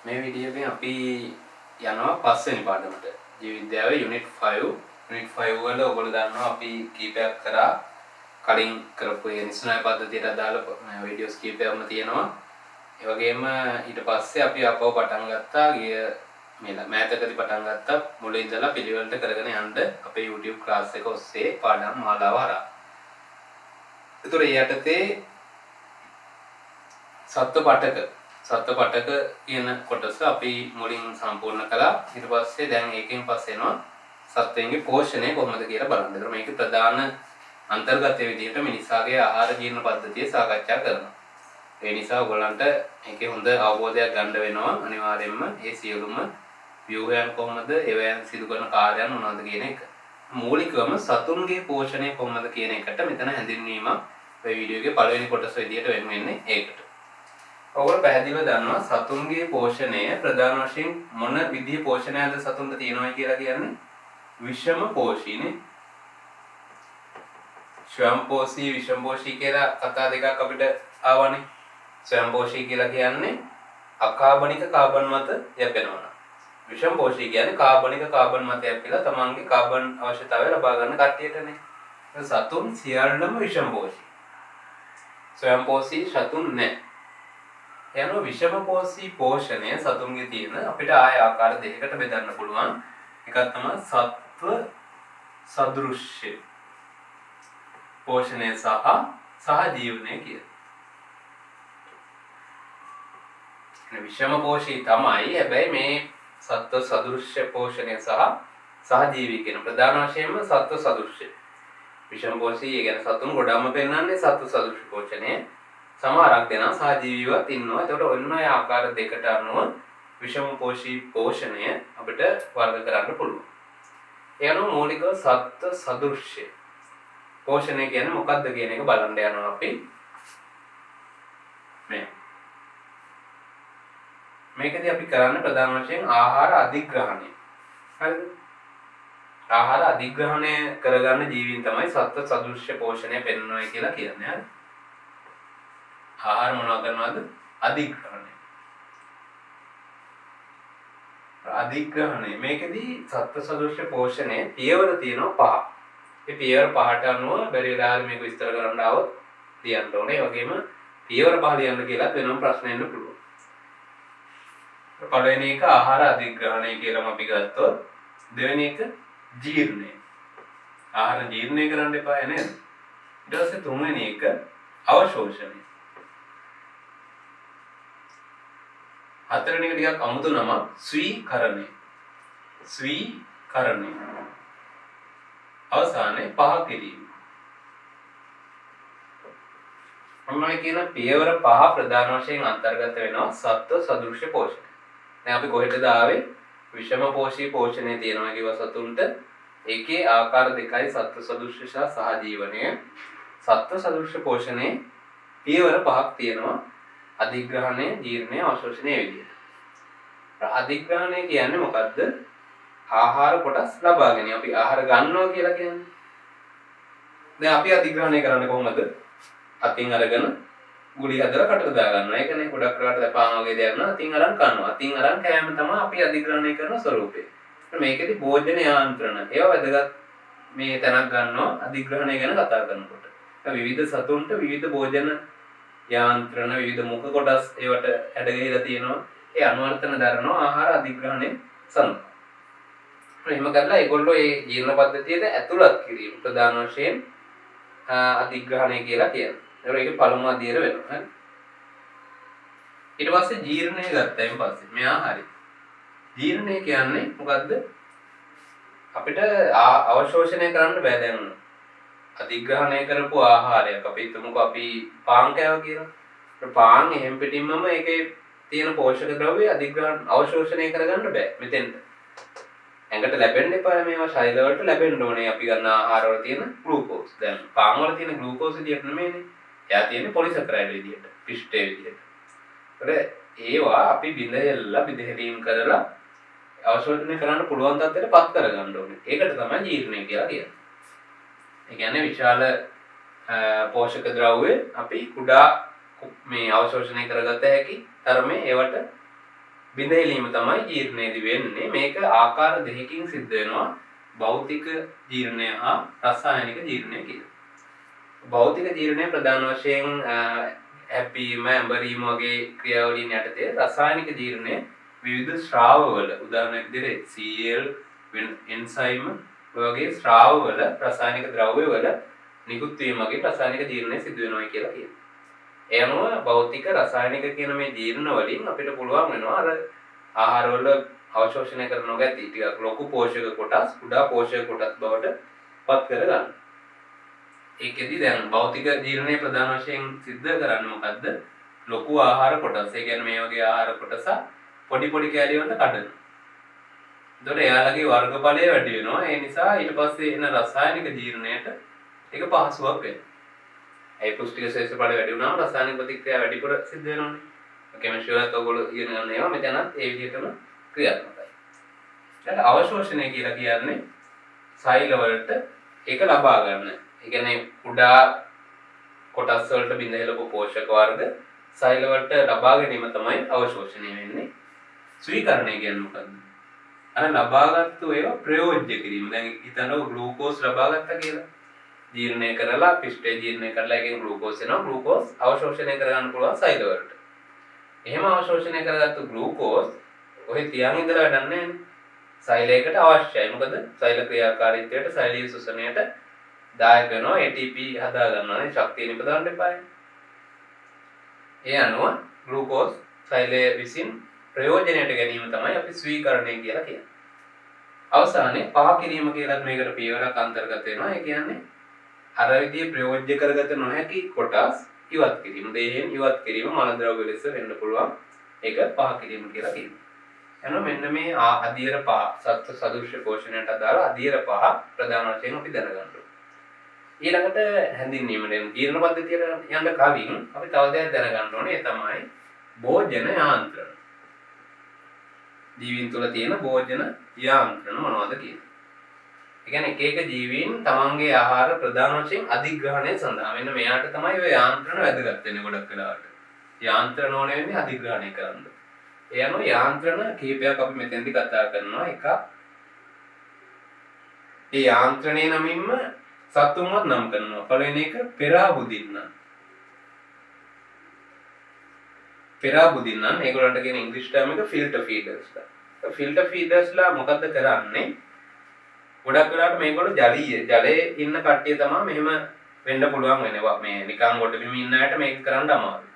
මේ වීඩියෝ එකෙන් අපි යනවා පස්වෙනි පාඩමට. ජීව විද්‍යාවේ යුනිට් 5. යුනිට් 5 වල ඔයගොල්ලෝ දන්නවා අපි කීපයක් කරා කලින් කරපු ඒ නිසුනාය පද්ධතියට අදාළ වීඩියෝස් කීපයක්ම තියෙනවා. ඒ වගේම ඊට පස්සේ අපි අපව පටන් ගත්තා ගිය මෑතකදී පටන් ගත්තා මුලින් ඉඳලා පිළිවෙලට කරගෙන යන්න අපේ YouTube ක්ලාස් එක ඔස්සේ පාඩම් මාලාව හරහා. ඒතර යටතේ සත්ව පටක කියන කොටස අපි මුලින් සම්පූර්ණ කළා. ඊට පස්සේ දැන් ඒකෙන් පස්සේ එනවා සත්වයන්ගේ පෝෂණය කොහොමද කියලා බලන්න. ඒතර මේකේ ප්‍රධාන අන්තර්ගතයේ විදිහට මිනිසාගේ ආහාර ජීර්ණ පද්ධතිය සාකච්ඡා කරනවා. ඒ නිසා ඔයගොල්ලන්ට මේකේ හොඳ අවබෝධයක් ගන්න වෙනවා. අනිවාර්යයෙන්ම මේ සියලුම ව්‍යුහයන් කොහොමද, ඒවැයන් සිදු කරන කාර්යයන් මොනවද කියන එක. මූලිකවම සතුන්ගේ පෝෂණය කොහොමද කියන එකට මෙතන හැඳින්වීමක් මේ වීඩියෝ එකේ පළවෙනි කොටස විදිහට වෙන් වෙන්නේ ඒකට. ඔයගොල්ලෝ පැහැදිලිව දන්නවා සතුන්ගේ පෝෂණය ප්‍රධාන වශයෙන් මොන විදිහේ පෝෂණයක්ද සතුන්ට තියෙනවා කියලා කියන්නේ විෂම පෝෂීනේ. ස්වයංපෝෂී විෂමපෝෂී කියලා කතා දෙකක් අපිට ආවනේ. ස්වයංපෝෂී කියලා කියන්නේ අකාබනික කාබන් මත යැපෙනවා. විෂමපෝෂී කියන්නේ කාබනික කාබන් මත යැපිලා තමන්ගේ කාබන් අවශ්‍යතාවය ලබා ගන්න කට්ටියටනේ. සතුන් සියල්ලම විෂමපෝෂී. ස්වයංපෝෂී සතුන් නැහැ. යනවා විෂමපෝෂී පෝෂණය සතුන්ගේ තියෙන අපිට ආය ආකාර දෙකකට බෙදන්න පුළුවන්. එකක් තමයි සත්ව සදෘශ්‍ය පෝෂණය සහ සහජීවනය කියන. විෂමපෝෂී තමයි. හැබැයි මේ සත්ව සදෘශ්‍ය පෝෂණය සහ සහජීවී කියන ප්‍රධාන වශයෙන්ම සත්ව සදෘශ්‍ය. විෂමපෝෂී කියන්නේ සතුන් ගොඩක්ම පෙන්වන්නේ සත්ව සදෘශ්‍ය පෝෂණය. සමහරක් දෙනා සහජීවීවත් ඉන්නවා. ඒකට ඔන්න ඔය ආකාර දෙකට අනුව විෂමපෝෂී පෝෂණය අපිට වර්ග කරන්න පුළුවන්. ඒ අනුව මූලිකව සත්ව සදෘශ්‍ය පෝෂණය කියන්නේ මොකක්ද කියන එක බලන්න යනවා අපි. මේකදී අපි කරන්නේ ප්‍රධාන වශයෙන් ආහාර අධිග්‍රහණය. හරිද? ආහාර අධිග්‍රහණය කරගන්න ජීවීන් තමයි සත්ව සදෘශ්‍ය පෝෂණය පෙන්වනවා කියලා කියන්නේ. හරි? ආහාර මොනවා කරනවද? අධිග්‍රහණය. අධිග්‍රහණය මේකදී සත්ව සදෘශ්‍ය පෝෂණය පියවර තියෙනවා 5. මේ පියවර 5ට අනුව බැරි වෙලාවල මේක විස්තර කරන්න આવොත් ලියන්න ඕනේ. ඒ වගේම පියවර 5 ලියන්න කියලා වෙනම ප්‍රශ්න එන්න පුළුවන්. පළවෙනි එක ආහාර අධිග්‍රහණය කියලාම අපි ගත්තොත් දෙවෙනි එක ජීර්ණය. ආහාර ජීර්ණය කරන්න එපා නේද? ඊට පස්සේ තුන්වෙනි එක අවශෝෂණය. හතරවෙනි එක ටිකක් අමුතු නම ස්වීකරණය. ස්වීකරණය. අවසානයේ පහ කිරීම. මොනවයි කියන පියවර 5 ප්‍රධාන වශයෙන් අන්තර්ගත වෙනවා සත්ව සදෘශ්‍ය පෝෂණය. දැන් අපි කොහෙටද ආවේ? විෂමපෝෂී පෝෂණය තියෙනවා කිව්ව සතුන්ට. ඒකේ ආකාර දෙකයි සත්ව සදෘශ්‍ය සහ සහජීවනය. සත්ව සදෘශ්‍ය පෝෂණයේ පියවර 5ක් තියෙනවා. අධිග්‍රහණය, ජීර්ණය, අවශෝෂණය විදියට. අධිග්‍රහණය කියන්නේ මොකද්ද? ආහාර කොටස් ලබා ගැනීම. අපි ආහාර ගන්නවා කියලා කියන්නේ. දැන් අපි අධිග්‍රහණය කරන්නේ කොහොමද? අතින් අරගෙන ගුලි හදලා කටට දා ගන්නවා. ඒකනේ ගොඩක් වෙලාවට පාන් වගේ දෙයක් නා අතින් අරන් කනවා. අතින් අරන් කෑම තමයි අපි අධිග්‍රහණය කරන ස්වරූපය. මේකෙදි භෝජන යාන්ත්‍රණ. ඒවා වැදගත් මේ තැනක් ගන්නවා අධිග්‍රහණය ගැන කතා කරනකොට. විවිධ සතුන්ට විවිධ භෝජන යාන්ත්‍රණ විවිධ මුඛ කොටස් ඒවට හැඩගැහිලා තියෙනවා. ඒ අනුවර්තන දරනවා ආහාර අධිග්‍රහණය සඳහා. එහෙම කරලා ඒගොල්ලෝ ඒ ජීර්ණ පද්ධතියට ඇතුළත් කිරීම ප්‍රධාන වශයෙන් අධිග්‍රහණය කියලා කියනවා. ඒක පළමු අධ්‍යයන වෙනවා. හරි. ඊට පස්සේ ජීර්ණය ගත්තායින් පස්සේ මෙයා හරි. ජීර්ණය කියන්නේ මොකද්ද? අපිට අවශෝෂණය කරන්න බෑ දැන්. අධිග්‍රහණය කරපු ආහාරයක් අපි හිතමුකෝ අපි පාන් කෑවා කියලා. පාන් එහෙම් පිටින්මම ඒකේ තියෙන පෝෂක ද්‍රව්‍ය අවශෝෂණය කරගන්න බෑ මෙතෙන්ට. ඇඟට ලැබෙන්න එපා මේවා ශරීර වලට ලැබෙන්න ඕනේ අපි ගන්න ආහාර වල තියෙන ග්ලූකෝස්. දැන් පාන් වල තියෙන ග්ලූකෝස් විදියට නෙමෙයිනේ. එයා තියෙන්නේ පොලිසැකරයිඩ් විදියට, පිෂ්ඨය විදියට. ඒවා අපි බිඳහැරීම් කරලා අවශෝෂණය කරන්න පුළුවන් තත්ත්වයට පත් කරගන්න ඕනේ. ඒකට තමයි ජීර්ණය කියලා කියන්නේ. ඒ කියන්නේ විශාල පෝෂක ද්‍රව්‍ය අපි කුඩා මේ අවශෝෂණය කරගත හැකි තරමේ ඒවට බිඳෙලීම තමයි ජීර්ණයේදී වෙන්නේ. මේක ආකාර දෙකකින් සිද්ධ වෙනවා. භෞතික ජීර්ණය හා රසායනික ජීර්ණය කියලා. භෞතික ජීර්ණය ප්‍රධාන වශයෙන් හැපීම, ඇඹරීම වගේ ක්‍රියාවලින් යටතේ රසායනික ජීර්ණය විවිධ ස්‍රාවවල උදාහරණයක් විදිහට Cl, එන්සයිම් වගේ ස්‍රාවවල රසායනික ද්‍රව්‍යවල නිකුත් වීම වගේ රසායනික ජීර්ණය සිදු වෙනවා කියලා කියනවා. ඒ අනුව භෞතික රසායනික කියන මේ ජීර්ණ වලින් අපිට පුළුවන් වෙනවා අර ආහාරවල අවශෝෂණය කරන ගැටි ටිකක් ලොකු පෝෂක කොටස් කුඩා පෝෂක කොටස් බවට පත් කර ගන්න. ඒකෙදි දැන් භෞතික ජීර්ණය ප්‍රධාන වශයෙන් සිද්ධ කරන්නේ මොකද්ද? ලොකු ආහාර කොටස්. ඒ කියන්නේ මේ වගේ ආහාර කොටස පොඩි පොඩි කැලි වලට කඩනවා. එතකොට එයාලගේ වර්ගඵලය වැඩි වෙනවා. ඒ නිසා ඊට පස්සේ එන රසායනික ජීර්ණයට ඒක පහසුවක් වෙනවා. ඒ පුෂ්ටික ශේෂ්ඨ බඩ වැඩි වුණාම රසායනික ප්‍රතික්‍රියා වැඩිපුර සිද්ධ වෙනවනේ. කෙමිස්ට්‍රි වලත් ඔයගොල්ලෝ ඉගෙන ගන්න ඒවා මෙතනත් ඒ විදිහටම ක්‍රියාත්මකයි. ඊට අවශෝෂණය කියලා කියන්නේ සෛල වලට ඒක ලබා ගන්න. ඒ කියන්නේ කුඩා කොටස් වලට බිඳහෙලපු පෝෂක වර්ග සෛල වලට ලබා ගැනීම තමයි අවශෝෂණය වෙන්නේ. ස්වීකරණය කියන්නේ මොකද්ද? අර ලබාගත්තු ඒවා ප්‍රයෝජ්‍ය කිරීම. දැන් හිතනවා ග්ලූකෝස් ලබා ගත්තා කියලා. ජීර්ණය කරලා පිෂ්ඨය ජීර්ණය කරලා එකෙන් ග්ලූකෝස් එනවා. ග්ලූකෝස් අවශෝෂණය කරගන්න පුළුවන් සෛල වලට. එහෙම අවශෝෂණය කරගත්තු ග්ලූකෝස් ඔහේ තියන් ඉඳලා වැඩක් නැහැ නේ. සෛලයකට අවශ්‍යයි. මොකද සෛල ක්‍රියාකාරීත්වයට සෛලීය ශෝෂණයට දායක වෙනවා. ATP හදා ගන්නවානේ ශක්තිය නිපදවන්න එපායි. ඒ අනුව ග්ලූකෝස් සෛලය විසින් ප්‍රයෝජනයට ගැනීම තමයි අපි ස්වීකරණය කියලා කියන්නේ. අවසානයේ පහ කිරීම කියලා මේකට පියවරක් අන්තර්ගත වෙනවා. ඒ කියන්නේ අර විදිහේ ප්‍රයෝජ්‍ය කරගත නොහැකි කොටස් ඉවත් කිරීම. දේහෙන් ඉවත් කිරීම මල ද්‍රව්‍ය ලෙස වෙන්න පුළුවන්. ඒක පහ කිරීම කියලා කියනවා. එනවා මෙන්න මේ අධීර පහ සත්ත්ව සදෘශ්‍ය පෝෂණයට අදාළ අධීර පහ ප්‍රධාන වශයෙන් අපි දැනගන්න ඕනේ. ඊළඟට හැඳින්වීම දැන් ජීර්ණ පද්ධතියට යන්න කලින් අපි තව දෙයක් දැනගන්න ඕනේ. ඒ තමයි භෝජන යාන්ත්‍රණ. ජීවීන් තුළ තියෙන භෝජන යාන්ත්‍රණ මොනවද කියන්නේ? ඒ කියන්නේ එක එක ජීවීන් තමන්ගේ ආහාර ප්‍රධාන වශයෙන් අධිග්‍රහණය සඳහා මෙන්න මෙයාට තමයි ඔය යාන්ත්‍රණ වැදගත් වෙන්නේ ගොඩක් වෙලාවට. යාන්ත්‍රණ ඕනේ වෙන්නේ අධිග්‍රහණය කරන්න. ඒ අනුව යාන්ත්‍රණ කීපයක් අපි මෙතෙන්දි කතා කරනවා. එකක් ඒ යාන්ත්‍රණේ නමින්ම සතුන්වත් නම් කරනවා. පළවෙනි එක පෙරාබුදින්න. පෙරාබුදින්නන් ඒගොල්ලන්ට කියන ඉංග්‍රීසි ටර්ම් එක ෆිල්ටර් ෆීඩර්ස්ලා. ෆිල්ටර් ෆීඩර්ස්ලා මොකද්ද කරන්නේ? ගොඩක් වෙලාවට මේගොල්ලෝ ජලයේ ඉන්න කට්ටිය තමයි මෙහෙම වෙන්න පුළුවන් වෙනවා. මේ නිකන් ගොඩබිම ඉන්න අයට මේක කරන්න අමාරුයි.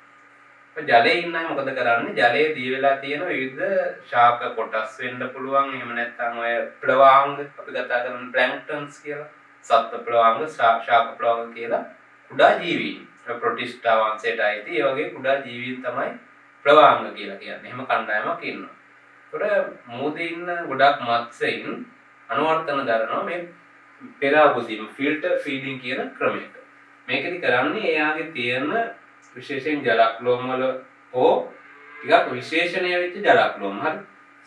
ජලයේ ඉන්න අය මොකද කරන්නේ? ජලයේ දී වෙලා තියෙන විවිධ ශාක කොටස් වෙන්න පුළුවන්. එහෙම නැත්නම් ඔය ප්ලවාංග අපි කතා කරන ප්ලැන්ක්ටන්ස් කියලා. සත්ත්ව ප්ලවාංග, ශාක ප්ලවාංග කියලා කුඩා ජීවීන්. ප්‍රොටිස්ටා වංශයට අයිති ඒ වගේ කුඩා ජීවීන් තමයි ප්ලවාංග කියලා කියන්නේ. එහෙම කණ්ඩායමක් ඉන්නවා. ඒකට මූදේ ඉන්න ගොඩක් මත්ස්‍යයින් අනුවර්තන දරනවා මේ පෙරාබුදීම ෆිල්ටර් ෆීඩින් කියන ක්‍රමයක. මේකෙදි කරන්නේ එයාගේ තියෙන විශේෂයෙන් ජලක්ලෝම වල හෝ ටිකක් විශේෂණය වෙච්ච ජලක්ලෝම. හරි.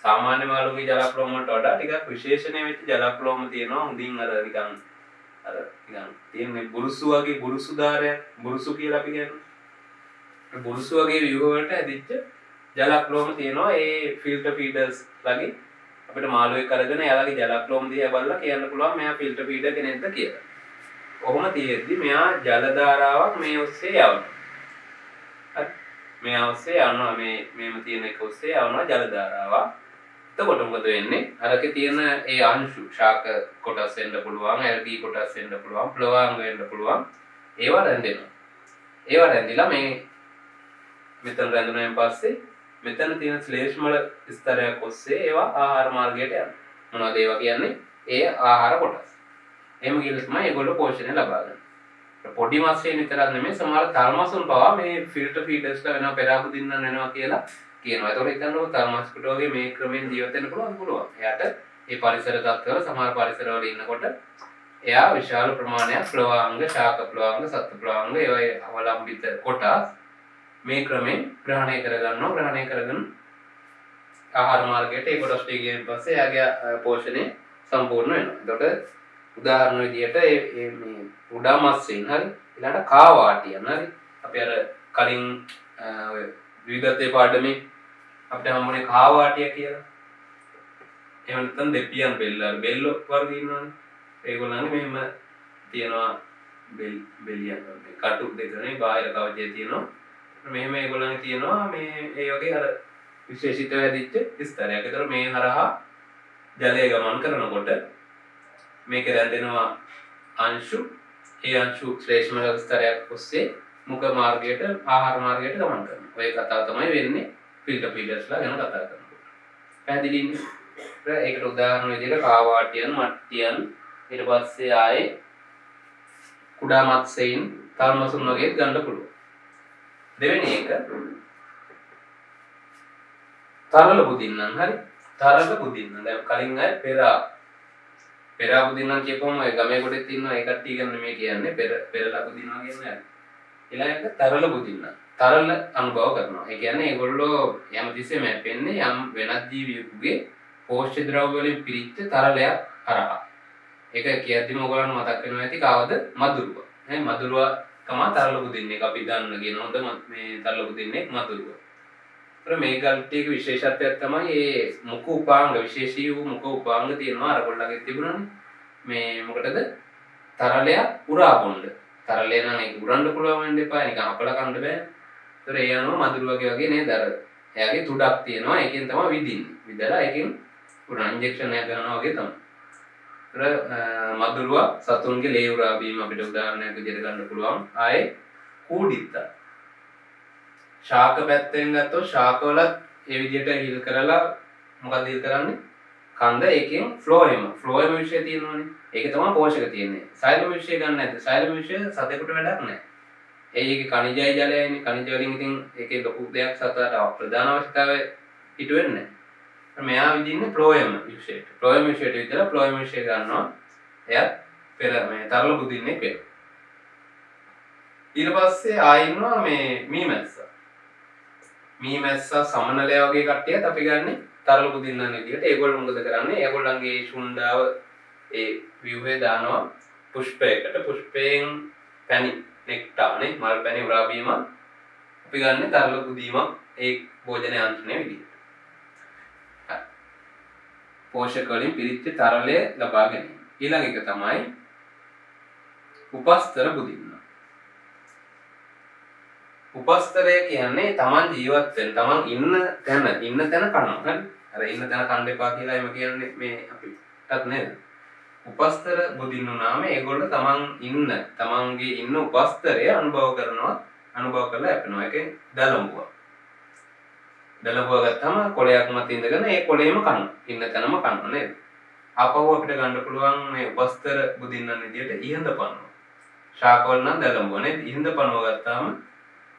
සාමාන්‍ය මාළුගේ ජලක්ලෝම වලට වඩා ටිකක් විශේෂණය වෙච්ච ජලක්ලෝම තියෙනවා. හොඳින් අර නිකන් තියෙන්නේ බුරුසු වගේ බුරුසු ධාරයක් බුරුසු කියලා අපි කියන්නේ. බුරුසු වගේ ව්‍යුහ වලට ඇදිච්ච ජලක්ලෝම තියෙනවා. ඒ ෆිල්ටර් ෆීඩර්ස් වගේ අපිට මාළුවෙක් අරගෙන එයාලගේ ජලක්ලෝම දිහා බලලා කියන්න පුළුවන් මෙයා ෆිල්ටර් ෆීඩර් කෙනෙක්ද කියලා. කොහොම තියෙද්දි මෙයා ජල ධාරාවක් මේ ඔස්සේ යවනවා. හරි. මේ ඔස්සේ යනවා මේම තියෙන එක ඔස්සේ යවනවා ජල ධාරාවක්. එතකොට මොකද වෙන්නේ? අරකේ තියෙන ඒ අංශු ශාක කොටස් වෙන්න පුළුවන්, ඇල්ගී කොටස් වෙන්න පුළුවන්, ප්ලවාංග වෙන්න පුළුවන්. ඒවා රැඳෙනවා. ඒවා රැඳිලා මේ මෙතන රැඳුණාන් පස්සේ මෙතන තියෙන ශ්ලේෂ්මල ස්තරයක් ඔස්සේ ඒවා ආහාර මාර්ගයට යනවා. මොනවද ඒවා කියන්නේ? ඒ ආහාර කොටස්. එහෙම කියලා තමයි ඒගොල්ලෝ පෝෂණය ලබා ගන්න. පොඩි මාස්යෙන් විතරක් නෙමෙයි සමහර තල්මසුන් පවා මේ ෆිල්ටර් ෆීඩර්ස්ලා වෙනවා පෙරාබුදින්න වෙනවා කියලා කියනවා. ඒතකොට හිතන්නකො තල්මස්කට වගේ මේ ක්‍රමෙන් ජීවත් වෙන්න පුළුවන්. එයාට මේ පරිසර තත්ත්වවල සමහර පරිසරවල ඉන්නකොට එයා විශාල ප්‍රමාණයක් ප්ලවාංග, ශාක ප්ලවාංග, සත්ත්ව ප්ලවාංග ඒවා අවලම්බිත කොටස් මේ ක්‍රමෙන් ග්‍රහණය කරගන්නවා. ග්‍රහණය කරගෙන ආහාර මාර්ගයට ඒ කොටස් ටික ගියන් පස්සේ එයාගේ පෝෂණය සම්පූර්ණ වෙනවා. එතකොට උදාහරණ විදියට මේ උඩා මස්යෙන් හරි ඊළඟට කාවාටියන් හරි අපි අර කලින් ඔය විවිධත්වයේ පාඩමේ අපිට හම්බුනේ කාවාටිය කියලා. එහෙම නැත්නම් දෙපියන් බෙල්ල වර්ග ඉන්නවනේ. ඒගොල්ලන්ගේ මෙහෙම තියෙනවා බෙලියන් වගේ කටු දෙකනේ බාහිර කවචය තියෙනවා. මෙහෙම ඒගොල්ලන්ගේ තියෙනවා මේ ඒ වගේ අර විශේෂිත වැඩිච්ච ස්තරයක්. ඒතර මේ හරහා ජලය ගමන් කරනකොට මේක රැඳෙනවා අංශු. ඒ අංශු ශ්ලේෂ්ම ස්තරයක් ඔස්සේ මුඛ මාර්ගයට ආහාර මාර්ගයට ගමන් කරනවා. ඔය කතාව තමයි වෙන්නේ ෆිල්ටර් ෆීඩර්ස්ලා ගැන කතා කරනකොට. පැහැදිලිනේ? ඒකට උදාහරණ විදිහට කාවාටියන්, මට්ටියන්, ඊට පස්සේ ආයේ කුඩා මත්ස්‍යයින්, තල්මසුන් වගේ ගන්න පුළුවන්. දෙවෙනි එක තරල බුදින්නන්. හරි. තරල බුදින්නන්. දැන් කලින් අය පෙරා බුදින්නන් කියපුවම ඔය ගමේ කොටෙත් ඉන්නවා ඒ කට්ටිය ගැන මේ කියන්නේ පෙරලා බුදින්නවා කියන්නේ. ඊළඟට තරල බුදින්නන්. තරල අනුභව කරනවා. ඒ කියන්නේ ඒගොල්ලෝ යම්කිසි මැපෙන්නේ යම් වෙනත් ජීවියෙකුගේ පෝෂ්‍ය ද්‍රව්‍ය වලින් පිරිච්ච තරලයක් හරහා. ඒක කියද්දිම ඔයගොල්ලන්ට මතක් වෙනවා ඇති කවද මදුරුව. නේ මදුරුව තමයි තරල බුදින්නේ. අපි දන්න කියන හොඳ මේ තරල බුදින්නේ මදුරුව. ඒතර මේ ගල්ටියක විශේෂත්වයක් තමයි මේ මුඛ උපාංග විශේෂී වූ මුඛ උපාංග තියෙනවා අර කොල්ලගේ තිබුණානේ. මේ මොකටද? තරලයක් උරා බොන්න. තරලේ නම් ඒක උරන්න පුළුවන් වෙන්න එපා. නිකන් අපල කන්න බෑ. ඒතර ඒ අනුව මදුරුවගේ වගේ නේද අර එයාගේ තුඩක් තියෙනවා. ඒකෙන් තමයි විදින්නේ. විදලා ඒකෙන් උරන ඉන්ජෙක්ෂන් එකක් ගන්නවා වගේ තමයි. මදුරුව සතුන්ගේ ලේ උරා බීම අපිට උදාහරණයක් විදිහට ගන්න පුළුවන්. ආයේ කූඩිත්තා. ශාක පැත්තෙන් ගත්තොත් ශාකවලත් ඒ විදිහට හිල් කරලා මොකක්ද හිල් කරන්නේ? කන්ද ඒකෙන් ෆ්ලෝයම විශේෂය තියෙනවානේ. ඒක තමයි පෝෂක තියෙන්නේ. සෛලම විශේෂය ගන්න නැද්ද? සෛලම විශේෂය සතෙකුට වැඩක් නැහැ. ඒකේ කනිජයි ජලයයිනේ. කනිජ වලින් ඉතින් ඒකේ ලොකු දෙයක් සතට ප්‍රධාන අවශ්‍යතාවය ඉටු වෙන්නේ නැහැ. මෙයා විදින්නේ ෆ්ලෝයම විශේෂයට. ෆ්ලෝයම විශේෂයට විතර ෆ්ලෝයම විශේෂය ගන්නවා. එයත් පෙර මේ තරල බුදින්නේ පෙර. ඊට පස්සේ ආයින්නවා මේ මීමැස්සා. මීමැස්සා සමනලය වගේ කට්ටියත් අපි ගන්නෙ තරල බුදින්නන් විදියට. ඒගොල්ලෝ මොකද කරන්නේ? ඒගොල්ලන්ගේ ශුණ්ඩාව ඒ ව්‍යුහේ දානවා පුෂ්පයකට. පුෂ්පයෙන් පැණි නෙක්ටානේ මල් පැණි උරා බීම අපි ගන්නෙ තරල බුදීමක් ඒ භෝජන යාන්ත්‍රණය විදියට. පෝෂක වලින් පිරිච්ච තරලය ලබා ගැනීම. ඊළඟ එක තමයි උපස්තර බුදින්න. උපස්තරය කියන්නේ Taman ජීවත් වෙන Taman ඉන්න තැන කනවා. හරි? අර ඉන්න තැන කන්න එපා කියලා එම කියන්නේ මේ අපිටත් නේද? උපස්තර බුදින්නු නාම ඒගොල්ලෝ Tamanගේ ඉන්න උපස්තරය අනුභව කරලා යපනවා. ඒකේ දලඹුව. දලඹුව ගත්තම කොළයක් මත ඉඳගෙන ඒ කොළේම කනවා. ඉන්න තැනම කනවා නේද? ආපහු අපිට ගන්න පුළුවන් මේ උපස්තර බුදින්නන් විදියට ඉහඳ පනවා. ශාකවල නම් දලඹුව නේද? ඉහඳ පනව ගත්තාම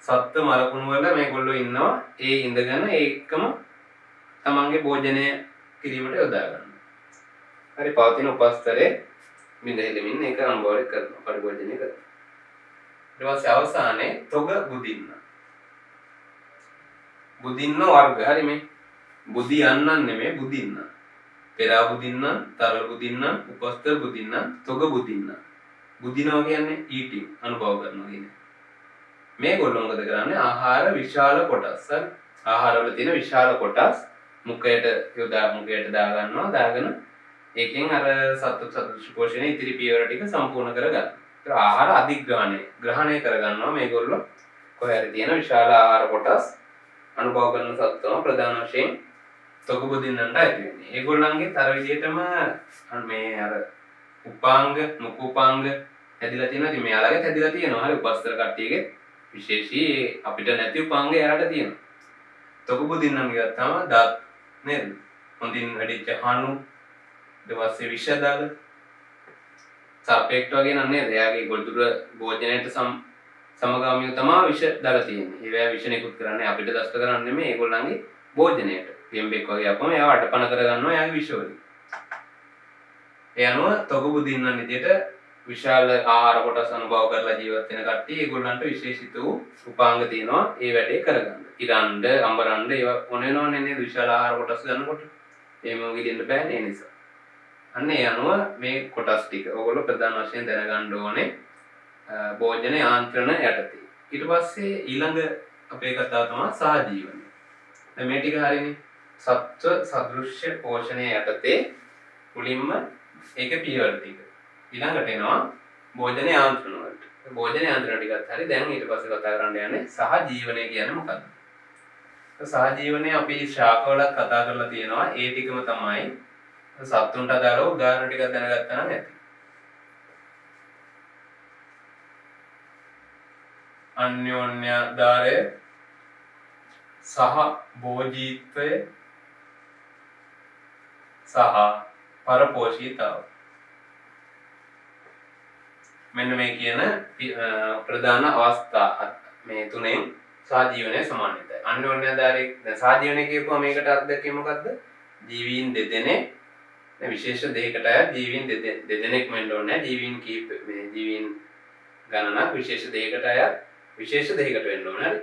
සත්ත්ව මලකුණු වල මේගොල්ලෝ ඉන්නවා. ඒ ඉඳගෙන ඒකම තමන්ගේ භෝජනය කිරීමට යොදා ගන්නවා. හරි පවතින උපස්තරේ බිඳෙලෙමින් ඒක අනුභවය කරනවා. පරිභෝජනය කරනවා. ඊට පස්සේ අවසානයේ තොග බුදින්න. බුදින්න වර්ග හරි මේ බුදි යන්නන් නෙමෙයි බුදින්න. පෙරා බුදින්න, තරල බුදින්න, උපස්තර බුදින්න, තොග බුදින්න. බුදිනවා කියන්නේ ඊටිං අනුභව කරනවා කියන්නේ. මේගොල්ලෝ මොකද කරන්නේ? ආහාර විශාල කොටස්. හරි. ආහාරවල තියෙන විශාල කොටස් මුඛයට දා ගන්නවා. දාගෙන ඒකෙන් අර සත්ත්ව පෝෂණය ඉතිරි පියවර ටික සම්පූර්ණ කරගන්නවා. ඒතර ආහාර ග්‍රහණය කරගන්නවා මේගොල්ලෝ. කොහේ හරි තියෙන විශාල ආහාර කොටස් අනුභව කරන සත්ත්වම ප්‍රධාන වශයෙන් තොග බුදින්නන්ට ඇති වෙන්නේ. ඒගොල්ලන්ගේ තර විදියටම මේ අර උපාංග මුඛ උපාංග හැදිලා තියෙනවා. ඉතින් මෙයාලගෙත් හැදිලා තියෙනවා. හරි උපස්තර කට්ටියගේ විශේෂී අපිට නැති උපාංග එයාලට තියෙනවා. තොග බුදින්නන් ගත්තාම දත් නේද? හොඳින් වැඩිච්ච හණු ඊට පස්සේ විෂදල සර්පෙක්ට් වගේ නේද? එයාගේ ගොළුදුර භෝජනයට සමගාමීව තමයි විෂදල තියෙන්නේ. ඒවා විෂ නිකුත් කරන්නේ අපිට දෂ්ට කරන්නේ නෙමෙයි ඒගොල්ලන්ගේ භෝජනයට. පියම්බෙක් වගේ අපම එයාව අටපන කර ගන්නවා එයාගේ විෂ වලින්. ඒ අනුව තොග බුදින්නන් විදියට විශාල ආහාර කොටස් අනුභව කරලා ජීවත් වෙන කට්ටිය ඒගොල්ලන්ට විශේෂිත වූ උපාංග තියෙනවා ඒ වැඩේ කරගන්න. ඉරණ්ඩ, අඹරණ්ඩ ඒවා මොන වෙනවන්නේ නේද විශාල ආහාර කොටස් ගන්නකොට. එහෙම විදින්න බෑනේ ඒ නිසා. අන්න ඒ අනුව මේ කොටස් ටික ඕගොල්ලෝ ප්‍රධාන වශයෙන් දැනගන්න ඕනේ භෝජන යාන්ත්‍රණ යටතේ. ඊට පස්සේ ඊළඟ අපේ කතාව තමයි සහජීවනය. දැන් මේ ටික හරිනේ. සත්ව සදෘශ්‍ය පෝෂණය යටතේ මුලින්ම ඒක පියවර ටික. ඊළඟට එනවා භෝජන යාන්ත්‍රණ වලට. භෝජන යාන්ත්‍රණ ටිකත් හරි. දැන් ඊට පස්සේ කතා කරන්න යන්නේ සහජීවනය කියන්නේ මොකක්ද? සහජීවනය අපි ශාකවල කතා කරලා තියෙනවා. ඒ ටිකම තමයි සත්තුන්ට අදාළව උදාහරණ ටිකක් දැනගත්තා නම් ඇති. අන්‍යෝන්‍යතාවය සහ භෝජීත්වය සහ පරපෝෂීතාව. මෙන්න මේ කියන ප්‍රධාන අවස්ථා මේ තුනෙන් සහජීවනය සමානිතයි. අන්‍යෝන්‍යතාවයේ දැන් සහජීවනය කියපුවා මේකට අර්ථය මොකද්ද? ජීවීන් දෙදෙනෙක් විශේෂ දෙයකට ජීවීන් දෙදෙනෙක් වෙන්න ඕනේ. ජීවීන් කීප මේ ජීවීන් ගණනක් විශේෂ දෙයකට අය විශේෂ දෙයකට වෙන්න ඕනේ.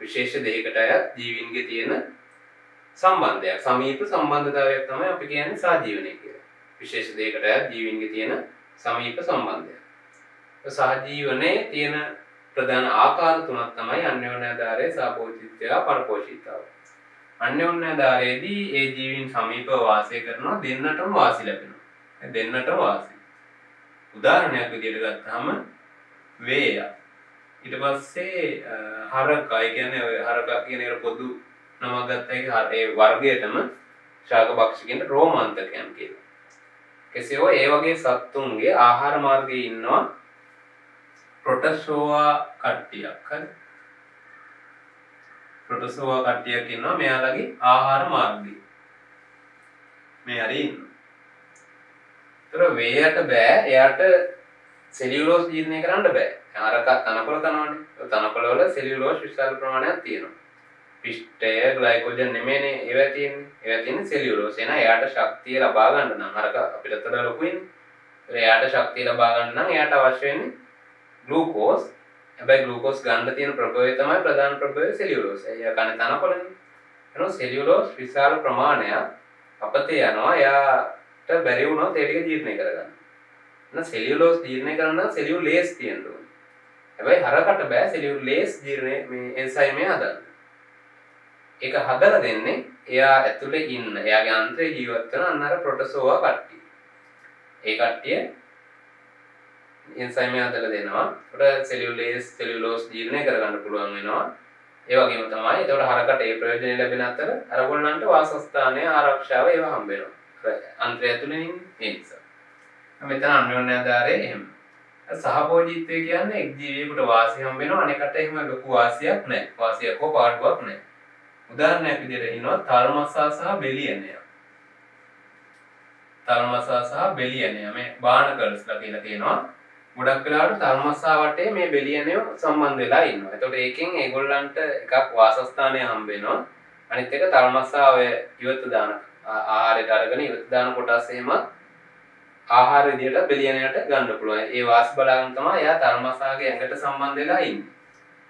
විශේෂ දෙයකට අය ජීවීන්ගේ තියෙන සම්බන්ධයක් සමීප සම්බන්ධතාවයක් තමයි අපි කියන්නේ සහජීවනය කියලා. විශේෂ දෙයකට අය ජීවීන්ගේ තියෙන සමීප සම්බන්ධය. සහජීවනයේ තියෙන ප්‍රධාන ආකාර තුනක් තමයි අන්‍යෝන්‍යතාවය, සහභෝජීත්වය, පරපෝෂීතාව. අන්‍යෝන්‍යතාවයේදී ඒ ජීවීන් සමීපව වාසය කරනවා, දෙන්නටම වාසි ලැබෙනවා. දෙන්නටම වාසි. උදාහරණයක් විදිහට ගත්තාම වේය. ඊට පස්සේ හරකා, ඒ කියන්නේ හරකා කියන එක පොදු නමක් ගත්තා ඒ වර්ගයටම ශාකභක්ෂිකින්ට රෝමාන්තකයන් කියලා. කෙසේ හෝ ඒ වගේ සත්තුන්ගේ ආහාර මාර්ගයේ ඉන්නවා ප්‍රොටසෝවා කට්ටියක්. හරි. ප්‍රොටසෝවා කට්ටියක් ඉන්නවා මෙයාලගේ ආහාර මාර්ගයේ. මේ හරි ඉන්නවා. ඒතර වේයට බෑ, එයාට සෙලියුලෝස් ජීර්ණය කරන්න බෑ. හරක තනකොළ කනවනේ. තනකොළ වල සෙලියුලෝස් විශාල ප්‍රමාණයක් තියෙනවා. පිෂ්ඨය, ග්ලයිකෝජන් නෙමෙයිනේ ඒවා තියෙන්නේ. ඒවා තියෙන්නේ සෙලියුලෝස්. එහෙනම් එයාට ශක්තිය ලබා ගන්න නම් හරක අපිට වඩා ලොකුයිනේ. එයාට ශක්තිය ලබා ගන්න නම් එයාට අවශ්‍ය වෙන්නේ ග්ලූකෝස්. හැබැයි ග්ලූකෝස් ගන්න තියෙන ප්‍රභවය තමයි ප්‍රධාන ප්‍රභවය සෙලියුලෝස්. එයා කන්නේ තනකොළනේ. එහෙනම් සෙලියුලෝස් විශාල ප්‍රමාණයක් අපතේ යනවා. එයාට බැරි වුණොත් ඒ ටික ජීර්ණය කරගන්න. එහෙනම් සෙලියුලෝස් ජීර්ණය කරන්න නම් සෙලියුලේස් තියෙන්න ඕනේ. හැබැයි හරකට බෑ සෙලියුලේස් ජීර්ණය මේ එන්සයිමය හදන්න. ඒක හදලා දෙන්නේ එයා ඇතුලේ ඉන්න එයාගේ අන්තයේ ජීවත් වෙන අන්නර ප්‍රොටසෝවා කට්ටිය. ඒ කට්ටිය එන්සයිමය හදලා දෙනවා. ඒකට සෙලියුලෝස් ජීර්ණය කරගන්න පුළුවන් වෙනවා. ඒ වගේම තමයි ඒකට හරකට ඒ ප්‍රයෝජනෙ ලැබෙන අතර අරගොල්ලන්ට වාසස්ථානයේ ආරක්ෂාව ඒවා හම්බ වෙනවා. අන්තය ඇතුලේ ඉන්නේ ඒ නිසා. මෙතන අන්‍යෝන්‍යතාවයේ එහෙම. සහභෝජීත්වය කියන්නේ එක් ජීවියෙකුට වාසිය හම්බ වෙනවා, අනෙකට එහෙම ලොකු වාසියක් නැහැ. වාසියක් හෝ පාඩුවක් නැහැ. උදාහරණයක් විදිහට ඉන්නවා තල්මසා සහ බෙලියනය. තල්මසා සහ බෙලියනය මේ බානකල්ස්ලා කියලා කියනවා. ගොඩක් වෙලාවට තල්මසා වටේ මේ බෙලියනය සම්බන්ධ වෙලා ඉන්නවා. එතකොට ඒකෙන් ඒගොල්ලන්ට එකක් වාසස්ථානය හම්බ වෙනවා. අනිත් එක තල්මසා ඔය ඉවත දාන ආහාරයට අරගෙන ඉවත දාන කොටස් එහෙම ආහාර විදියට බෙලියනයට ගන්න පුළුවන්. ඒ වාස් බලාගෙන තමයි එයා තල්මසාගේ ඇඟට සම්බන්ධ වෙලා ඉන්නේ.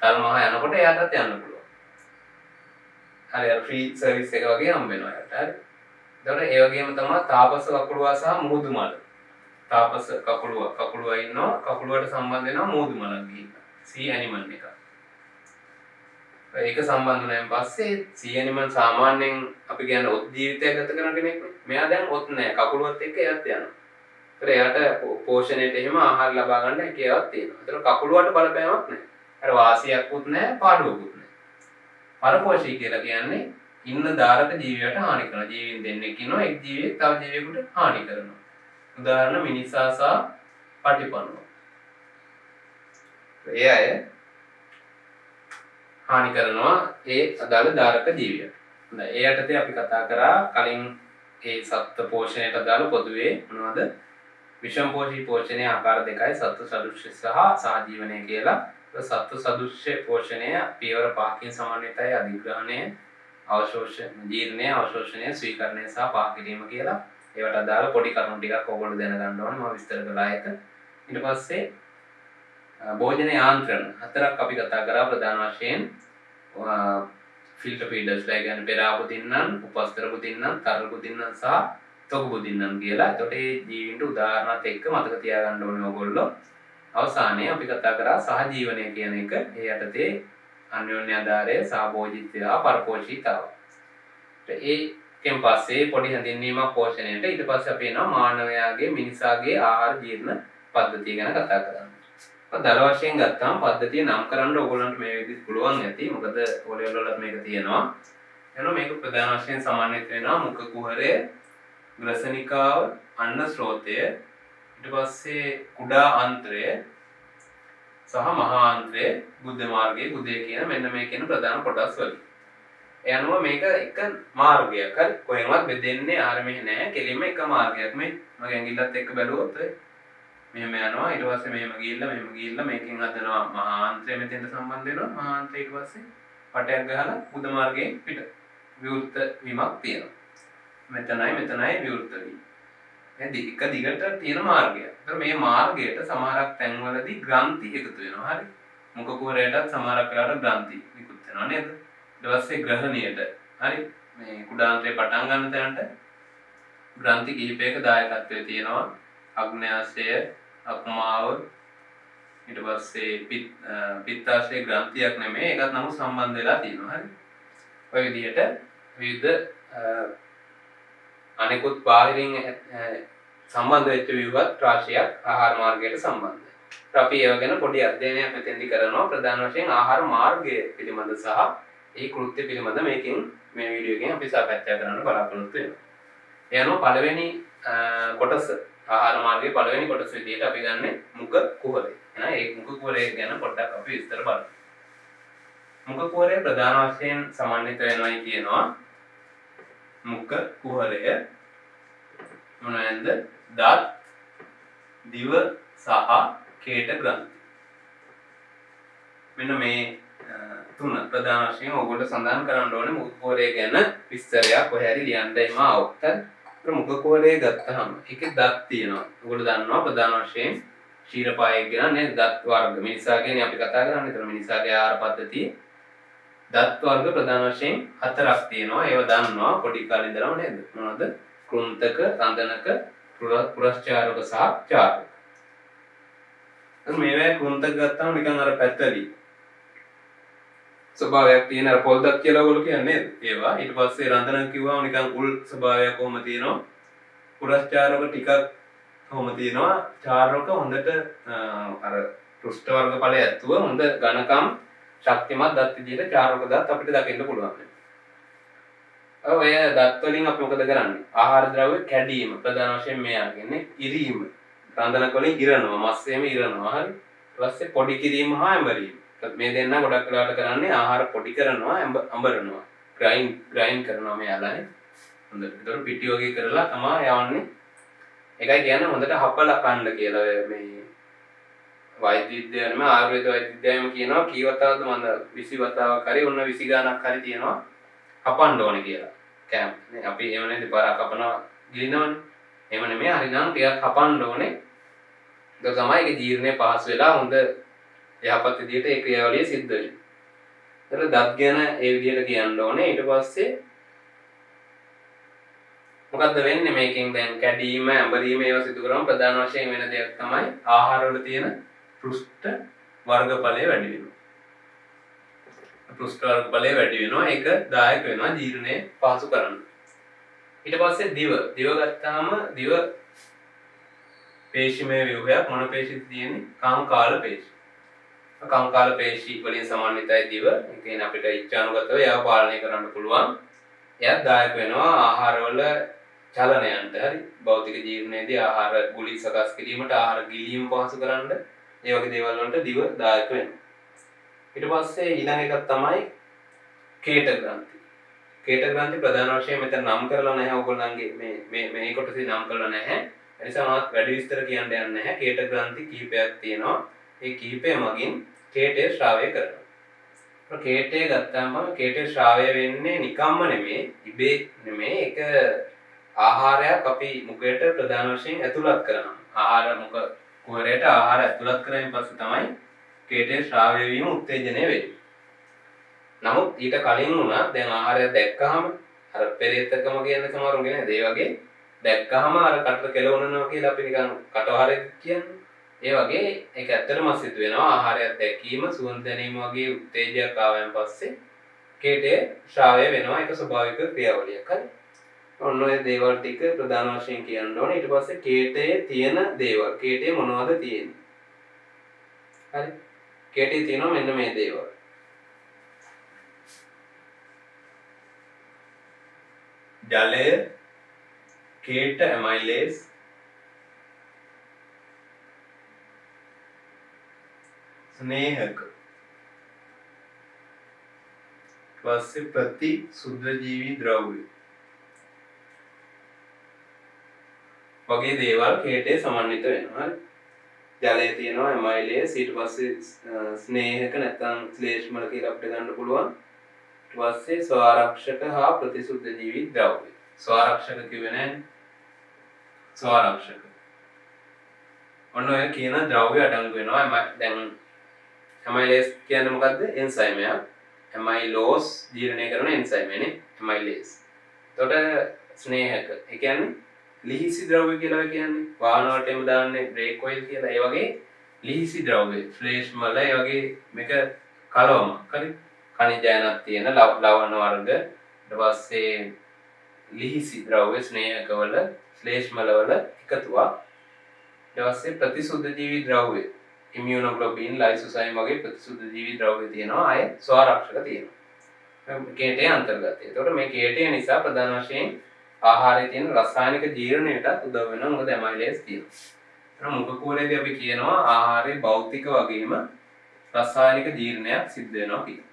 තල්මහා යනකොට එයාටත් යන්න පුළුවන්. හරි අර ෆ්‍රී සර්විස් එක වගේ හම්බ වෙනවා එයාට. හරි. එතකොට ඒ වගේම තමයි තාපස කකුලුවා සහ මුහුදු මල. තාපස කකුලුවා ඉන්නවා. කකුලුවට සම්බන්ධ වෙනවා මුහුදු මලක් ගිහින්. සී ඇනිමල් එක. ඒක සම්බන්ධ වුණාන් පස්සේ සී ඇනිමල් සාමාන්‍යයෙන් අපි කියන්නේ ඔත් ජීවිතයක් ගත කරන කෙනෙක් නේ. මෙයා දැන් ඔත් නැහැ. කකුලුවත් එක්ක එයාත් යනවා. ඒතර එයාට පෝෂණයට එහෙම ආහාර ලබා ගන්න හැකියාවක් තියෙනවා. ඒතර කකුලුවට බලපෑමක් නැහැ. අර වාසියක්වත් නැහැ, පාඩුවකුත් නැහැ. පරපෝෂී කියලා කියන්නේ ඉන්න දාරක ජීවියට හානි කරන ජීවීන් දෙන්නෙක් ඉන්නවා. එක් ජීවියෙක් තව ජීවියෙකුට හානි කරනවා. උදාහරණ මිනිසා සහ පටිපන්නෝ. ඒ අය හානි කරනවා ඒ අදාළ දාරක ජීවියට. හොඳයි. ඒ යටතේ අපි කතා කරා කලින් ඒ සත්ත්ව පෝෂණයට අදාළ පොදුවේ මොනවද? විෂම පෝෂී පෝෂණයේ ආකාර දෙකයි සත්ත්ව සදෘශ්‍ය සහ සහජීවනය කියලා. සත්ත්ව සදෘශ්‍ය පෝෂණය පියවර 5කින් සමන්විතයි. අධිග්‍රහණය, අවශෝෂණ, ජීර්ණය, අවශෝෂණය, ස්වීකරණය සහ පහ කිරීම කියලා. ඒවට අදාළ පොඩි කරුණු ටිකක් ඔයගොල්ලෝ දැනගන්න ඕනේ. මම විස්තර කළා ඒක. ඊට පස්සේ භෝජන යාන්ත්‍රණ හතරක් අපි කතා කරා ප්‍රධාන වශයෙන්. ෆිල්ටර් ෆීඩර්ස්ලා කියන්නේ පෙර ආපු දින්නන්, උපස්තර බුදින්නන්, තරු බුදින්නන් සහ තොග බුදින්නන් කියලා. එතකොට මේ ජීවීන්ට උදාහරණات එක්ක මතක තියාගන්න ඕනේ ඕගොල්ලෝ. අවසානයේ අපි කතා කරා සහජීවනය කියන එක. ඒ යටතේ අන්‍යෝන්‍ය ආධාරය, සහභෝජීත්වය, පරපෝෂීතාව. ඒකෙන් පස්සේ පොඩි හැඳින්වීමක් පෝෂණයට ඊට පස්සේ අපි එනවා මානවයාගේ මිනිසාගේ ආහාර ජීර්ණ පද්ධතිය ගැන කතා කරන්න. දල වශයෙන් ගත්තාම පද්ධතිය නම් කරන්න ඕගොල්ලන්ට මේ විදිහට පුළුවන් ඇති. මොකද ඔලෙවල් වලත් මේක තියෙනවා. එනවා මේක ප්‍රධාන වශයෙන් සමන්විත වෙනවා මුඛ කුහරය, ග්‍රසනිකාව, අන්න ස්රෝතය, ඊට පස්සේ කුඩා අන්ත්‍රය සහ මහා අන්ත්‍රය, බුද්ධ මාර්ගයේ බුදේ කියන මෙන්න මේ කියන ප්‍රධාන කොටස් වලින්. ඒ අනුව මේක එක මාර්ගයක්. හරි. කොහෙන්වත් බෙදෙන්නේ ආරමේ නැහැ. කෙලින්ම එක මාර්ගයක්. මේ මගේ ඇඟිල්ලත් එක්ක බැලුවොත් මෙහෙම යනවා. ඊට පස්සේ මෙහෙම ගිහිල්ලා මේකෙන් හදනවා මහා අන්ත්‍රය මෙතෙන්ට සම්බන්ධ වෙනවා. මහා අන්ත්‍රය ඊට පස්සේ පටයක් ගහලා බුද්ධ මාර්ගයෙන් පිට විවෘත වීමක් තියෙනවා. මෙතනයි විවෘත වීම. එක දිගට තියෙන මාර්ගයක්. ඒතර මේ මාර්ගයට සමහරක් තැන්වලදී ග්‍රන්ථි එකතු වෙනවා. හරි. මුඛ කුහරයටත් සමහරක් වෙලාවට ග්‍රන්ථි විකුත් වෙනවා නේද? ඊට පස්සේ ග්‍රහණියට හරි මේ කුඩාන්ත්‍රේ පටන් ගන්න තැනට ග්‍රන්ථි කිහිපයක දායකත්වයේ තියෙනවා. අග්න්‍යාශය, අක්මාව, ඊට පස්සේ පිත්තාශය ග්‍රන්ථියක් නෙමෙයි. ඒකත් නමුත් සම්බන්ධ වෙලා තියෙනවා. හරි. ඔය විදිහට විවිධ අනෙකුත් බාහිරින් සම්බන්ධ වෙච්ච විවිධ රාශියක් ආහාර මාර්ගයට සම්බන්ධයි. අපි ඒව ගැන පොඩි අධ්‍යයනයක් මෙතෙන්දි කරනවා. ප්‍රධාන වශයෙන් ආහාර මාර්ගය පිළිබඳ සහ ඒ කෘත්‍ය පිළිබඳ මේකෙන් මේ වීඩියෝ එකෙන් අපි සාකච්ඡා කරන්න බලාපොරොත්තු වෙනවා. ඒ අනුව පළවෙනි කොටස ආහාර මාර්ගයේ පළවෙනි කොටස විදිහට අපි ගන්නෙ මුඛ කුහරය. එහෙනම් ඒ මුඛ කුහරය ගැන පොඩ්ඩක් අපි විස්තර බලමු. මුඛ කුහරය ප්‍රධාන වශයෙන් සමන්විත වෙනවායි කියනවා. මුඛ කුහරය මොනවාද? දත්, දිව සහ කේට ග්‍රන්ථි. මෙන්න මේ තුන ප්‍රධාන වශයෙන් ඔයගොල්ලෝ සඳහන් කරන්න ඕනේ මුඛ කුහරය ගැන විස්තරයක් කොහේ හරි ලියන්නයි මා આવුත්. මුඛ කුහරය ගත්තාම ඒකේ දත් තියෙනවා. ඔයගොල්ලෝ දන්නවා ප්‍රධාන වශයෙන් ශීරපාය කියන නේ දත් වර්ග. මිනිසාගේ අපි කතා කරන්නේ. ඒතර මිනිසාගේ ආහාර පද්ධතිය දත් වර්ග ප්‍රධාන වශයෙන් 4ක් තියෙනවා. ඒව දන්නවා පොඩි කාලේ ඉඳලම නේද? මොනවද? කෘන්තක, රන්දනක, පුරස්චාරක සහ චාරක. මේවා කෘන්තක ගත්තාම නිකන් අර පැත්තලි ස්වභාවයක් තියෙන අර පොල්දක් කියලා ඔයගොල්ලෝ කියන්නේ නේද? ඒවා ඊට පස්සේ රන්දනක කිව්වම නිකන් උල් ස්වභාවයක් කොහොම තියෙනවා. පුරස්චාරක ටිකක් කොහොම තියෙනවා. චාරක හොඳට අර පෘෂ්ඨ වර්ග ඵලය ඇතුව හොඳ ඝනකම් ශක්තිමත් දත් විදිහට චාරක දත් අපිට දකින්න පුළුවන්. ඔය දත් වලින් අපි මොකද කරන්නේ? ආහාර ද්‍රව්‍ය කැඩීම ප්‍රධාන වශයෙන් මෙයා කියන්නේ ඉරීම. රන්දනක වලින් ඉරනවා, මස්සෙම ඉරනවා. හරි. ඊට පස්සේ පොඩි කිරීම හා ඇඹරීම. මේ දෙන්න ගොඩක් වෙලාවට කරන්නේ ආහාර පොඩි කරනවා, අඹරනවා. ග්‍රයින්ඩ් කරනවා මෙයාලානේ. හොඳට. ඒතර පිටි වගේ කරලා තමයි යවන්නේ. ඒකයි කියන්නේ හොඳට හපලා කන්න කියලා. මේ වෛද්‍ය විද්‍යාවෙම ආයුර්වේද වෛද්‍ය විද්‍යාවෙම කියනවා කීවතාවද මන්ද 20 වතාවක් හරි ඔන්න 20 ගානක් හරි තියෙනවා කපන්න ඕනේ කියලා. කෑම. නේ අපි එහෙම නේද පාරක් කපනවා ගිලිනවනේ. එහෙම නෙමෙයි හරිනම් ටිකක් කපන්න ඕනේ. ඒක තමයි ඒක ජීර්ණය පහසු වෙලා හොඳ යහපත් විදිහට ඒ ක්‍රියාවලිය සිද්ධ වෙන්නේ. ඒතර දත් ගැන ඒ විදිහට කියන්න ඕනේ. ඊට පස්සේ මොකද්ද වෙන්නේ මේකෙන් දැන් කැඩීම, ඇඹරීම ඒවා සිදු කරාම ප්‍රධාන වශයෙන් වෙන දෙයක් තමයි ආහාරවල තියෙන පෘෂ්ඨ වර්ගඵලය වැඩි වෙනවා. පෘෂ්ඨ වර්ගඵලය වැඩි වෙනවා. ඒක දායක වෙනවා ජීර්ණය පහසු කරන්න. ඊට පස්සේ දිව ගත්තාම දිව පේශිමය ව්‍යුහයක් මොන පේශිද තියෙන්නේ? කාංකාල පේශි. කාංකාල පේශි වලින් සමන්විතයි දිව. ඒ කියන්නේ අපිට ඉච්ඡානුගතව ඒව පාලනය කරන්න පුළුවන්. එයත් දායක වෙනවා ආහාරවල චලනයන්ට. හරි. භෞතික ජීර්ණයේදී ආහාර ගුලි සකස් කිරීමට, ආහාර ගිලීම පහසු කරන්න ඒ වගේ දේවල් වලට දිව දායක වෙනවා. ඊට පස්සේ ඊළඟ එකක් තමයි කේට ග්‍රන්ථි. කේට ග්‍රන්ථි ප්‍රධාන වශයෙන් මෙතන නම් කරලා නැහැ ඔයගොල්ලන්ගේ මේ කොටසේ නම් කරලා නැහැ. ඒ නිසා මම වැඩි විස්තර කියන්න යන්නේ නැහැ. කේට ග්‍රන්ථි කිහිපයක් තියෙනවා. ඒ කිහිපය මගින් කේටය ශ්‍රාවය කරනවා. කේටය ගත්තාම කේටය ශ්‍රාවය වෙන්නේ නිකම්ම නෙමෙයි, ඉබේ නෙමෙයි. ඒක ආහාරයක් අපි මුඛයට ප්‍රධාන වශයෙන් ඇතුළත් කරනවා. ආහාර මුඛ කුහරයට ආහාර ඇතුළත් කරගෙන පස්සේ තමයි කේටය ශ්‍රාවය වීම උත්තේජනය වෙන්නේ. නමුත් ඊට කලින් වුණා දැන් ආහාරය දැක්කහම අර පෙරේතකම කියන සමහරුන්ගේ නේද? ඒ වගේ දැක්කහම අර කටට කෙලවනවා කියලා අපි නිකන් කටවහරේ කියන්නේ. ඒ වගේ ඒක ඇත්තටම සිද්ධ වෙනවා. ආහාරයක් දැකීම, සුවඳ දැනීම වගේ උත්තේජයක් ආවයන් පස්සේ කේටේ ශ්‍රාවය වෙනවා. ඒක ස්වභාවික ක්‍රියාවලියක්. හරි. ඔන්න ඔය දේවල් ටික ප්‍රධාන වශයෙන් කියන්න ඕනේ. ඊට පස්සේ කේටයේ තියෙන දේවල්. කේටයේ මොනවද තියෙන්නේ? හරි. කේටයේ තියෙනවා මෙන්න මේ දේවල්. ජලය, කේට ඇමයිලේස්, ස්නේහක, පස්සේ ප්‍රතිසුද්ධජීවී ද්‍රව්‍ය වගේ දේවල් කේටේ සමන්විත වෙනවා. හරි. ජලයේ තියෙනවා ඇමයිලේස්, ඊට පස්සේ ස්නේහක නැත්නම් ශ්ලේෂ්මල කියලා අපිට ගන්න පුළුවන්. ඊට පස්සේ ස්වාරක්ෂක හා ප්‍රතිසුද්ධජීවී ද්‍රව්‍ය. ස්වාරක්ෂක කිව්වේ නැහැ. ස්වාරක්ෂක. ඔන්න ඔය කියන ද්‍රව්‍ය අඩංගු වෙනවා. දැන් ඇමයිලේස් කියන්නේ මොකද්ද? එන්සයිමයක්. ඇමයිලෝස් ජීර්ණය කරන එන්සයිමනේ ඇමයිලේස්. එතකොට ස්නේහක. ඒ කියන්නේ ලිහිසි ද්‍රව්‍ය කියලා කියන්නේ. වාහන වලටම දාන්නේ බ්‍රේක් ඔයිල් කියලා. ඒ වගේ ලිහිසි ද්‍රව්‍ය, ශ්ලේෂ්මල ඒ වගේ මේක කලවමක්. හරි. කනිජයනක් තියෙන ලවණ වර්ග. ඊට පස්සේ ලිහිසි ද්‍රව්‍ය ස්නේහකවල, ශ්ලේෂ්මලවල එකතුවක්. ඊට පස්සේ ප්‍රතිසුද්ධජීවී ද්‍රව්‍ය ඉම්යුනෝග්ලොබින්, ලයිසෝසයිම් වගේ ප්‍රතිසුද්ධජීවී ද්‍රව්‍ය තියෙනවා. අය ස්වරක්ෂක තියෙනවා. කේටේ අන්තර්ගතය. එතකොට මේ කේටය නිසා ප්‍රධාන වශයෙන් ආහාරයේ තියෙන රසායනික ජීර්ණයට උදව් වෙනවා. මොකද ඇමයිලේස් තියෙනවා. එහෙනම් මුඛ කුහරයේදී අපි කියනවා ආහාරයේ භෞතික වගේම රසායනික ජීර්ණයක් සිද්ධ වෙනවා කියලා.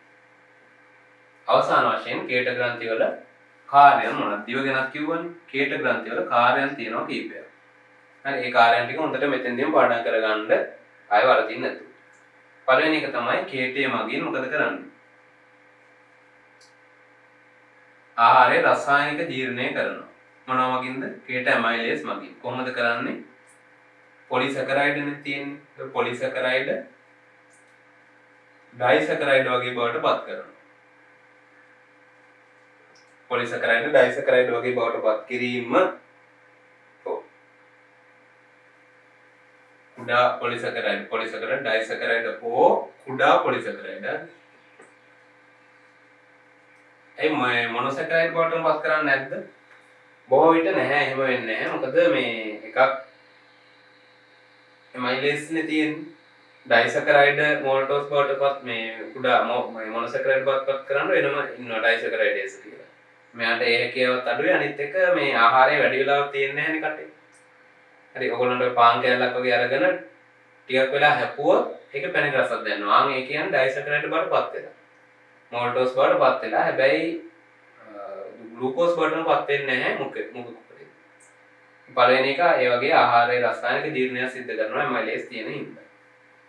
අවසාන වශයෙන් කේට ග්‍රන්ථි වල කාර්යයන් මොනවද? දිව ගැනත් කිව්වනේ. කේට ග්‍රන්ථි වල කාර්යයන් තියෙනවා කීපයක්. හරි. ඒ කාර්යයන් ටික හොඳට මෙතෙන්දීම පාඩම් කරගන්න ආයෙ වරදින්න නැතුව. පළවෙනි එක තමයි කේටය මගින් මොකද කරන්නේ? ආහාරයේ රසායනික ජීර්ණය කරනවා. මොනවා මගින්ද? කේට ඇමයිලේස් මගින්. කොහොමද කරන්නේ? පොලිසැකරයිඩ් නේ තියෙන්නේ. ඒ පොලිසැකරයිඩ් ඩයිසැකරයිඩ් වගේ බවට පත් කරනවා. පොලිසැකරයිඩ් ඩයිසැකරයිඩ් වගේ බවට පත් කිරීම කුඩා පොලිසැකරයිඩ් ඩයිසැකරයිඩ් හෝ කුඩා පොලිසැකරයිඩ්. ඒ මොනොසැකරයිඩ් බවට පත් කරන්නේ නැද්ද? බොහෝ විට නැහැ. එහෙම වෙන්නේ නැහැ. මොකද මේ එකක් ඇමයිලේස් නේ තියෙන්නේ. ඩයිසැකරයිඩ් මෝල්ටෝස් බවට පත් මේ කුඩා මොනොසැකරයිඩ් බවට පත් කරන්න වෙනම ඉන්නවා ඩයිසැකරයිඩේස් කියලා. මෙයාට ඒ හැකියාවත් අඩුයි. අනිත් එක මේ ආහාරය වැඩි වෙලාවක් තියෙන්නේ නැහැ නේ කටේ. හරි. ඔයගොල්ලන්ට පාන් කෑල්ලක් වගේ අරගෙන ටිකක් වෙලා හැපුවොත් ඒක පැණි රසක් දැනෙනවා. ආන් ඒ කියන්නේ ඩයිසැකරයිඩ් බවට පත් වෙනවා. මෝල්ටෝස් බවට පත් වෙලා. හැබැයි ග්ලූකෝස් බවට පත් වෙන්නේ නැහැ මුඛ කුහරේ. පළවෙනි එක ඒ වගේ ආහාරයේ රසායනික ජීර්ණය සිද්ධ කරනවා ඇමයිලේස් තියෙන හින්දා.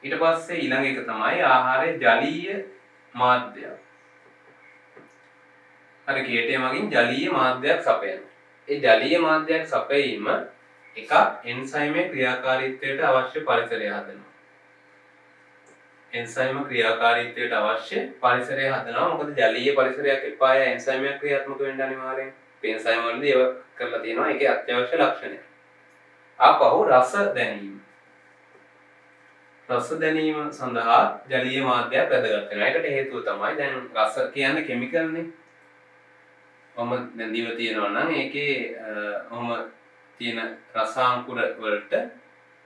ඊට පස්සේ ඊළඟ එක තමයි ආහාරයේ ජලීය මාධ්‍යය. හරි. කේටය මගින් ජලීය මාධ්‍යයක් සපයනවා. ඒ ජලීය මාධ්‍යයක් සපයීම එක එන්සයිමේ ක්‍රියාකාරීත්වයට අවශ්‍ය පරිසරය හදනවා. එන්සයිම ක්‍රියාකාරීත්වයට අවශ්‍ය පරිසරය හදනවා. මොකද ජලීය පරිසරයක් එපාය එන්සයිමයක් ක්‍රියාත්මක වෙන්න අනිවාර්යෙන්. එන්සයිම වලදී ඒව කරලා තියෙනවා. ඒකේ අත්‍යවශ්‍ය ලක්ෂණය. ආපහු රස දැනීම. රස දැනීම සඳහා ජලීය මාධ්‍යයක් වැදගත් වෙනවා. ඒකට හේතුව තමයි දැන් රස කියන්නේ කිමිකල් නේ. ඔහම දැන් දිව තියෙනවා නම් ඒකේ ඔහම තියෙන රසාංකුර වලට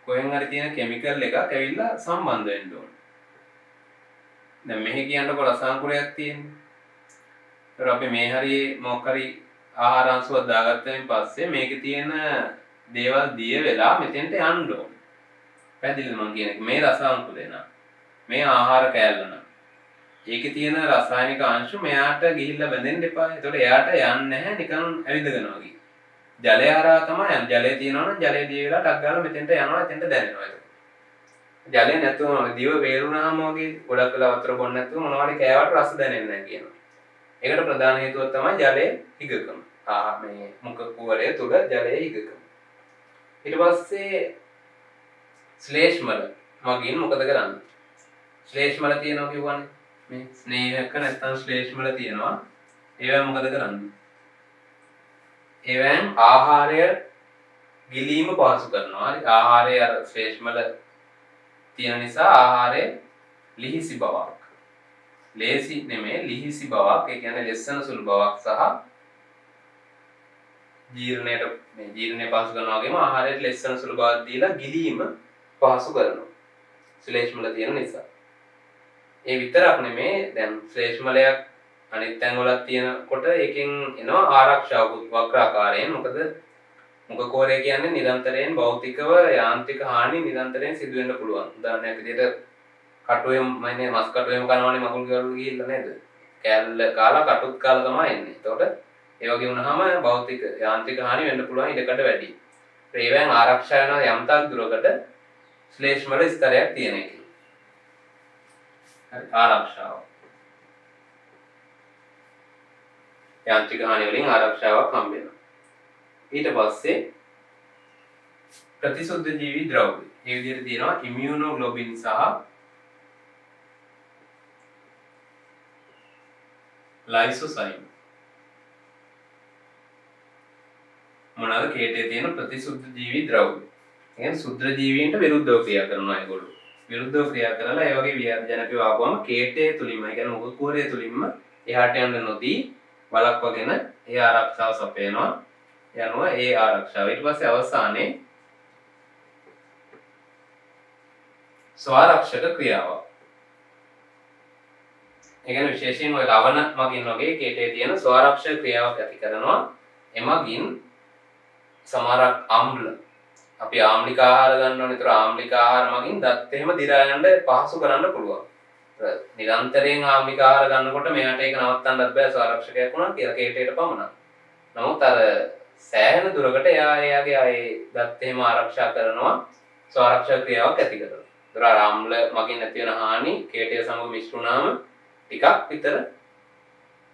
කොහෙන් හරි තියෙන කිමිකල් එකක් ඇවිල්ලා සම්බන්ධ වෙන්න ඕන. දැන් මෙහි කියනකොට රසාංකුරයක් තියෙන්නේ. ඒතර අපි මේ හරියේ මොකක් හරි ආහාර අංශුවක් දාගත්තයින් පස්සේ මේකේ තියෙන දේවල් දිය වෙලා මෙතෙන්ට යන්න ඕන. පැහැදිලිද මම කියන එක? මේ රසාංකුරේ නා. මේ ආහාර කෑල්ල නා. ඒකේ තියෙන රසායනික අංශු මෙයාට ගිහිල්ලා බැඳෙන්න එපා. ඒතකොට එයාට යන්නේ නැහැ නිකන් ඇවිදගෙනවා වගේ. ජලය හරහා තමයි යන්නේ. ජලය තියෙනවා නම් ජලය දිය වෙලා ටක් ගාලා මෙතෙන්ට යනවා. එතෙන්ට දැනෙනවා ඒක. ජලය නැතුවම දිව වේරුණාම වගේ ගොඩක් වෙලා වතුර බොන්න නැතුව මොනවාරි කෑවට රස දැනෙන්නේ නැහැ කියනවා. ඒකට ප්‍රධාන හේතුව තමයි ජලයේ හිගකම. මේ මුඛ කුහරය තුල ජලයේ හිගකම. ඊට පස්සේ ශ්ලේෂ්මල මගින් මොකද කරන්නේ? ශ්ලේෂ්මල තියෙනවා කියවනේ. මේ ස්නේහක නැත්නම් ශ්ලේෂ්මල තියෙනවා. ඒවා මොකද කරන්නේ? ඒවෙන් ආහාරය ගිලීම පහසු කරනවා. හරි. ආහාරයේ අර ශ්ලේෂ්මල තියෙන නිසා ආහාරයේ ලිහිසි බවක්. ලේසි නෙමෙයි ලිහිසි බවක්, ඒ කියන්නේ ලෙස්සන සුළු බවක් සහ ජීර්ණය පහසු කරනවා වගේම ආහාරයට ලෙස්සන සුළු බවක් දීලා ගිලීම පහසු කරනවා. ශ්ලේෂ්මල තියෙන නිසා. ඒ විතරක් නෙමෙයි දැන් ශ්ලේෂ්මලයක් අනිත් තැන් වල තියෙනකොට ඒකෙන් එනවා ආරක්ෂාවකුත් වක්‍රාකාරයෙන්. මොකද මුඛ කෝරය කියන්නේ නිරන්තරයෙන් භෞතිකව යාන්ත්‍රික හානි නිරන්තරයෙන් සිදු වෙන්න පුළුවන්. උදාහරණයක් විදිහට කටුවෙම මස් කටුවෙම කනවනේ මකුළු ගාලු ගිහිල්ලා නේද? කෑල්ල කාලා කටුත් කාලා තමයි එන්නේ. එතකොට ඒ වගේ වුණාම භෞතික යාන්ත්‍රික හානි වෙන්න පුළුවන් ඉඩකඩ වැඩි. ඒවෙන් ආරක්ෂා වෙන යම් තාක් දුරකට ශ්ලේෂ්මල ස්තරයක් තියෙන එක. හරි ආරක්ෂාව. යාන්ත්‍රික හානි වලින් ආරක්ෂාවක් හම්බ වෙනවා. ඊට පස්සේ ප්‍රතිසුද්ධ ජීවි ද්‍රව්‍ය. මේ විදිහට තියෙනවා ඉමුනෝග්ලෝබින් සහ ලයිසෝසයිම්. මොනවාද කේටේ තියෙන ප්‍රතිසුද්ධ ජීවි ද්‍රව්‍ය. කියන්නේ සුද්ධ ජීවීන්ට විරුද්ධව ක්‍රියා කරනවා ඒගොල්ලෝ. විරුද්ධව ක්‍රියා කරලා ඒ වගේ වියර්ජනකව ආවම කේටේ තුලින්ම, ඒ කියන්නේ මුඛ කෝරය තුලින්ම එහාට යන්න නොදී බලක්වගෙන ඒ ආරක්ෂාව සපයනවා. යනවා ඒ ආරක්ෂාව. ඊට පස්සේ අවසානයේ ස්වආරක්ෂක ක්‍රියාව. ඒ කියන්නේ විශේෂයෙන් ඔය ලවණ මගින් වගේ කේටේ තියෙන ස්වආරක්ෂක ක්‍රියාවක් ඇති කරනවා. එමගින් සමහර අම්ල අපි ආම්ලික ආහාර ගන්නවා නේද? ආම්ලික ආහාර මගින් දත් එහෙම දිරා යන්න පහසු කරන්න පුළුවන්. නිරන්තරයෙන් ආම්ලික ආහාර ගන්නකොට මෙයාට ඒක නවත්තන්නත් බෑ ස්වආරක්ෂකයක් වුණා කියලා කේටේට පමණක්. නමුත් අර සෑහෙන දුරකට එයාගේ ආයේ දත් එහෙම ආරක්ෂා කරනවා ස්වආරක්ෂක ක්‍රියාවක් ඇති කරනවා. ඒතර ආම්ල මගින් නැති වෙන හානි කේටය සමග මිශ්‍ර වුණාම ටිකක් විතර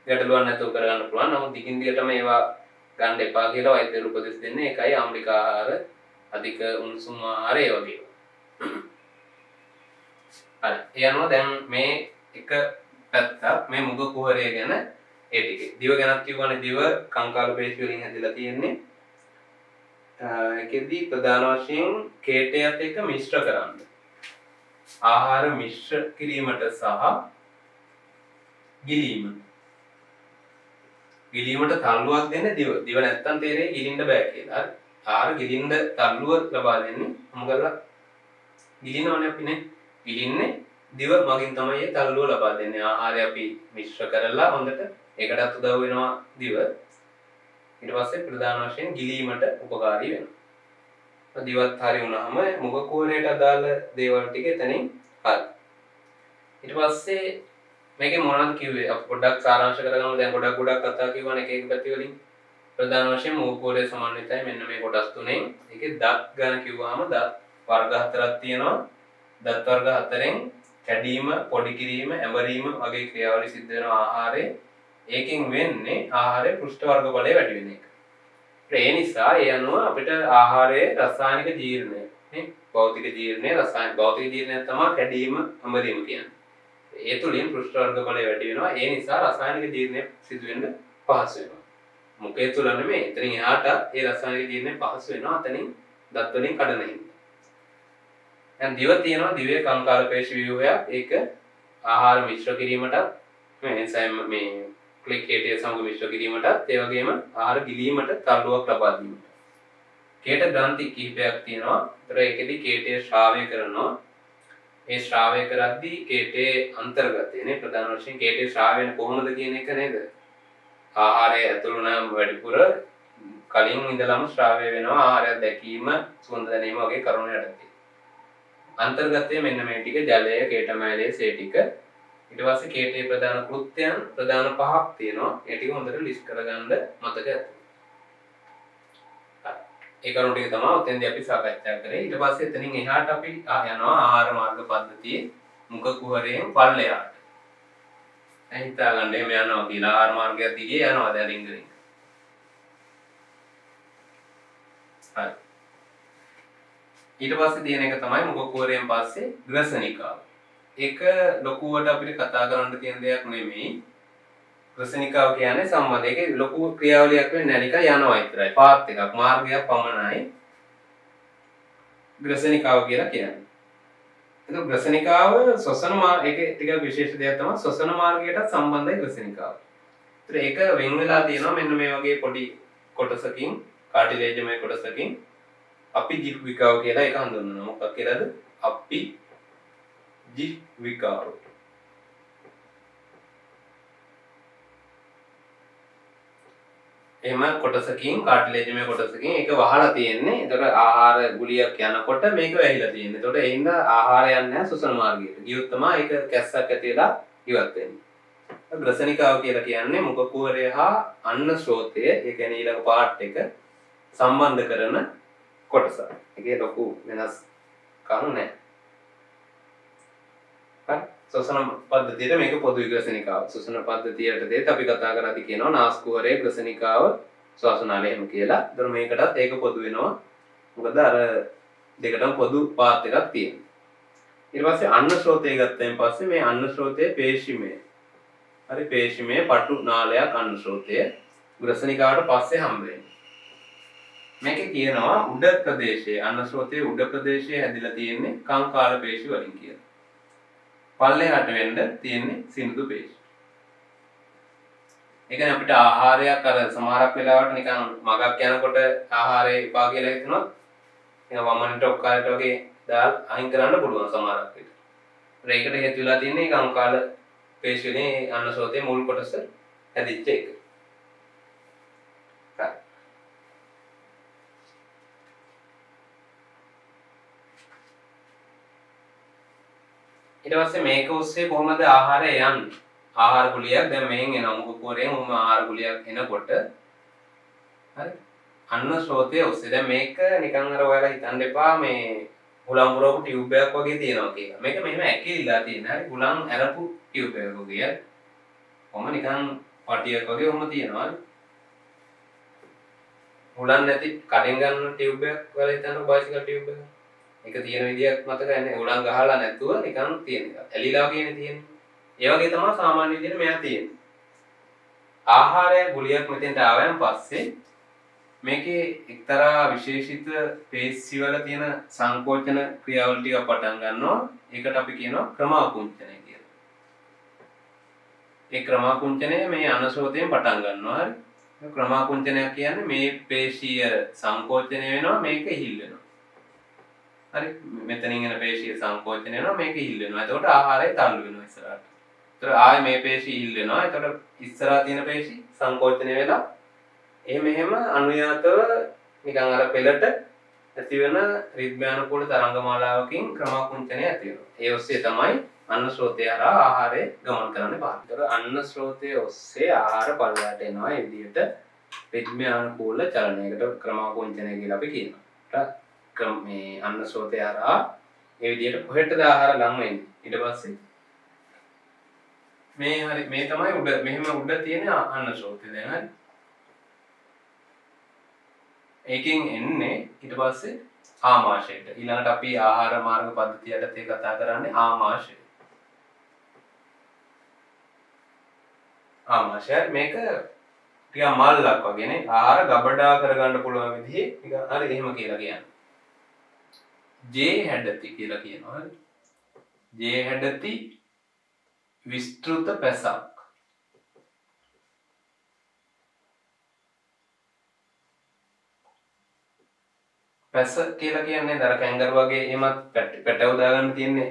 ගැටලුවක් නැතුව කරගන්න පුළුවන්. නමුත් දිගින් දිගටම ඒවා ගන්න එපා කියලා වෛද්‍යවරු උපදෙස් දෙන්නේ. ඒකයි ආම්ලික ආහාර, අධික උණුසුම් ආහාර ඒ වගේ. හරි. ඒ අනුව දැන් මේ එක පැත්තක් මේ මුඛ කුහරය ගැන ඒ ටිකේ. දිව ගැනත් කියවනේ දිව කංකාල පේශි වලින් හැදිලා තියෙන්නේ. ඒකෙදී ප්‍රධාන වශයෙන් කේටයත් එක්ක මිශ්‍ර කරන්න. ආහාර මිශ්‍ර කිරීමට සහ ගිලීමට තල්ලුවක් දෙන්න දිව. දිව නැත්තම් තේරෙයි ගිලින්න බෑ කියලා. හරි. ආහාර ගිලින්න තල්ලුව ලබා දෙන්නේ මොකදලා ගිලිනවනේ අපිනේ. ගිලින්නේ දිව මගින් තමයි ඒ තල්ලුව ලබා දෙන්නේ. ආහාරය අපි මිශ්‍ර කරලා හොඳට ඒකටත් උදව් වෙනවා දිව. ඊට පස්සේ ප්‍රධාන වශයෙන් ගිලීමට උපකාරී වෙනවා. දිවත් හරි වුණාම මුඛ කෝරයට අදාළ දේවල් ටික එතනින් හරි. ඊට පස්සේ මේකේ මොනවද කිව්වේ? අපි පොඩ්ඩක් සාරාංශ කරගමු. දැන් ගොඩක් කතා කිව්වනේ එක එක පැති වලින්. ප්‍රධාන වශයෙන් මුඛ කෝරය සමන්විතයි මෙන්න මේ කොටස් තුනෙන්. ඒකේ දත් ගන්න කිව්වහම දත් වර්ග හතරක් තියෙනවා. දත් වර්ග හතරෙන් කැඩීම, පොඩි කිරීම, ඇඹරීම වගේ ක්‍රියාවලිය සිද්ධ වෙන ආහාරයේ ඒකෙන් වෙන්නේ ආහාරයේ පෘෂ්ඨ වර්ග බලය වැඩි වෙන එක. ඒ නිසා ඒ අනුව අපිට ආහාරයේ රසායනික ජීර්ණය, නේ? භෞතික ජීර්ණය, රසායනික භෞතික ජීර්ණය තමයි කැඩීම, ඇඹරීම කියන්නේ. ඒ තුලින් පෘෂ්ඨ වර්ග බලය වැඩි වෙනවා. ඒ නිසා රසායනික ජීර්ණය සිදු වෙන්න පහසු වෙනවා. මුඛය තුල නෙමෙයි, එතනින් එහාට ඒ රසායනික ජීර්ණය පහසු වෙනවා. එතනින් දත් වලින් කඩන හින්දා. දැන් දිව තියෙනවා, දිවේ කංකාල පේශි ව්‍යුහයක්. ඒක ආහාර මිශ්‍ර කිරීමටත් මේ එන්සයිම් මේ ක්ලිකේටිය සමග මිශ්‍ර කිරීමටත් ඒ වගේම ආහාර ගිලීමට තල්ලුවක් ලබා දීමට. කේට ග්‍රන්ථි කිහිපයක් තියෙනවා. ඒතර ඒකෙදි කේටය ශ්‍රාවය කරනවා. ඒ ශ්‍රාවය කරද්දී කේටේ අන්තර්ගතයනේ ප්‍රධාන වශයෙන් කේටේ ශ්‍රාවය වෙන කොහොමද කියන එක නේද? ආහාරය ඇතුළු නම් වැඩිපුර කලින් ඉඳලම ශ්‍රාවය වෙනවා. ආහාරය දැකීම, සුවඳ දැනීම වගේ කරුණු යටතේ. අන්තර්ගතයේ මෙන්න මේ ටික ජලය, කේටමයිලය, සේ ටික. ඊට පස්සේ කේටේ ප්‍රධාන කෘත්‍යයන් ප්‍රධාන පහක් තියෙනවා. ඒ ටික හොඳට ලිස්ට් කරගන්න මතක ඇති. ඒ කරුණු ටික තමයි ඔතෙන්දී අපි සාකච්ඡා කරේ. ඊට පස්සේ එතනින් එහාට අපි යනවා ආහාර මාර්ග පද්ධතියේ මුඛ කුහරයෙන් පල්ලෙහාට. දැන් හිතා ගන්න එහෙම යනවා කියලා ආහාර මාර්ගය දිගේ යනවා දැන් රින්ග. හරි. ඊට පස්සේ තියෙන එක තමයි මුඛ කුහරයෙන් පස්සේ ග්‍රසනිකාව. ඒක ලොකුවට අපිට කතා කරන්න තියෙන දෙයක් නෙමෙයි. ග්‍රසනිකාව කියන්නේ සම්බන්ධ. ඒකේ ලොකු ක්‍රියාවලියක් වෙන්නේ නැහැ. නිකන් යනවා විතරයි. පාත් එකක් මාර්ගයක් පමණයි ග්‍රසනිකාව කියලා කියන්නේ. ඒක ග්‍රසනිකාව ශ්වසන මාර්ග ඒකේ ටිකක් විශේෂ දෙයක් තමයි ශ්වසන මාර්ගයට සම්බන්ධයි ග්‍රසනිකාව. ඒතර ඒක වෙන් වෙලා තියෙනවා මෙන්න මේ වගේ පොඩි කොටසකින් කාටිලේජමය කොටසකින් අපි ජීවිකාව කියලා ඒක හඳුන්වනවා. මොකක් කියලාද? අපි ජීවිකාව. එහෙම කොටසකින් කාටිලේජමය කොටසකින් ඒක වහලා තියෙන්නේ. ඒතකොට ආහාර ගුලියක් යනකොට මේක වැහිලා තියෙන්නේ. ඒතකොට ඒ හින්දා ආහාරය යන්නේ නැහැ ශ්වසන මාර්ගයට. ගියොත් තමයි ඒක කැස්සක් ඇති වෙලා ඉවත් වෙන්නේ. ග්‍රසනිකාව කියලා කියන්නේ මුඛ කුහරය හා අන්න ශ්‍රෝතය ඒ කියන්නේ ඊළඟ පාර්ට් එක සම්බන්ධ කරන කොටස. ඒකේ ලොකු වෙනස් කරු නැහැ. හරි. ශ්වසන පද්ධතියට මේක පොදු ග්‍රසනිකාව. ශ්වසන පද්ධතියට දෙත් අපි කතා කරද්දී කියනවා නාස් කුහරයේ ග්‍රසනිකාව ශ්වාසනාලය එහෙම කියලා. ඒතර මේකටත් ඒක පොදු වෙනවා. මොකද අර දෙකටම පොදු පාත් එකක් තියෙනවා. ඊට පස්සේ අන්න ශ්‍රෝතය ගත්තයින් පස්සේ මේ අන්න ශ්‍රෝතය පේශිමය. හරි පේශිමය පටු නාලයක් අන්න ශ්‍රෝතය ග්‍රසනිකාවට පස්සේ හම්බ වෙන්නේ. මේකේ කියනවා උඩ ප්‍රදේශයේ අන්න ශ්‍රෝතයේ උඩ ප්‍රදේශයේ හැදිලා තියෙන්නේ කංකාල පේශි වලින් කියලා. පල්ලෙහාට වෙන්න තියෙන්නේ සිනිඳු පේශි. ඒ කියන්නේ අපිට ආහාරයක් අර සමහරක් වෙලාවට නිකන් මගක් යනකොට ආහාරේ එපා කියලා හිතනොත් නිකන් වමනට ඔක්කාලට වගේ දාලා අයින් කරන්න පුළුවන් සමහරක් විට. ඒකට හේතු වෙලා තියෙන්නේ කංකාල පේශිනේ අන්න ශ්‍රෝතයේ මුල් කොටස හැදිච්ච එක. ඊට පස්සේ මේක ඔස්සේ කොහොමද ආහාරය යන්නේ? ආහාර ගුලියක් දැන් මෙහෙන් එනවා මුඛ කුහරයෙන් උම ආහාර ගුලියක් එනකොට හරි අන්න ශ්‍රෝතයේ ඔස්සේ දැන් මේක නිකන් අර ඔයාලා හිතන්න එපා මේ හුලම් පුරවපු ටියුබ් එකක් වගේ තියෙනවා කියලා. මේක මෙහෙම ඇකිලිලා තියෙන. හරි හුලම් ඇරපු ටියුබ් එකක් වගේ. කොහොම නිකන් පටියක් වගේ ඔහොම තියෙනවා. හුලම් නැති කඩෙන් ගන්න ටියුබ් එකක් වල හිතන්න බයිසිකල් ටියුබ් එකක්. ඒක තියෙන විදියක් මතකයි නේ. හුලම් ගහලා නැතුව නිකන් තියෙන එක. ඇලිලා වගේනේ තියෙන්නේ. ඒ වගේ තමයි සාමාන්‍ය විදිහට මෙයා තියෙන්නේ. ආහාරය ගුලියක් මෙතෙන්ට ආවයන් පස්සේ මේකේ එක්තරා විශේෂිත පේශිවල තියෙන සංකෝචන ක්‍රියාවල ටික පටන් ගන්නවා. ඒකට අපි කියනවා ක්‍රමාකුංචනය කියලා. ඒ ක්‍රමාකුංචනය මේ අනශෝතයෙන් පටන් ගන්නවා. හරි. ක්‍රමාකුංචනය කියන්නේ මේ පේශිය සංකෝචනය වෙනවා මේක ඉහිල් වෙනවා. හරි මෙතනින් එන පේශිය සංකෝචනය වෙනවා මේක ඉහිල් වෙනවා. එතකොට ආහාරය තල්ලු වෙනවා ඉස්සරහට. ඒතර ආයේ මේ පේශිය ඉහිල් වෙනවා. එතකොට ඉස්සරහා තියෙන පේශි සංකෝචනය වෙලා එහෙම අනුයාතව නිකන් අර පෙළට ඇති වෙන රිද්මයානුකූල තරංගමාලාවකින් ක්‍රමකුංචනය ඇති වෙනවා. ඒ ඔස්සේ තමයි අන්න ශ්‍රෝතය හරහා ආහාරය ගමන් කරන්නේ පාර. ඒතර අන්න ශ්‍රෝතය ඔස්සේ ආහාර පල්ලයට එනවා. ඒ විදිහට රිද්මයානුකූල චලනයකට ක්‍රමකුංචනය කියලා අපි කියනවා. මේ අන්න ශ්‍රෝතය හරහා ඒ විදිහට කොහෙටද ආහාර ලං වෙන්නේ? ඊට පස්සේ මේ තමයි උඩ මෙහෙම උඩ තියෙන අන්න ශ්‍රෝතය දැන් හරි. ඒකෙන් එන්නේ ඊට පස්සේ ආමාශයට. ඊළඟට අපි ආහාර මාර්ග පද්ධතියට තේ කතා කරන්නේ ආමාශය. ආමාශය මේක ටික මල්ලක් වගේනේ ආහාර ගබඩා කරගන්න පුළුවන් විදිහේ ටික හරි එහෙම කියලා කියන්නේ. ජේ හැඩති කියලා කියනවා. හරි. ජේ හැඩති විස්තෘත පැසක්. පැස කියලා කියන්නේ දර කැංගරු වගේ එමත් පැටව දාගන්න තියෙන්නේ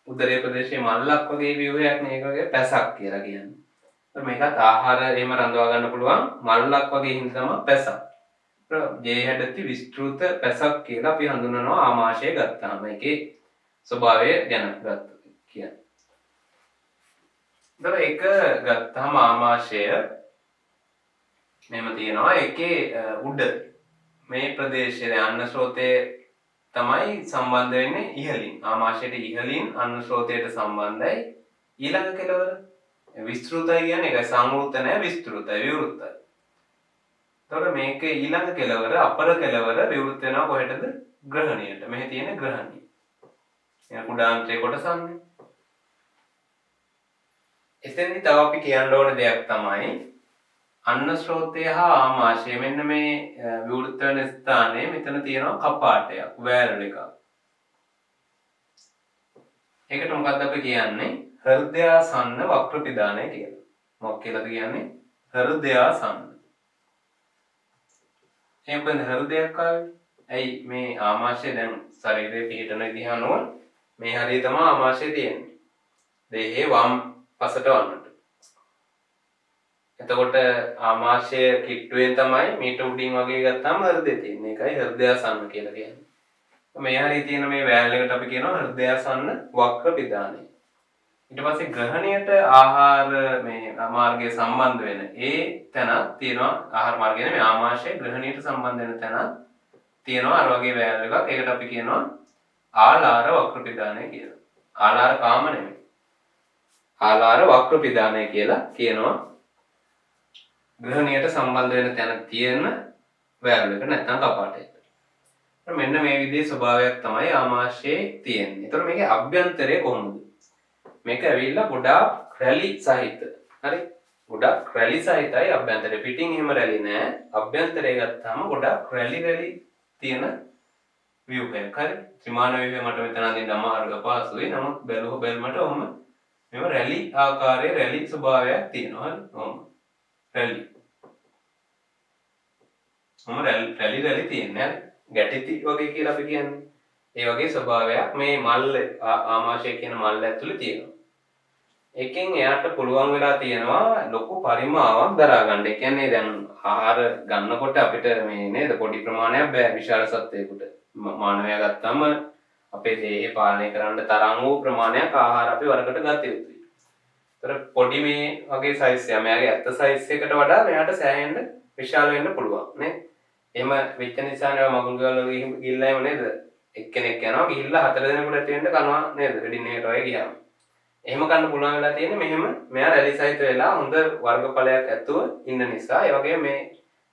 උදරයේ ප්‍රදේශයේ මල්ලක් වගේ ව්‍යුහයක් නේ. ඒක වගේ පැසක් කියලා කියන්නේ. මේකත් ආහාර එහෙම රඳවා ගන්න පුළුවන් මල්ලක් වගේ හින්දා තමයි පැසක්. ජේ හැඩති විස්තෘත පැසක් කියලා අපි හඳුන්වනවා ආමාශය ගත්තාම. ඒකේ ස්වභාවය ගැන ගත්තා කියන්නේ. ඒතර ඒක ගත්තාම ආමාශය මෙහෙම තියෙනවා. ඒකේ උඩ මේ ප්‍රදේශයේ අන්න ශ්‍රෝතයේ තමයි සම්බන්ධ වෙන්නේ ඉහළින්. ආමාශයට ඉහළින් අන්න ශ්‍රෝතයට සම්බන්ධයි. ඊළඟ කෙලවර විස්තෘතයි කියන්නේ ඒක සංවෘත නැහැ විස්තෘතයි විවෘතයි. එතකොට මේක ඊළඟ කෙලවර අපර කෙලවර විවෘත වෙනවා කොහෙටද? ග්‍රහණියට. මෙහි තියෙන ග්‍රහණිය. එන කුඩාන්ත්‍රයේ කොටසන්නේ. එතෙන්දි තව අපි කියන්න ඕන දෙයක් තමයි අන්න ශ්‍රෝතය හා ආමාශය මෙන්න මේ විවෘත වෙන ස්ථානයේ මෙතන තියෙනවා කපාටයක් වෑරල් එකක්. ඒකට මොකක්ද අපි කියන්නේ? හෘදයාසන්න වක්‍ර පිදානය කියලා. මොකක් කියලාද කියන්නේ? හෘදයාසන්න. එහෙනම් හෘදයක් ආවේ. ඇයි මේ ආමාශය දැන් ශරීරයේ පිහිටන විදිහ අනුව මේ හරිය තමයි ආමාශය තියෙන්නේ. දෙහේ වම් පසට වන්නට. එතකොට ආමාශය කිට්ටුවෙන් තමයි මීට උඩින් වගේ ගත්තාම හෘදය තියෙන්නේ. ඒකයි හෘදයාසන්න කියලා කියන්නේ. මේ හරිය තියෙන මේ වෑල් එකට අපි කියනවා හෘදයාසන්න වක්‍ර පිදානය. ඊට පස්සේ ග්‍රහණයට ආහාර මේ මාර්ගයේ සම්බන්ධ වෙන ඒ තැනක් තියෙනවා. ආහාර මාර්ගය නෙමෙයි ආමාශය ග්‍රහණයට සම්බන්ධ වෙන තැනක් තියෙනවා. අර වගේ වෑල් එකක්. ඒකට අපි කියනවා ආලාර වක්‍ර පිදානය කියලා. ආලාර කාම නෙමෙයි. ආලාර වක්‍ර පිදානය කියලා කියනවා. ග්‍රහණයට සම්බන්ධ වෙන තැන තියෙන වෑල් එක නැත්නම් කපාටයක. මෙන්න මේ විදිහේ ස්වභාවයක් තමයි ආමාශයේ තියෙන්නේ. ඒතර මේකේ අභ්‍යන්තරය කොහොමද? මේක ඇවිල්ලා ගොඩාක් රැලි සහිත. හරි? ගොඩාක් රැලි සහිතයි අභ්‍යන්තරය. පිටින් එහෙම රැලි නෑ. අභ්‍යන්තරය ගත්තාම ගොඩාක් රැලි තියෙන ව්‍යුහයක්. හරි? ත්‍රිමාන ව්‍යුහය මට මෙතන අඳින්න අමාරුක පහසුයි. නමුත් බැලුමට ඔහම මෙව රැලි ආකාරයේ රැලි ස්වභාවයක් තියෙනවා. හරි? ඔහම. රැලි. ඔහම රැලි තියෙන්නේ. හරි? ගැටිති වගේ කියලා අපි කියන්නේ. ඒ වගේ ස්වභාවයක් මේ මල්ල ආමාශය කියන මල්ල ඇතුලේ තියෙනවා. එකෙන් එයාට පුළුවන් වෙලා තියෙනවා ලොකු පරිමාවක් දරා ගන්න. ඒ කියන්නේ දැන් ආහාර ගන්නකොට අපිට මේ නේද පොඩි ප්‍රමාණයක් බෑ විශාල සත්වයකට. මානවයා ගත්තම අපේ දේහය පාලනය කරන්න තරම් වූ ප්‍රමාණයක් ආහාර අපි වරකට ගත යුතුයි. ඒතර පොඩි මේ වගේ සයිස් එක මෙයාගේ ඇත්ත සයිස් එකට වඩා මෙයාට සෑහෙන්න විශාල වෙන්න පුළුවන් නේ. එහෙම වෙච්ච නිසා නේ මගුල් ගාවල ගිහිල්ලා එම නේද? එක්කෙනෙක් යනවා ගිහිල්ලා 4 දිනකට ඇති වෙන්න කනවා නේද? වෙඩින්නේකට වගේ ගියාම. එහෙම කන්න පුළුවන් වෙලා තියෙන්නේ මෙහෙම මෙයා රැලි සහිත වෙලා හොඳ වර්ගඵලයක් ඇතුව ඉන්න නිසා. ඒ වගේ මේ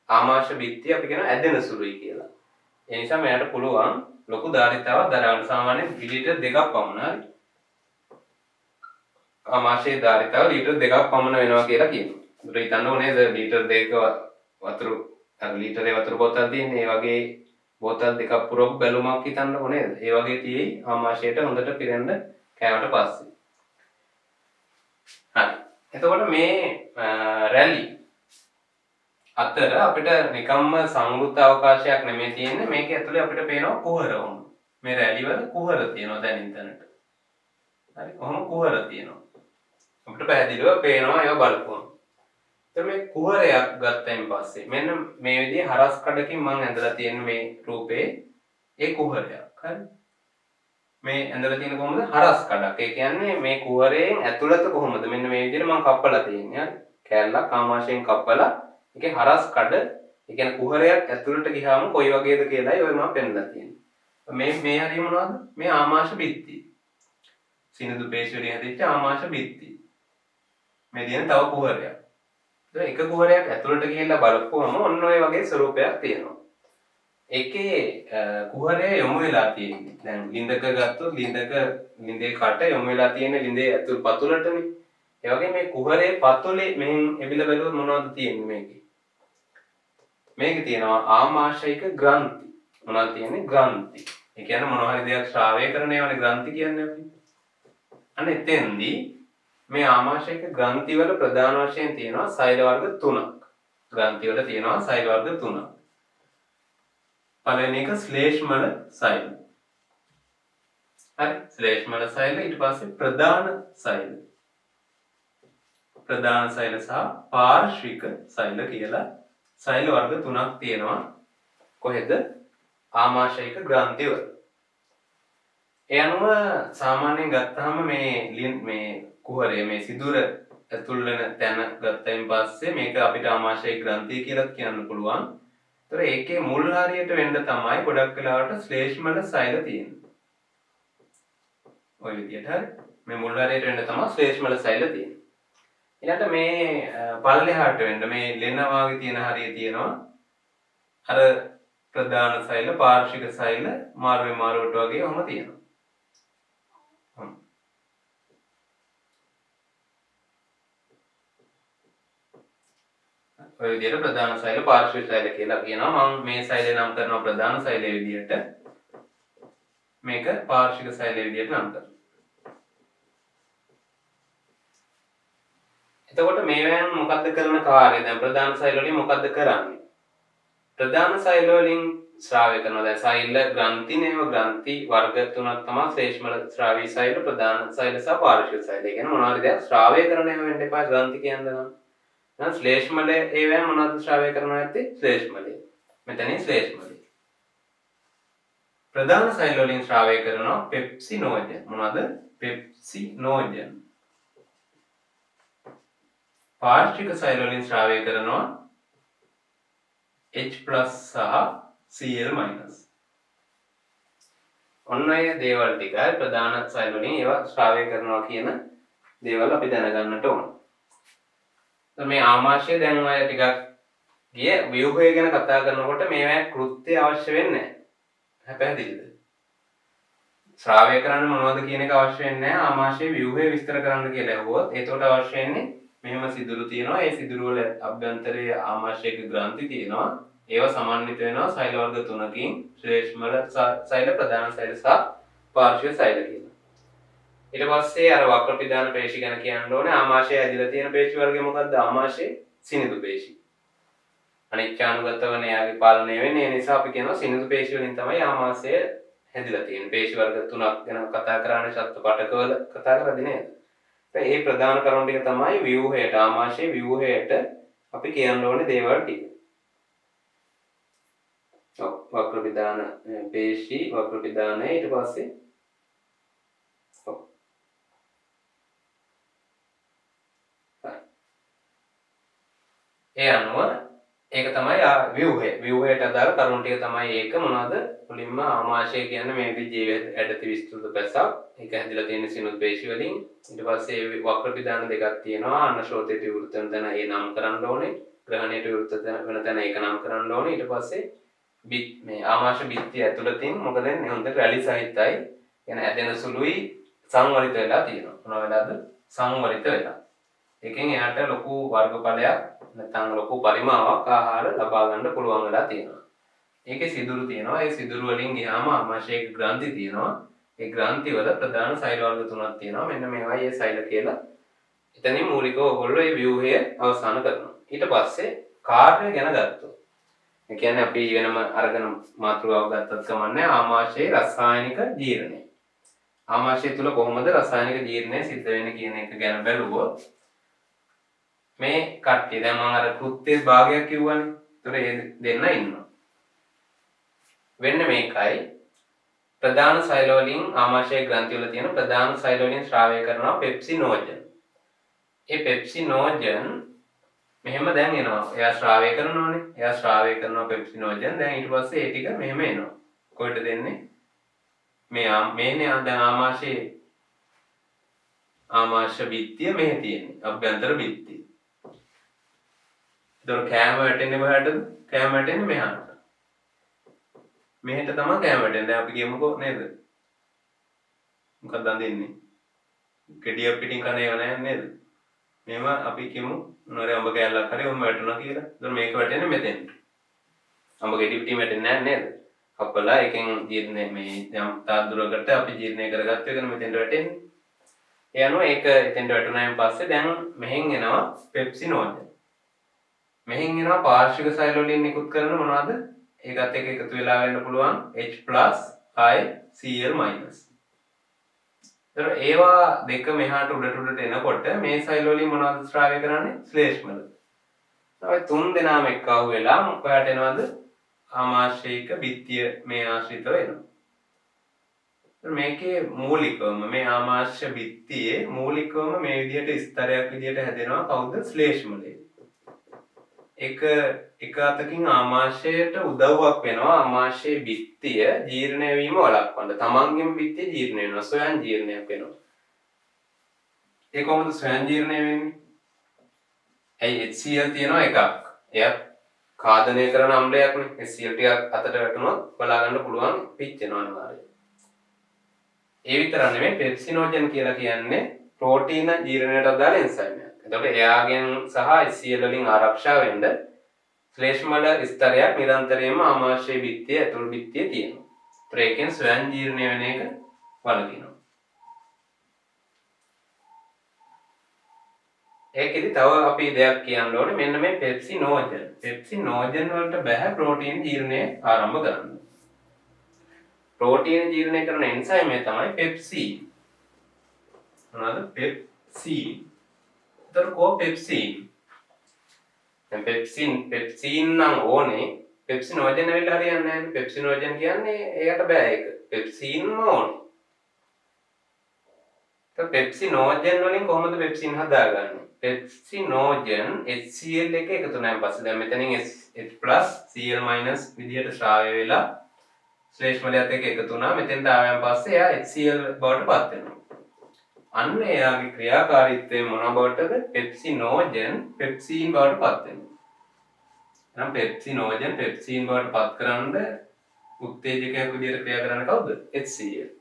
ආමාශය බිත්තිය අපි කියන ඇදෙන සුළුයි කියලා. ඒ නිසා මෙයාට පුළුවන් ලොකු ධාරිතාවක් දරවන්න. සාමාන්‍යයෙන් ලිටර් 2ක් පමණ හරි. ආමාශයේ ධාරිතාව ලිටර් 2ක් පමණ වෙනවා කියලා කියනවා. ඒකට හිතන්න ඕනේ ලිටර් 2ක වතුර ලිටරේ වතුර බෝතල් තියෙන්නේ. ඒ වගේ බෝතල් දෙකක් පුරවපු බැලුමක් හිතන්නකො නේද? ඒ වගේ තියෙයි ආමාශයට හොඳට පිරෙන්න කෑවට පස්සේ. හරි. එතකොට මේ රැලි අතර අපිට නිකම්ම සංවෘත අවකාශයක් නෙමෙයි තියෙන්නේ. මේක ඇතුලේ අපිට පේනවා කුහර වුණ. මේ රැලි වල කුහර තියෙනවා දැනින් තැනට. හරි. ඔහොම කුහර තියෙනවා. අපිට පැහැදිලිව පේනවා ඒවා බලපුවම. එතකොට මේ කුහරයක් ගත්තයින් පස්සේ මෙන්න මේ විදිහේ හරස් කඩකින් මම ඇඳලා තියෙන මේ රූපේ ඒ කුහරයක්. හරි. මේ ඇඳලා තියෙන කොහොමද? හරස් කඩක්. ඒ කියන්නේ මේ කුහරයෙන් ඇතුළත කොහොමද? මෙන්න මේ විදිහට මම කප්පලා තියෙන්නේ. හරි. කෑල්ලක් ආමාශයෙන් කප්පලා ඒකේ හරස් කඩ ඒ කියන්නේ කුහරයක් ඇතුළට ගියාම කොයි වගේද කියලායි ඔය මම පෙන්නලා තියෙන්නේ. මේ හරිය මොනවද? මේ ආමාශ බිත්තිය. සිනිඳු පේශි වලින් හැදිච්ච ආමාශ බිත්තිය. මේ තියෙන තව කුහරයක්. ඒක එක කුහරයක් ඇතුළට ගිහිල්ලා බලපුවම ඔන්න ඔය වගේ ස්වරූපයක් තියෙනවා. ඒකේ කුහරය යොමු වෙලා තියෙන්නේ. දැන් ලින්දක ගත්තොත් ලින්දේ කට යොමු වෙලා තියෙන ලින්දේ ඇතුළු පතුලටනේ. ඒ වගේ මේ කුහරේ පතුලේ මෙහෙන් එබිලා බැලුවොත් මොනවද තියෙන්නේ මේකේ? මේකේ තියෙනවා ආමාශයික ග්‍රන්ථි. මොනවද තියෙන්නේ? ග්‍රන්ථි. ඒ කියන්නේ මොනවා හරි දෙයක් ශ්‍රාවය කරන ඒවානේ ග්‍රන්ථි කියන්නේ අපි. අන්න එතෙන්දී මේ ආමාශයික ග්‍රන්ථි වල ප්‍රධාන වශයෙන් තියෙනවා සෛල වර්ග 3ක්. ග්‍රන්ථි වල තියෙනවා සෛල වර්ග 3ක්. පළවෙනි එක ශ්ලේෂ්මල සෛල. හරි ශ්ලේෂ්මල සෛල ඊට පස්සේ ප්‍රධාන සෛල. ප්‍රධාන සෛල සහ පාර්ශ්වික සෛල කියලා සෛල වර්ග 3ක් තියෙනවා. කොහෙද? ආමාශයික ග්‍රන්ථි වල. ඒ අනුව සාමාන්‍යයෙන් ගත්තාම මේ කුහරය මේ සිදුර ඇතුල් වෙන තැන ගත්තයින් පස්සේ මේක අපිට ආමාශයික ග්‍රන්ථිය කියලා කියන්න පුළුවන්. ඒතර ඒකේ මුල් හරියට වෙන්න තමයි ගොඩක් වෙලාවට ශ්ලේෂ්මල සෛල තියෙන්නේ. ඔය විදිහට හරි මේ මුල් හරියට වෙන්න තමයි ශ්ලේෂ්මල සෛල තියෙන්නේ. ඊළඟට මේ පල්ලෙහාට වෙන්න මේ ලෙන වාගේ තියෙන හරිය තියෙනවා. අර ප්‍රධාන සෛල පාර්ශ්වික සෛල මාරුවේ මාරුවට වගේ ඔහම තියෙනවා. ඔය විදිහට ප්‍රධාන සෛල පාර්ශ්වික සෛල කියලා කියනවා. මම මේ සෛලය නම් කරනවා ප්‍රධාන සෛලයේ විදිහට. මේක පාර්ශ්වික සෛලයේ විදිහට නම් කරනවා. එතකොට මේවෙන් මොකද්ද කරන කාර්යය? දැන් ප්‍රධාන සෛල වලින් මොකද්ද කරන්නේ? ප්‍රධාන සෛල වලින් ස්‍රාවය කරනවා. දැන් සෛල ග්‍රන්ථිනේව ග්‍රන්ථි වර්ග තුනක් තමයි ශ්ලේෂ්මල ස්‍රාවී සෛල, ප්‍රධාන සෛල සහ පාර්ශ්වික සෛල. ඒ කියන්නේ මොනවද දැන් ස්‍රාවය කරන ඒවා වෙන්න එපා ග්‍රන්ථි කියන්නේ නම්. දැන් ශ්ලේෂ්මල ඒවෙන් මොනවද ස්‍රාවය කරනවා නැත්තේ? ශ්ලේෂ්මලේ. මෙතනින් ශ්ලේෂ්මලේ. ප්‍රධාන සෛල වලින් ස්‍රාවය කරනවා පෙප්සිනෝජන්. මොනවද? පෙප්සිනෝජන්. පාර්ශ්වික සෛල වලින් ස්‍රාවය කරනවා H+ සහ Cl-. ඔන්න ඔය දේවල් ටිකයි ප්‍රධාන සෛල වලින් ඒවා ස්‍රාවය කරනවා කියන දේවල් අපි දැනගන්නට ඕන. මේ ආමාශය දැන් ඔය ටිකක් ගිය ව්‍යුහය ගැන කතා කරනකොට මේවා කෘත්‍ය අවශ්‍ය වෙන්නේ නැහැ. පැහැදිලිද? ස්‍රාවය කරන්න මොනවද කියන එක අවශ්‍ය වෙන්නේ නැහැ. ආමාශයේ ව්‍යුහය විස්තර කරන්න කියලා ඇහුවොත් ඒකට අවශ්‍ය වෙන්නේ මෙහෙම සිදුරු තියෙනවා. ඒ සිදුරු වල අභ්‍යන්තරයේ ආමාශයක ග්‍රන්ථි තියෙනවා. ඒවා සමන්විත වෙනවා සෛල වර්ග තුනකින් ශ්ලේෂ්මල සෛල, ප්‍රධාන සෛල සහ පාර්ශ්වික සෛල කියලා. ඊට පස්සේ අර වක්‍ර පිදාන පේශි ගැන කියන්න ඕනේ. ආමාශය ඇදිලා තියෙන පේශි වර්ගය මොකද්ද? ආමාශයේ සිනිඳු පේශි. අනිච්ඡානුගතවන යාගේ පාලනය වෙන්නේ. ඒ නිසා අපි කියනවා සිනිඳු පේශි වලින් තමයි ආමාශය හැදිලා තියෙන්නේ. පේශි වර්ග තුනක් ගැන කතා කරන්නේ සත්ත්ව පටකවල කතා කරද්දී නේද? ඒ ප්‍රධාන කරුණු ටික තමයි ව්‍යුහයට, ආමාශයේ ව්‍යුහයට අපි කියන්න ඕනේ දේවල් ටික. වක්‍ර පිදාන පේශි, වක්‍ර පිදානය ඊට පස්සේ ඒ අනුව ඒක තමයි ව්‍යුහය. ව්‍යුහයට අදාළ කරුණු ටික තමයි ඒක. මොනවද? මුලින්ම ආමාශය කියන්නේ මේ ජීවයේ ඇඩති විස්තෘත පැසක්. ඒක හැදිලා තියෙන සිනුත් පේශි වලින්. ඊට පස්සේ වක්‍ර පිදාන දෙකක් තියෙනවා. අන්නශෝතයට විවෘත වෙන තැන ඒ නම් කරන්න ඕනේ. ග්‍රහණයට විවෘත වෙන තැන ඒක නම් කරන්න ඕනේ. ඊට පස්සේ මේ ආමාශ බිත්තිය ඇතුළතින් මොකද වෙන්නේ? හොඳට රැලි සහිතයි. කියන්නේ ඇදෙන සුළුයි සංවරිත වෙලා තියෙනවා. මොන වෙලාවද? සංවරිත වෙලා. එකෙන් එයාට ලොකු වර්ගඵලයක් නැත්නම් ලොකු පරිමාවක් ආහාර ලබා ගන්න පුළුවන් වෙලා තියෙනවා. ඒකේ සිදුරු තියෙනවා. ඒ සිදුරු වලින් ගියාම ආමාශයක ග්‍රන්ථි තියෙනවා. ඒ ග්‍රන්ථි වල ප්‍රධාන සෛල වර්ග තුනක් තියෙනවා. මෙන්න මේවායි ඒ සෛල කියලා. එතනින් මූලිකව ඔයගොල්ලෝ මේ ව්‍යුහය අවසන් කරනවා. ඊට පස්සේ කාර්ය ගැන ගත්තොත්. ඒ කියන්නේ අපි වෙනම අරගෙන මාතෘකාවක් ගත්තත් කමන්නේ ආමාශයේ රසායනික ජීර්ණය. ආමාශය තුල කොහොමද රසායනික ජීර්ණය සිද්ධ වෙන්නේ කියන එක ගැන බැලුවොත් මේ කට්ටිය දැන් මම අර කෘත්‍යයේ භාගයක් කිව්වනේ. ඒතර ඒ දෙන්න ඉන්නවා. වෙන්නේ මේකයි. ප්‍රධාන සෛල වලින් ආමාශයේ ග්‍රන්ථි වල තියෙන ප්‍රධාන සෛල වලින් ස්‍රාවය කරනවා පෙප්සිනෝජන්. ඒ පෙප්සිනෝජන් මෙහෙම දැන් එනවා. එයා ස්‍රාවය කරනවානේ. එයා ස්‍රාවය කරනවා පෙප්සිනෝජන්. දැන් ඊට පස්සේ ඒ ටික මෙහෙම එනවා. කොහෙට දෙන්නේ? මේනේ දැන් ආමාශ බිත්තිය මෙහෙ තියෙන්නේ. අභ්‍යන්තර බිත්තිය. ඒතර කෑම වැටෙන්නේ කොහටද? කෑම වැටෙන්නේ මෙහාට. මෙහෙට තමයි කෑම වැටෙන්නේ. දැන් අපි කියමුකෝ නේද? මොකක්ද අඳින්නේ? කෙඩිය පිටින් කන ඒවා නෑ නේද? මේව අපි කියමු මොනවාරි අඹ කෑල්ලක් හරි ඔන්න වැටුණා කියලා. ඒතර මේක වැටෙන්නේ මෙතෙන්ට. අඹ ගෙඩි පිටින් වැටෙන්නේ නෑ නේද? අපලා එකෙන් ජීර්ණය මේ යම් තාදුරකට අපි ජීර්ණය කරගත්ත එකන මෙතෙන්ට වැටෙන්නේ. ඒ අනුව ඒක එතෙන්ට වැටුණායින් පස්සේ දැන් මෙහෙන් එනවා පෙප්සිනෝජන්. මෙහෙන් එනවා පාර්ශ්වික සෛල වලින් නිකුත් කරන මොනවද? ඒකත් එක්ක එකතු වෙලා වෙන්න පුළුවන් H+ I Cl-. ඒතර ඒවා දෙක මෙහාට උඩට එනකොට මේ සෛල වලින් මොනවද ස්‍රාවය කරන්නේ? ශ්ලේෂ්මල. තමයි තුන් දෙනාම එක්කව වෙලා මොකයට එනවද? ආමාශයික බිත්තිය මේ ආශ්‍රිතව එනවා. මේකේ මූලිකවම මේ ආමාශය බිත්තියේ මූලිකවම මේ විදිහට ස්තරයක් විදිහට හැදෙනවා. කවුද? ශ්ලේෂ්මලේ. එක අතකින් ආමාශයට උදව්වක් වෙනවා. ආමාශයේ බිත්තිය ජීර්ණය වීම වළක්වන්න. තමන්ගේම බිත්තිය ජීර්ණය වෙනවා. ස්වයං ජීර්ණයක් වෙනවා. ඒ කොහොමද ස්වයං ජීර්ණය වෙන්නේ? ඇයි HCl තියෙනවා එකක්. එයත් කාදනය කරන අම්ලයක්නේ. HCl ටිකක් අතට වැටුණොත් බලා ගන්න පුළුවන් පිච්චෙනවා අනිවාර්යයෙන්. ඒ විතර නෙමෙයි පෙප්සිනෝජන් කියලා කියන්නේ ප්‍රෝටීන ජීර්ණයට අදාළ එන්සයිමයක්. එතකොට එයාගෙන් සහ HCl වලින් ආරක්ෂා වෙන්න ශ්ලේෂ්මල ස්තරයක් නිරන්තරයෙන්ම ආමාශය බිත්තිය ඇතුළු බිත්තියේ තියෙනවා. ඒකෙන් ස්වයං ජීර්ණය වෙන එක වළකිනවා. ඒකෙදි තව අපි දෙයක් කියන්න ඕනේ මෙන්න මේ පෙප්සිනෝජන්. පෙප්සිනෝජන් වලට බෑ ප්‍රෝටීන් ජීර්ණය ආරම්භ කරන්න. ප්‍රෝටීන ජීර්ණය කරන එන්සයිමය තමයි පෙප්සීන්. මොනවාද? පෙප්සීන්. ඒතර කෝ පෙප්සීන්. දැන් පෙප්සින් නම් ඕනේ. පෙප්සිනෝජන් ඇවිල්ලා හරියන්නේ නැහැ. පෙප්සිනෝජන් කියන්නේ ඒකට බෑ ඒක. පෙප්සීන්ම ඕනේ. ඒතර පෙප්සිනෝජන් වලින් කොහොමද පෙප්සින් හදාගන්නේ? පෙප්සිනෝජන් HCl එක එකතු වෙනාන් පස්සේ දැන් මෙතනින් H+Cl- විදියට ශ්‍රාවය වෙලා ශ්ලේෂ්මලයත් එක්ක එකතු වුණා. මෙතෙන්ට ආවයන් පස්සේ එයා HCl බවට පත් වෙනවා. අන්න එයාගේ ක්‍රියාකාරීත්වය මොන බවටද? පෙප්සිනෝජන් පෙප්සීන් බවට පත් වෙනවා. එහෙනම් පෙප්සිනෝජන් පෙප්සීන් බවට පත් කරන්න උත්තේජකයක් විදියට ක්‍රියා කරන්නේ කවුද? HCl.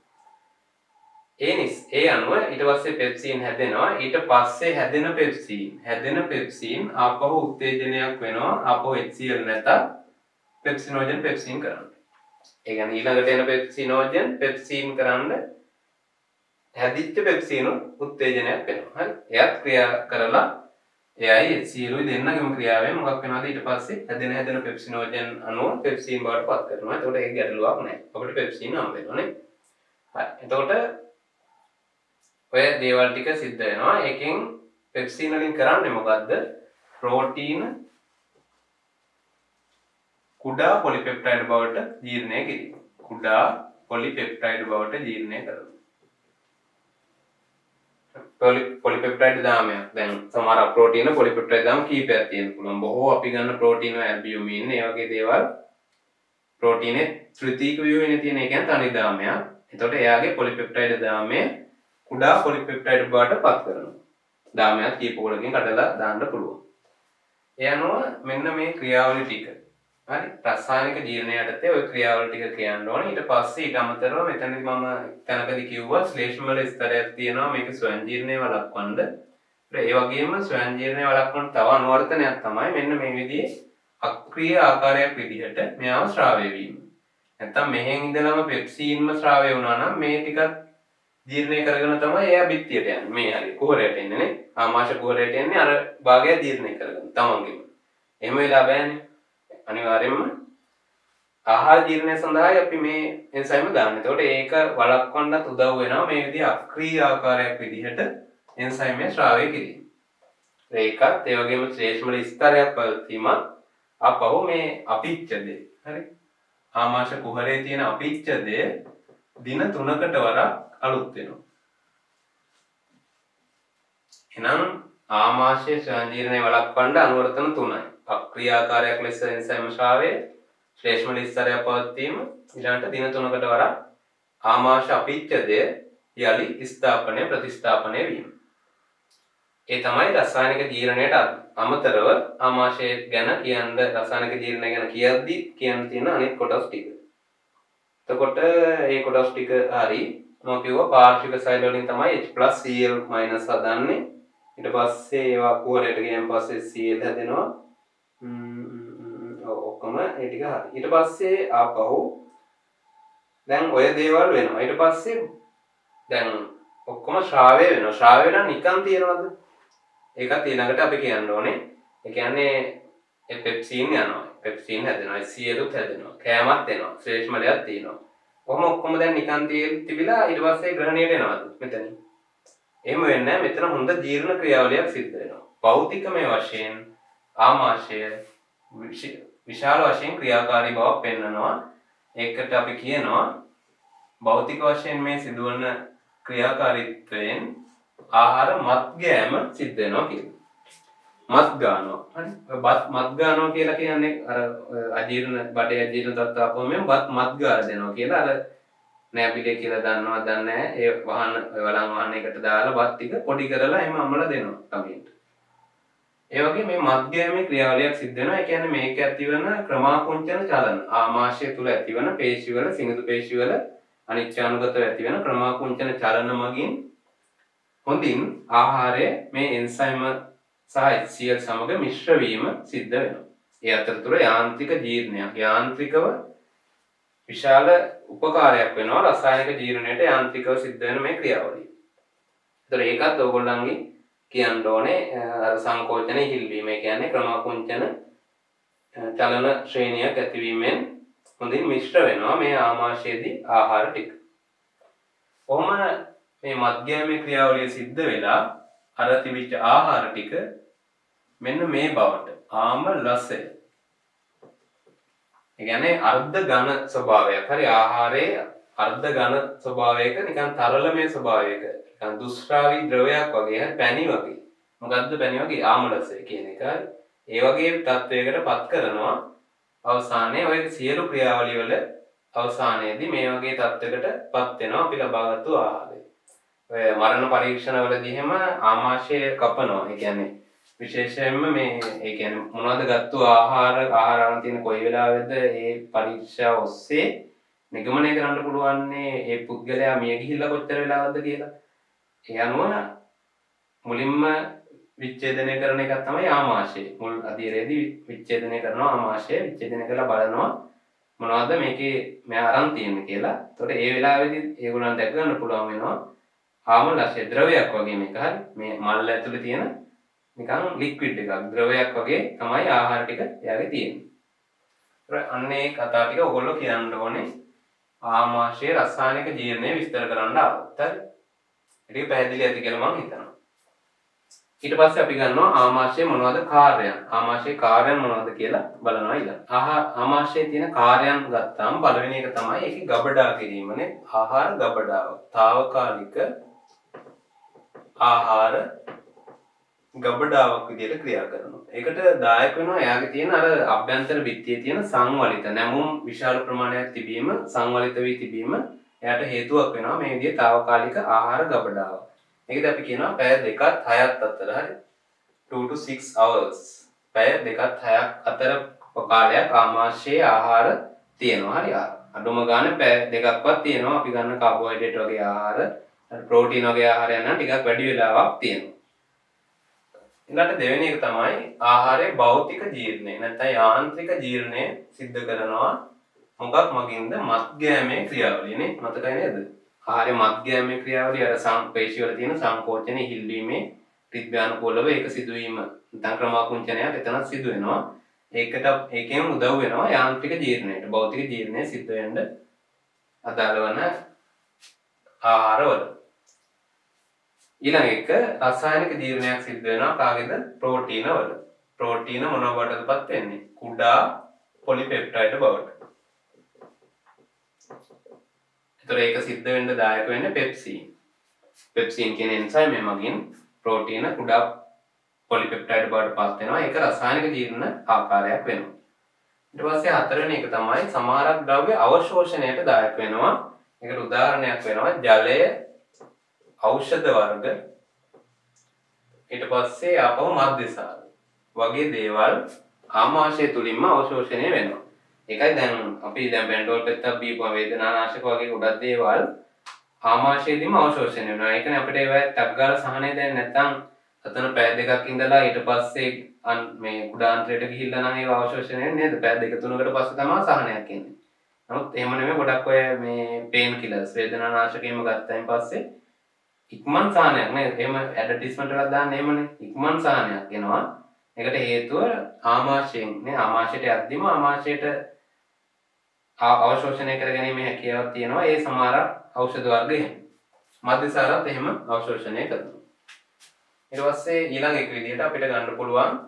ඒ අනුව ඊට පස්සේ පෙප්සින් හැදෙනවා. ඊට පස්සේ හැදෙන පෙප්සින් ආපහු උත්තේජනයක් වෙනවා. ආපහු HCl නැත පෙප්සිනෝජන් පෙප්සින් කරන්න. ඒ කියන්නේ ඊළඟට එන පෙප්සිනෝජන් පෙප්සින් කරන්න හැදිච්ච පෙප්සින උත්තේජනයක් වෙනවා. හරි. එයත් ක්‍රියා කරලා එයයි HCl දෙන්නගේම ක්‍රියාවෙන් මොකක් වෙනවද ඊට පස්සේ හැදෙන පෙප්සිනෝජන් අණුව පෙප්සින් බවට පත් කරනවා. එතකොට ඒක ගැටලුවක් නැහැ. අපිට පෙප්සින් හම්බ වෙනවා නේ. හරි. එතකොට ඔය දේවල් ටික සිද්ධ වෙනවා. ඒකෙන් පෙප්සින් වලින් කරන්නේ මොකද්ද? ප්‍රෝටීන කුඩා පොලිපෙප්ටයිඩ් බවට ජීර්ණය කිරීම. කුඩා පොලිපෙප්ටයිඩ් බවට ජීර්ණය කරනවා. පොලිපෙප්ටයිඩ් දාමයක්. දැන් සමහර ප්‍රෝටීන පොලිපෙප්ටයිඩ් දාම කීපයක් තියෙන්න පුළුවන්. බොහෝ අපි ගන්න ප්‍රෝටීන ඇල්බියුමින් ඒ වගේ දේවල් ප්‍රෝටීනේ ත්‍රිතීක ව්‍යුහයේ තියෙන එක කියන්නේ තනි දාමයක්. එතකොට එයාගේ පොලිපෙප්ටයිඩ් දාමය කුඩා පොලිපෙප්ටයිඩ් බවට පත් කරනවා. දාමයක් කීපවලකින් කඩලා දාන්න පුළුවන්. ඒ අනුව මෙන්න මේ ක්‍රියාවලිය ටික. හරි. රසායනික ජීර්ණය යටතේ ওই ක්‍රියාවලිය ටික කියන්න ඕනේ. ඊට පස්සේ ඊට අමතරව මෙතනදී මම තැනකදී කිව්වා ශ්ලේෂ්ම වල ස්තරයක් තියෙනවා මේක ස්වයං ජීර්ණය වළක්වන්න. ඒ වගේම ස්වයං ජීර්ණය වළක්වන්න තව අනුවර්තනයක් තමයි මෙන්න මේ විදිහේ අක්‍රීය ආකාරයක් විදිහට මෙයාව ශ්‍රාවය වීම. නැත්තම් මෙහෙන් ඉඳලම පෙප්සින්ම ශ්‍රාවය වුණා නම් මේ ටිකත් ජීර්ණය කරගෙන තමයි එයා බිත්තියට යන්නේ. මේ හරි කුහරයට එන්නේ නේ. ආමාශය කුහරයට එන්නේ අර භාගය ජීර්ණය කරගෙන තමන්ගෙම. එහෙම වෙලා බෑනේ. අනිවාර්යයෙන්ම ආහාර ජීර්ණය සඳහායි අපි මේ එන්සයිම දාන්නේ. එතකොට ඒක වළක්වන්නත් උදව් වෙනවා මේ විදිහ අක්‍රීය ආකාරයක් විදිහට එන්සයිමය ශ්‍රාවය කිරීම. ඒකත් ඒ වගේම ශ්ලේෂ්මල ස්තරයක් පැවතීම අපහු මේ අපිච්ච දේ. හරි. ආමාශය කුහරයේ තියෙන අපිච්ච දේ දින 3කට වරක් අලුත් වෙනවා. එහෙනම් ආමාශය ස්වයං ජීර්ණය වළක්වන්න අනුවර්තන 3යි. අක්‍රියාකාරයක් ලෙස එන්සයිම ශ්‍රාවය, ශ්ලේෂ්මල ස්තරයක් පවත්වීම, ඊළඟට දින 3කට වරක් ආමාශය අපිච්ඡදය යලි ස්ථාපනය ප්‍රතිස්ථාපනය වීම. ඒ තමයි රසායනික ජීර්ණයට අමතරව ආමාශය ගැන කියන්න රසායනික ජීර්ණය ගැන කියද්දි කියන්න තියෙන අනිත් කොටස් ටික. එතකොට මේ කොටස් ටික හරි මම කිව්වා පාර්ශ්වික සෛල වලින් තමයි H+Cl- හදන්නේ. ඊට පස්සේ ඒවා කුහරයට ගියන් පස්සේ Cl හැදෙනවා. ඔක්කොම ඒ ටික හරි. ඊට පස්සේ ආපහු දැන් ඔය දේවල් වෙනවා. ඊට පස්සේ දැන් ඔක්කොම ශ්‍රාවය වෙනවා. ශ්‍රාවය නම් නිකන් තියනවද? ඒකත් ඊළඟට අපි කියන්න ඕනේ. ඒ කියන්නේ ඒ පෙප්සින් යනවා. පෙප්සින් හැදෙනවා. Cl හැදෙනවා. කෑමක් එනවා. ශ්ලේෂ්මලයක් තියෙනවා. කොහොම ඔක්කොම දැන් නිකන් තිබිලා ඊට පස්සේ ග්‍රහණයට එනවාද මෙතන? එහෙම වෙන්නේ නැහැ. මෙතන හොඳ ජීර්ණ ක්‍රියාවලියක් සිද්ධ වෙනවා. භෞතිකමය වශයෙන් ආමාශය විශාල වශයෙන් ක්‍රියාකාරී බවක් පෙන්වනවා. ඒකට අපි කියනවා භෞතික වශයෙන් මේ සිදුවන ක්‍රියාකාරීත්වයෙන් ආහාර මත්ගෑම සිද්ධ වෙනවා කියලා. මත් ගන්නවා. හරි. මත් ගන්නවා කියලා කියන්නේ අර අජීර්ණ බඩේ අජීර්ණ තත්ත්ව ආපුවම මත් ගාලා දෙනවා කියලා අර නෑබිලේ කියලා දන්නවද දන්නේ නැහැ. ඒ වලන් වාහනයකට දාලා බත් ටික පොඩි කරලා එහෙම අම්මලා දෙනවා කමින්ට. ඒ වගේ මේ මත්ගෑමේ ක්‍රියාවලියක් සිද්ධ වෙනවා. ඒ කියන්නේ මේක ඇතිවන ක්‍රමාකුංචන චලන ආමාශය තුල ඇතිවන පේශිවල සිනිඳු පේශිවල අනිච්චානුගතව ඇතිවන ක්‍රමාකුංචන චලන මගින් හොඳින් ආහාරය මේ එන්සයිම සහ HCl සමග මිශ්‍ර වීම සිද්ධ වෙනවා. ඒ අතරතුර යාන්ත්‍රික ජීර්ණයක් යාන්ත්‍රිකව විශාල උපකාරයක් වෙනවා රසායනික ජීර්ණයට යාන්ත්‍රිකව සිද්ධ වෙන මේ ක්‍රියාවලිය. ඒතර ඒකත් ඕගොල්ලන්ගේ කියන්න ඕනේ අර සංකෝචන ඉහිල්වීම. ඒ කියන්නේ ක්‍රමකුංචන චලන ශ්‍රේණියක් ඇතිවීමෙන් හොඳින් මිශ්‍ර වෙනවා මේ ආමාශයේදී ආහාර ටික. කොහොම මේ මධ්‍යමයේ ක්‍රියාවලිය සිද්ධ වෙලා අර තිබිච්ච ආහාර ටික මෙන්න මේ බවට ආමලසය. ඒ කියන්නේ අර්ධ ඝන ස්වභාවයක්. හරි ආහාරයේ අර්ධ ඝන ස්වභාවයක නිකන් තරලමය ස්වභාවයක නිකන් දුෂ්‍රාවී ද්‍රවයක් වගේ හරි පැණි වගේ. මොකද්ද පැණි වගේ ආමලසය කියන එක. හරි ඒ වගේ තත්වයකට පත් කරනවා අවසානයේ ඔය සියලු ක්‍රියාවලිය වල අවසානයේදී මේ වගේ තත්වයකට පත් වෙනවා අපි ලබාගත්තු ආහාරය. ඔය මරණ පරීක්ෂණවලදී එහෙම ආමාශය කපනවා. ඒ කියන්නේ විශේෂයෙන්ම මේ ඒ කියන්නේ මොනවද ගත්තු ආහාර අරන් තියෙන කොයි වෙලාවෙද මේ පරීක්ෂා ඔස්සේ නිගමනය කරන්න පුළුවන්නේ මේ පුද්ගලයා මිය ගිහිල්ලා කොච්චර වෙලාවක්ද කියලා. ඒ අනුව මුලින්ම විච්ඡේදනය කරන එක තමයි ආමාශය. මුල් අධීරයේදී විච්ඡේදනය කරනවා ආමාශය. විච්ඡේදනය කරලා බලනවා මොනවද මේකේ මෙයා අරන් තියෙන්නේ කියලා. එතකොට ඒ වෙලාවේදී ඒගොල්ලන් දැක ගන්න පුළුවන් වෙනවා ආමලශය ද්‍රවයක් වගේ මේක. හරි මේ මල් ඇතුලේ තියෙන නිකන් ලික්විඩ් එකක් ද්‍රවයක් වගේ තමයි ආහාර ටික එයාගේ තියෙන්නේ. ඒත් අන්නේ කතා ටික ඔයගොල්ලෝ කියන්න ඕනේ ආමාශයේ රසායනික ජීර්ණය විස්තර කරන්න આવුත්. හරි. ඒක පැහැදිලි ඇති කියලා මම හිතනවා. ඊට පස්සේ අපි ගන්නවා ආමාශයේ මොනවද කාර්යයන්. ආමාශයේ කාර්යයන් මොනවද කියලා බලනවා ඊළඟ. ආමාශයේ තියෙන කාර්යයන් ගත්තාම පළවෙනි එක තමයි ඒකේ ගබඩා කිරීමනේ. ආහාර ගබඩාව. తాවකාලික ආහාර ගබඩාවක් විදිහට ක්‍රියා කරනවා. ඒකට දායක වෙනවා එයාගේ තියෙන අර අභ්‍යන්තර බිත්තියේ තියෙන සංවලිත නැමුම් විශාල ප්‍රමාණයක් තිබීම සංවලිත වී තිබීම එයාට හේතුවක් වෙනවා මේ විදිහේ తాවකාලික ආහාර ගබඩාව. මේකද අපි කියනවා පැය 2ත් 6ත් අතර හරි 2 to 6 hours පැය 2ත් 6ක් අතර කාලයක් ආමාශයේ ආහාර තියෙනවා. හරි අඩුම ගානේ පැය 2ක්වත් තියෙනවා. අපි ගන්න කාබෝහයිඩ්‍රේට් වගේ ආහාර ප්‍රෝටීන් වගේ ආහාරයන් නම් ටිකක් වැඩි වෙලාවක් තියෙනවා. ඊළඟට දෙවෙනි එක තමයි ආහාරයේ භෞතික ජීර්ණය නැත්නම් යාන්ත්‍රික ජීර්ණය සිද්ධ කරනවා මොකක් මගින්ද මත්ගෑමේ ක්‍රියාවලියනේ මතකයි නේද ආහාරයේ මත්ගෑමේ ක්‍රියාවලිය අර පේශි වල තියෙන සංකෝචන හිල්වීමේ රිද්මයානුකූලව ඒක සිදුවීම නැත්නම් ක්‍රමාකුංචනයක් එතන සිදු වෙනවා ඒකෙන් උදව් වෙනවා යාන්ත්‍රික ජීර්ණයට භෞතික ජීර්ණය සිද්ධ වෙන්න අදාළ වන ආහාරවල ඊළඟ එක රසායනික ජීර්ණයක් සිද්ධ වෙනවා කාගේද ප්‍රෝටීන වල. ප්‍රෝටීන මොන බවටදපත් වෙන්නේ? කුඩා පොලිපෙප්ටයිඩ් බවට. ඒතර ඒක සිද්ධ වෙන්න දායක වෙන්නේ පෙප්සින්. පෙප්සින් කියන එන්සයිම් මගින් ප්‍රෝටීන කුඩා පොලිපෙප්ටයිඩ් බවට පත් වෙනවා. ඒක රසායනික ජීර්ණ ආකාරයක් වෙනවා. ඊට පස්සේ හතරවෙනි එක තමයි සමහරක් ද්‍රව්‍ය අවශෝෂණයට දායක වෙනවා. ඒකට උදාහරණයක් වෙනවා ජලය ඖෂධ වර්ග ඊට පස්සේ ආපහු මද්යසාර වගේ දේවල් ආමාශය තුලින්ම අවශෝෂණය වෙනවා. ඒකයි දැන් අපි දැන් බෙන්ඩෝල් පෙත්තක් බීපුවා වේදනානාශක වගේ ගොඩක් දේවල් ආමාශයේදීම අවශෝෂණය වෙනවා. ඒ කියන්නේ අපිට ඒවා ටක් ගාලා සහනය දැන් නැත්තම් අතන පැය දෙකක් ඉඳලා ඊට පස්සේ මේ කුඩාන්තරයට ගිහිල්ලා නම් ඒවා අවශෝෂණය වෙන්නේ නේද? පැය දෙක තුනකට පස්සේ තමයි සහනයක් එන්නේ. නමුත් එහෙම නෙමෙයි ගොඩක් ඔය මේ පේන් කිලර්ස් වේදනානාශකෙම ගත්තයින් පස්සේ ඉක්මන් සාහනයක් නේද? එහෙම ඇඩ්වර්ටයිස්මන්ට් එකක් දාන්න එහෙමනේ. ඉක්මන් සාහනයක් එනවා. ඒකට හේතුව ආමාශයෙන් නේ. ආමාශයට යද්දිම ආමාශයට අවශෝෂණය කර ගැනීමේ හැකියාවක් තියෙනවා. ඒ සමහර ඖෂධ වර්ග එහෙම. මද්යසාරත් එහෙම අවශෝෂණය කරනවා. ඊට පස්සේ ඊළඟ එක විදිහට අපිට ගන්න පුළුවන්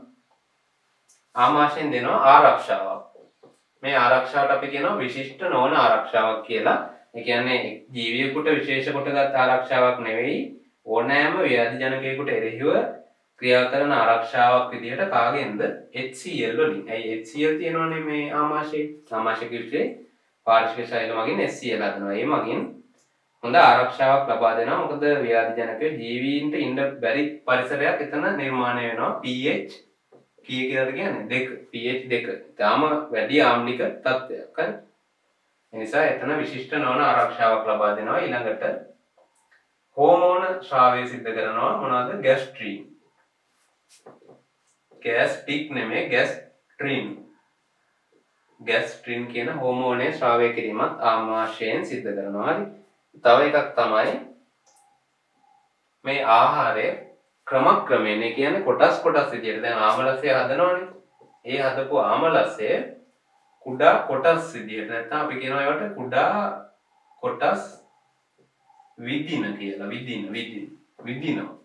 ආමාශයෙන් දෙනවා ආරක්ෂාවක්. මේ ආරක්ෂාවට අපි කියනවා විශිෂ්ට නොවන ආරක්ෂාවක් කියලා. ඒ කියන්නේ ජීවියෙකුට විශේෂ කොටගත් ආරක්ෂාවක් නෙවෙයි ඕනෑම ව්‍යාධි ජනකයෙකුට එරෙහිව ක්‍රියා කරන ආරක්ෂාවක් විදිහට කාගෙන්ද HCl වලින්. ඇයි HCl තියෙනවනේ මේ ආමාශයේ. ආමාශය කිව්වේ පාරිශික ශෛල මගින් HCl හදනවා. ඒ මගින් හොඳ ආරක්ෂාවක් ලබා දෙනවා. මොකද ව්‍යාධි ජනකයෝ ජීවීන්ට ඉන්න බැරි පරිසරයක් එතන නිර්මාණය වෙනවා. pH කී කියලාද කියන්නේ 2 pH 2. තාම වැඩි ආම්ලික තත්ත්වයක්. හරි. එනිසා එතන විශිෂ්ට නොවන ආරක්ෂාවක් ලබා දෙනවා. ඊළඟට හෝමෝන ශ්‍රාවය සිද්ධ කරනවා මොනවාද? ગેස්ට්‍රින්. ગેස්ටික් නෙමෙයි ગેස්ට්‍රින්. ગેස්ට්‍රින් කියන හෝමෝනේ ශ්‍රාවය කිරීමත් ආමාශයෙන් සිද්ධ කරනවා. හරි. තව එකක් තමයි මේ ආහාරය ක්‍රමක්‍රමයෙන් ඒ කියන්නේ කොටස් විදියට දැන් ආමලසය හදනවනේ. ඒ හදපු ආමලසය කුඩා කොටස් විදියට නැත්නම් අපි කියනවා ඒවට කුඩා කොටස් විදින කියලා. විදිනවා.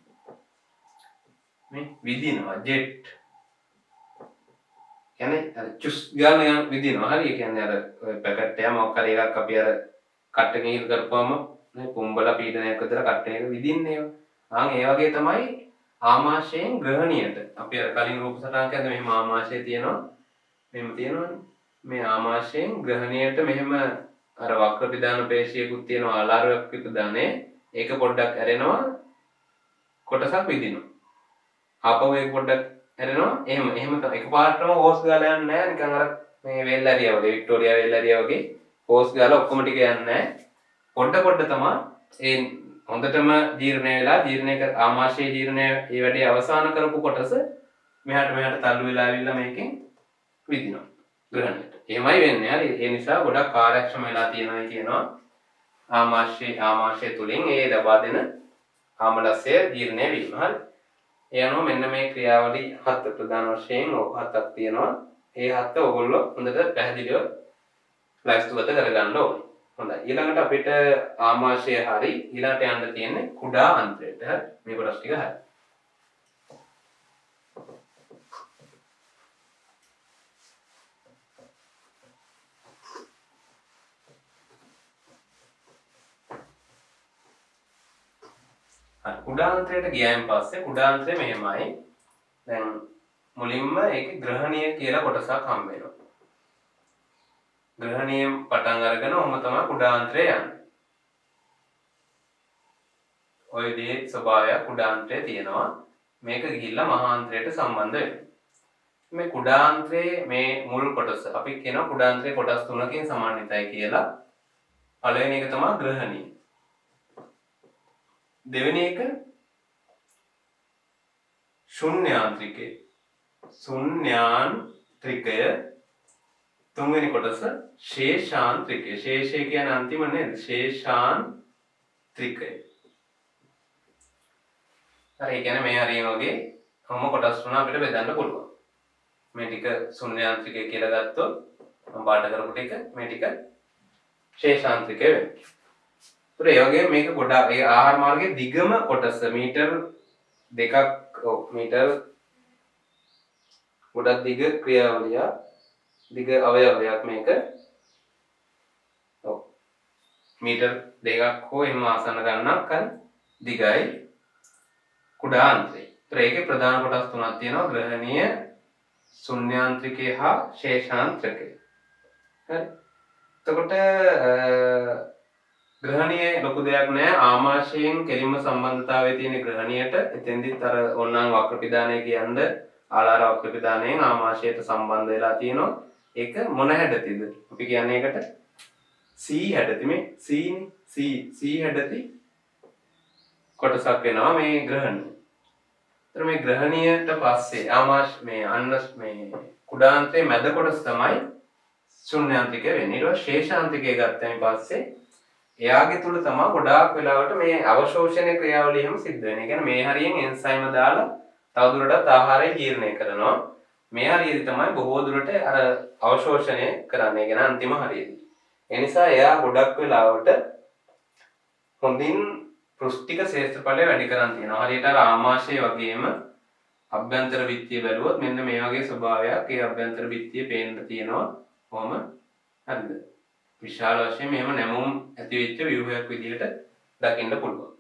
මේ විදිනවා ජෙට්. කියන්නේ අර චුස් ගාන විදිනවා. හරි. ඒ කියන්නේ අර පැකට් එක මොකක් හරි එකක් අපි අර කට් එකකින් ඉල් කරපුවම නේ කුඹලා පීඩනයක් විතර කට් එක විදින්නේ ඒවා. ඒ වගේ තමයි ආමාශයෙන් ග්‍රහණියට අපි අර කලින් රූප සටහන් කරද්දී මෙහෙම ආමාශය තියෙනවා. මෙහෙම තියෙනවනේ. මේ ආමාශයෙන් ග්‍රහණියට මෙහෙම අර වක්‍ර පිදාන පේශියකුත් තියෙනවා ආලාර වක්‍ර පිදානේ. ඒක පොඩ්ඩක් ඇරෙනවා කොටසක් විදිනවා. ආපහු ඒක පොඩ්ඩක් ඇරෙනවා. එහෙම තමයි. එකපාරටම හෝස් ගාලා යන්නේ නැහැ. නිකන් අර මේ වෙල්ලාරියා වගේ වික්ටෝරියා වෙල්ලාරියා වගේ හෝස් ගාලා ඔක්කොම ටික යන්නේ නැහැ. පොඩ තමයි ඒ හොඳටම ජීර්ණය වෙලා ආමාශයේ ජීර්ණය ඒ වැඩේ අවසන් කරපු කොටස මෙහාට තල්ලු වෙලා ආවිල්ලා මේකෙන් විදිනවා ග්‍රහණයට. එහෙමයි වෙන්නේ. හරි. ඒ නිසා ගොඩක් කාර්යක්ෂම වෙලා තියෙනවා කියනවා. ආමාශය තුලින් ඒ ලබා දෙන ආමලස්ය ජීර්ණය වීම. හරි. ඒ අනුව මෙන්න මේ ක්‍රියාවලිය 7 ප්‍රධාන වශයෙන් 7ක් තියෙනවා. ඒ 7 ඔයගොල්ලෝ හොඳට පැහැදිලිව ලයිස්තුගත කරගන්න ඕනේ. හොඳයි. ඊළඟට අපිට ආමාශය හරි ඊළඟට යන්න තියෙන්නේ කුඩා අන්ත්‍රයට. හරි. මේ කොටස් ටික හරි. කුඩාන්ත්‍රයට ගියායින් පස්සේ කුඩාන්ත්‍රය මෙහෙමයි. දැන් මුලින්ම ඒකේ ග්‍රහණීය කියලා කොටසක් හම්බ වෙනවා. ග්‍රහණීයෙන් පටන් අරගෙන ඔහොම තමයි කුඩාන්ත්‍රය යන්නේ. ඔය විදිහේ ස්වභාවය කුඩාන්ත්‍රය තියෙනවා. මේක ගිහිල්ලා මහාන්ත්‍රයට සම්බන්ධ වෙනවා. මේ කුඩාන්ත්‍රයේ මේ මුල් කොටස අපි කියනවා කුඩාන්ත්‍රයේ කොටස් 3කින් සමන්විතයි කියලා. පළවෙනි එක තමයි ග්‍රහණීය. දෙවෙනි එක ශුන්‍යාන්ත්‍රිකය. තුන්වෙනි කොටස ශේෂාන්ත්‍රිකය. ශේෂය කියන්නේ අන්තිම නේද? ශේෂාන්ත්‍රිකය. හරි. ඒ කියන්නේ මේ හරිය වගේ කොහොම කොටස් තුන අපිට බෙදන්න පුළුවන්. මේ ටික ශුන්‍යාන්ත්‍රිකය කියලා ගත්තොත් මම පාඩ කරපු ටික මේ ටික ශේෂාන්ත්‍රිකය වෙනවා. ඒ වගේ මේක ගොඩාක් ඒ ආහාර මාර්ගයේ දිගම කොටස මීටර් 2ක් මීටර් ගොඩක් දිග ක්‍රියාවලිය දිග අවයවයක් මේක. ඔව් මීටර් 2ක් හෝ එහෙම ආසන්න ගණනක් හරි දිගයි කුඩාන්ත්‍රය. ඒකේ ප්‍රධාන කොටස් තුනක් තියෙනවා ග්‍රහණීය, ශුන්‍යාන්ත්‍රිකය හා ශේෂාන්ත්‍රිකය. හරි. එතකොට ග්‍රහණීය ලොකු දෙයක් නෑ. ආමාශයෙන් කෙලින්ම සම්බන්ධතාවයේ තියෙන ග්‍රහණියට එතෙන්දිත් අර ඕනනම් වක්‍ර පිදානය කියන්නේ ආලාර වක්‍ර පිදානයෙන් ආමාශයට සම්බන්ධ වෙලා තියෙනවා. ඒක මොන හැඩතිද? අපි කියන්නේ ඒකට C හැඩති. මේ C නේ. C හැඩති කොටසක් වෙනවා මේ ග්‍රහණිය. ඒතර මේ ග්‍රහණියට පස්සේ මේ කුඩාන්ත්‍රයේ මැද කොටස තමයි ශුන්‍යාන්ත්‍රිකය වෙන්නේ. ඊට පස්සේ ශේෂාන්ත්‍රිකය ගත්තයින් පස්සේ එයාගේ තුල තමයි ගොඩාක් වෙලාවට මේ අවශෝෂණ ක්‍රියාවලිය හැම සිද්ධ වෙන්නේ. ඒ කියන්නේ මේ හරියෙන් එන්සයිම දාලා තවදුරටත් ආහාරය ජීර්ණය කරනවා. මේ හරියදී තමයි බොහෝ දුරට අර අවශෝෂණය කරන්නේ. කියන අන්තිම හරියදී. ඒ නිසා එයා ගොඩක් වෙලාවට හොඳින් පෘෂ්ටික ශේෂ්ත්‍රඵලය වැඩි කරන් තියෙනවා. හරියට අර ආමාශය වගේම අභ්‍යන්තර බිත්තිය බැලුවොත් මෙන්න මේ වගේ ස්වභාවයක් ඒ අභ්‍යන්තර බිත්තියේ පේන්න තියෙනවා. කොහොම හරිද? විශාල වශයෙන් මෙහෙම නැමුම් ඇති වෙච්ච ව්‍යුහයක් විදිහට දකින්න පුළුවන්.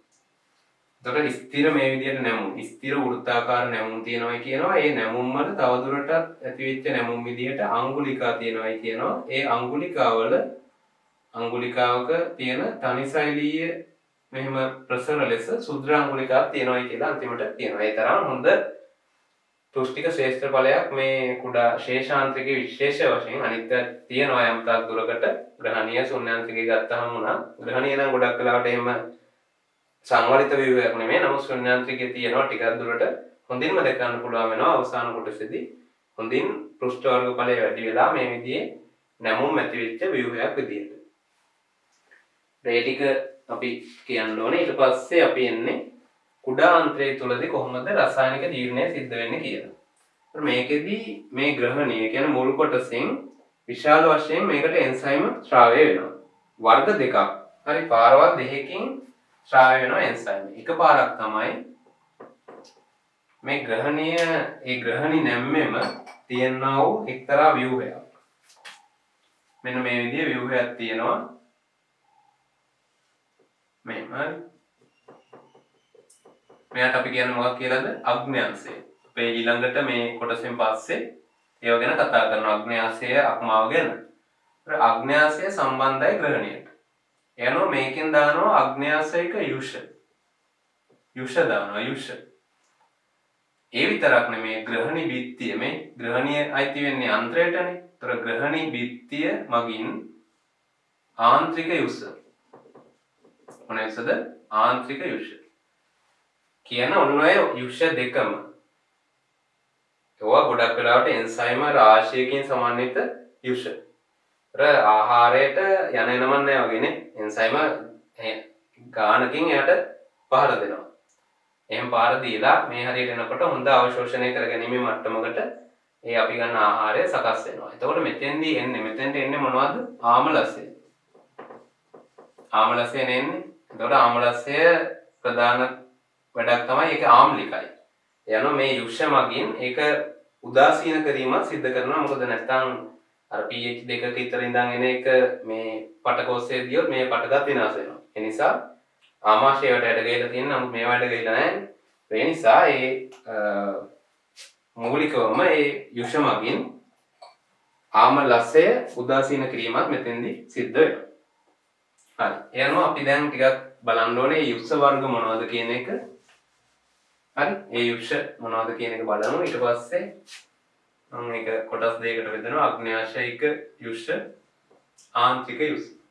එතකොට ස්ථිර මේ විදිහට නැමුම්, ස්ථිර වෘත්තාකාර නැමුම් තියෙනවායි කියනවා. ඒ නැමුම් වල තවදුරටත් ඇති වෙච්ච නැමුම් විදිහට අංගුලිකා තියෙනවායි කියනවා. ඒ අංගුලිකාවක තියෙන තනිසෛලීය මෙහෙම ප්‍රසර ලෙස සුද්‍ර අංගුලිකාවක් තියෙනවායි කියලා අන්තිමට කියනවා. ඒ තරම් හොඳ පෘෂ්ටික ශේෂ්ත්‍රඵලයක් මේ කුඩා ශේෂාන්ත්‍රිකයේ විශේෂ වශයෙන් අනිත් තියෙනවා යම් තාක් දුරකට. ග්‍රහණීය ශුන්‍යාන්ත්‍රිකය ගත්තහම උනා ග්‍රහණීය නම් ගොඩක් වෙලාවට එහෙම සංවලිත ව්‍යුහයක් නෙමෙයි. නමුත් ශුන්‍යාන්ත්‍රිකයේ තියෙනවා ටිකක් දුරට හොඳින්ම දැක ගන්න පුළුවන් වෙනවා අවසාන කොටසේදී. හොඳින් පෘෂ්ඨ වර්ගඵලය වැඩි වෙලා මේ විදිහේ නැමුම් ඇති වෙච්ච ව්‍යුහයක් විදිහට. ඒ ටික අපි කියන්න ඕනේ. ඊට පස්සේ අපි එන්නේ කුඩා අන්ත්‍රය තුලදී කොහොමද රසායනික ජීර්ණය සිද්ධ වෙන්නේ කියලා. මේකෙදී මේ ග්‍රහණය කියන්නේ මුල් කොටසෙන් විශාල වශයෙන් මේකට එන්සයිම ශ්‍රාවය වෙනවා. වර්ග දෙකක්. හරි පාරවල් දෙකකින් ශ්‍රාවය වෙනවා එන්සයිම. එකපාරක් තමයි මේ ග්‍රහණී නැම්මෙම තියෙනා වූ එක්තරා ව්‍යුහයක්. මෙන්න මේ විදිහේ ව්‍යුහයක් තියෙනවා. මෙයාට අපි කියන්නේ මොකක් කියලාද? අග්න්‍යාංශය. අපේ ඊළඟට මේ කොටසෙන් පස්සේ ඒව ගැන කතා කරනවා. අග්න්‍යාංශය අක්මාව ගැන. අග්න්‍යාංශය සම්බන්ධයි ග්‍රහණයට. එනවා මේකෙන් දානවා අග්න්‍යාංශයක යුෂ. යුෂ දානවා යුෂ. ඒ විතරක් නෙමෙයි ග්‍රහණී බිත්තිය මේ ග්‍රහණීය අයිති වෙන්නේ අන්ත්‍රයටනේ. ඒතර ග්‍රහණී බිත්තිය මගින් ආන්ත්‍රික යුෂ. මොනවාද? ආන්ත්‍රික යුෂ. කියන ඔන්න ඔය යුෂ දෙකම. ඒවා ගොඩක් වෙලාවට එන්සයිම රාශියකින් සමන්විත යුෂ. ආහාරයට යන එනමන් නැහැ වගේනේ. එන්සයිම ගානකින් එයාට පහර දෙනවා. එහෙම පාර දීලා මේ හරියට එනකොට හොඳ අවශෝෂණය කරගැනීමේ මට්ටමකට ඒ අපි ගන්න ආහාරය සකස් වෙනවා. එතකොට මෙතෙන්දී එන්නේ මොනවද? ආමලසය. ආමලසය එන්නේ. එතකොට ආමලසය ප්‍රධාන වැඩක් තමයි ඒක ආම්ලිකයි. යනවා මේ යුෂ මගින් ඒක උදාසීන කිරීමක් සිද්ධ කරනවා. මොකද නැත්තම් අර pH 2ක විතර ඉඳන් එන එක මේ පටකෝෂයේ දියොත් මේ පටකත් විනාශ වෙනවා. ඒ නිසා ආමාශය වලට වැඩ ගිහලා තියෙන නමුත් මේවා වැඩ ගිහලා නැහැ. ඒ නිසා ඒ මූලිකවම ඒ යුෂ මගින් ආමලසය උදාසීන කිරීමක් මෙතෙන්දී සිද්ධ වෙනවා. හරි. එනවා අපි දැන් ටිකක් බලන්න ඕනේ යුෂ වර්ග මොනවද කියන එක. හරි. ඒ යුෂ මොනවද කියන එක බලමු. ඊට පස්සේ මම මේක කොටස් දෙකකට බෙදනවා. අග්න්‍යාශයික යුෂ, ආන්ත්‍රික යුෂ.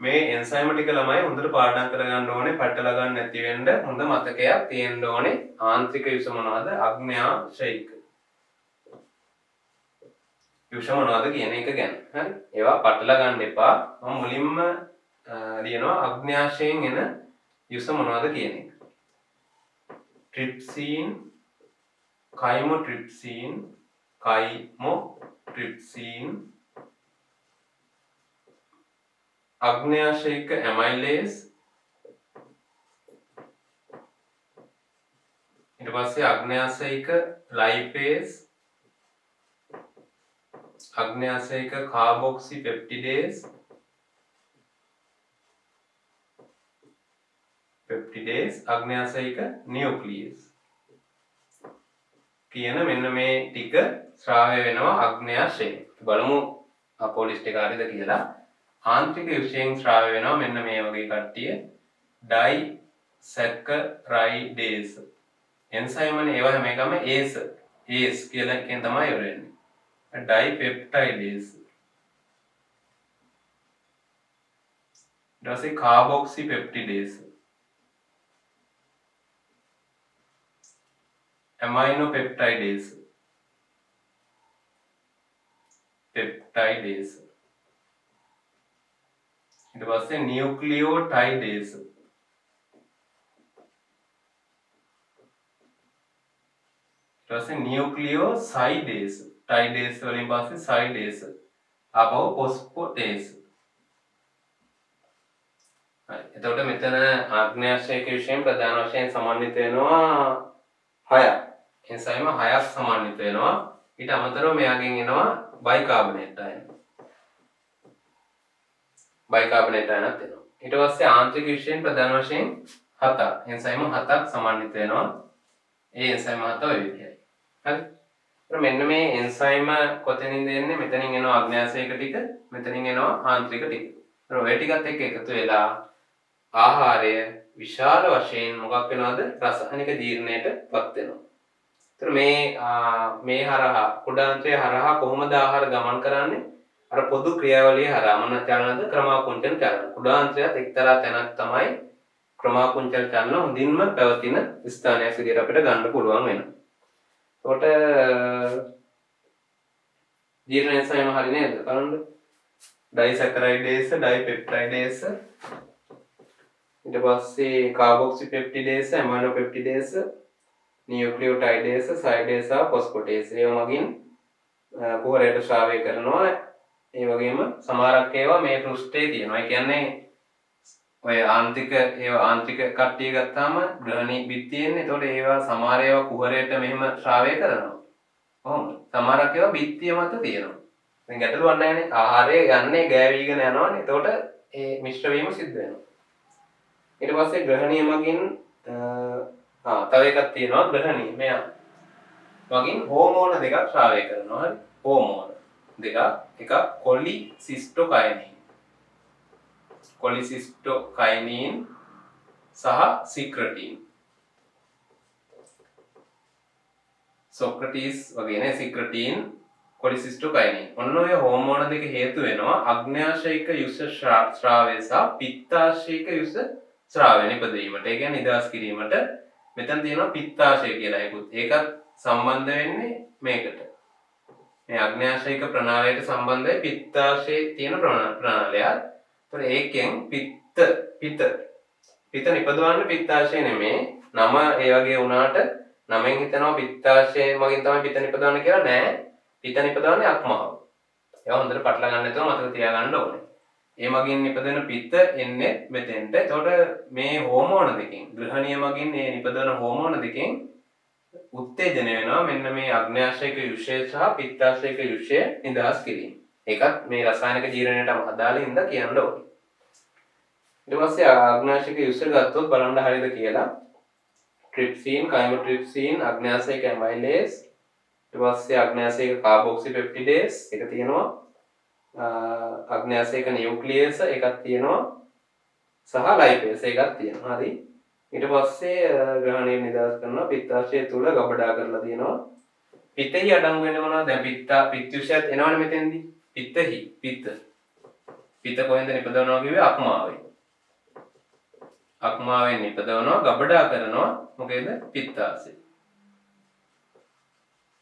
මේ එන්සයිම ටික ළමයි හොඳට පාඩම් කරගන්න ඕනේ. පටල ගන්න නැති වෙන්න හොඳ මතකයක් තියෙන්න ඕනේ. ආන්ත්‍රික යුෂ මොනවද? අග්න්‍යාශයික යුෂ මොනවද කියන එක ගැන. හරි. ඒවා පටල ගන්න එපා. මම මුලින්ම ලියනවා අග්න්‍යාශයෙන් එන යුෂ මොනවද කියන එක. ට්‍රිප්සින්, කයිමොට්‍රිප්සින්, අග්න්‍යාශයික ඇමයිලේස්, ඊට පස්සේ අග්න්‍යාශයික ලයිපේස්, අග්න්‍යාශයික කාබොක්සි පෙප්ටිඩේස්, අග්න්‍යාශයික නියුක්ලියස් කියන මෙන්න මේ ටික ශ්‍රාවය වෙනවා අග්න්‍යාශයෙන්. බලමු අපෝලිස් ටික හරියද කියලා. ආන්ත්‍රික යුෂයෙන් ශ්‍රාවය වෙනවා මෙන්න මේ වගේ කට්ටිය. ඩයිසැකරයිඩේස්. එන්සයිමනේ ඒවා හැම එකම ඒස් කියලා එකෙන් තමයි ඉවරන්නේ. ඩයිපෙප්ටයිඩේස්. ඊට පස්සේ කාබොක්සි පෙප්ටිඩේස්. ඇමයිනෝපෙප්ටයිඩේස්. ඊට පස්සේ නියුක්ලියෝටයිඩේස්. ඊට පස්සේ නියුක්ලියෝසයිඩේස්. ටයිඩේස් වලින් පස්සේ සයිඩේස්. ආපහු ෆොස්ෆොටේස්. හරි. එතකොට මෙතන ආග්නේයාශයක විශේෂයෙන් ප්‍රධාන වශයෙන් සමන්විත වෙනවා 6ක්. එන්සයිම 6ක් සමන්විත වෙනවා. ඊට අමතරව මෙයාගෙන් එනවා බයිකාබනේට් අයන. බයිකාබනේට් අයනත් එනවා. ඊට පස්සේ ආන්ත්‍රික විශේෂයෙන් ප්‍රධාන වශයෙන් 7ක්. එන්සයිම 7ක් සමන්විත වෙනවා. ඒ එන්සයිම 7 ඔය විදිහයි. හරි. මෙන්න මේ එන්සයිම කොතනින්ද එන්නේ? මෙතනින් එනවා අග්න්‍යාශයක ටික, මෙතනින් එනවා ආන්ත්‍රික ටික. ඔය ටිකත් එක්ක එකතු වෙලා ආහාරය විශාල වශයෙන් මොකක් වෙනවද? රසායනික ජීර්ණයටපත් වෙනවා. ඒතර මේ හරහා කුඩාන්ත්‍රය හරහා කොහොමද ආහාර ගමන් කරන්නේ? අර පොදු ක්‍රියාවලිය හරහා මොන චලනද? ක්‍රමාකුංචන චලන. කුඩාන්ත්‍රයත් එක්තරා තැනක් තමයි ක්‍රමාකුංචන චලන හොඳින්ම පැවතින ස්ථානයක් විදිහට අපිට ගන්න පුළුවන් වෙනවා. එතකොට ජීර්ණ එන්සයිම හරි නේද? බලන්න. ඩයිසැකරයිඩේස්, ඩයිපෙප්ටයිඩේස්, ඊට පස්සේ කාබොක්සිපෙප්ටිඩේස්, ඇමයිනෝපෙප්ටිඩේස්, නියුක්ලියෝටයිඩේස්, සයිඩේස් සහ ෆොස්ෆේටේස් ඒවා මගින් කුහරයට ශ්‍රාවය කරනවා. ඒ වගේම සමහරක් ඒවා මේ පෘෂ්ඨයේ තියෙනවා. ඒ කියන්නේ ඔය ආන්ත්‍රික කට්ටිය ගත්තාම ග්‍රහණී බිත්තියෙන්නේ. එතකොට ඒවා සමහර ඒවා කුහරයට මෙහෙම ශ්‍රාවය කරනවා. කොහොමද? සමහරක් ඒවා බිත්තිය මත තියෙනවා. දැන් ගැටලුවක් නැහැනේ. ආහාරය යන්නේ ගෑවිගෙන යනවානේ. එතකොට ඒ මිශ්‍ර වීම සිද්ධ වෙනවා. ඊට පස්සේ ග්‍රහණීය මගින් තව එකක් තියෙනවා ග්‍රහණීය. මෙයා මගින් හෝමෝන දෙකක් ශ්‍රාවය කරනවා. හරි? හෝමෝන දෙකක්. එකක් කොලිසිස්ටෝකයිනින් සහ සික්‍රටින්. සොක්‍රටිස් වගේ නේ සික්‍රටින් කොලිසිස්ටෝකයිනින්. ඔන්න ඔය හෝමෝන දෙක හේතු වෙනවා අග්න්‍යාශයික යුෂ ශ්‍රාවය සහ පිත්තාශයික යුෂ ශ්‍රාවය නිපදවීමට. ඒ කියන්නේ නිදහස් කිරීමට. මෙතන තියෙනවා පිත්තාශය කියලා එකකුත්. ඒකත් සම්බන්ධ වෙන්නේ මේකට. මේ අග්න්‍යාශයික ප්‍රණාලයට සම්බන්ධයි පිත්තාශයේ තියෙන ප්‍රණාලයක්. ඒතර ඒකෙන් පිත්ත නිපදවන්න පිත්තාශය නෙමෙයි. නම ඒ වගේ වුණාට නමෙන් හිතනවා පිත්තාශය මගින් තමයි පිත්ත නිපදවන්න කියලා නෑ. පිත්ත නිපදවන්නේ අක්මාව. ඒවා හොඳට පටල ගන්න නැතුව මතක තියාගන්න ඕනේ. ඒ මගින් නිපදවන පිත්ත එන්නේ මෙතෙන්ට. එතකොට මේ හෝමෝන දෙකෙන් ග්‍රහණීය මගින් මේ නිපදවන හෝමෝන දෙකෙන් උත්තේජනය වෙනවා මෙන්න මේ අග්න්‍යාශයික යුෂය සහ පිත්තාශයික යුෂය නිදහස් කිරීම. ඒකත් මේ රසායනික ජීර්ණයට අදාළ හින්දා කියන්න ඕනේ. ඊට පස්සේ අග්න්‍යාශයික යුෂ ගත්තොත් බලන්න හරියද කියලා. ට්‍රිප්සින්, කයිමෝට්‍රිප්සින්, අග්න්‍යාශයික ඇමයිලේස්, ඊට පස්සේ අග්න්‍යාශයික කාබොක්සිපෙප්ටිඩේස් එක තියෙනවා. අග්න්‍යාශයික නියුක්ලියස් එකක් තියෙනවා. සහ ලයිපේස් එකක් තියෙනවා. හරි. ඊට පස්සේ ග්‍රහණය නිදහස් කරනවා පිත්තාශය තුල ගබඩා කරලා තියෙනවා. පිත්තෙහි අඩංගු වෙන්නේ මොනවද? දැන් පිත්තුෂයත් එනවනේ මෙතෙන්දී. පිත්ත කොහෙන්ද නිපදවනවා කිව්වේ? අක්මාවෙන්. අක්මාවෙන් නිපදවනවා ගබඩා කරනවා මොකේද? පිත්තාශය.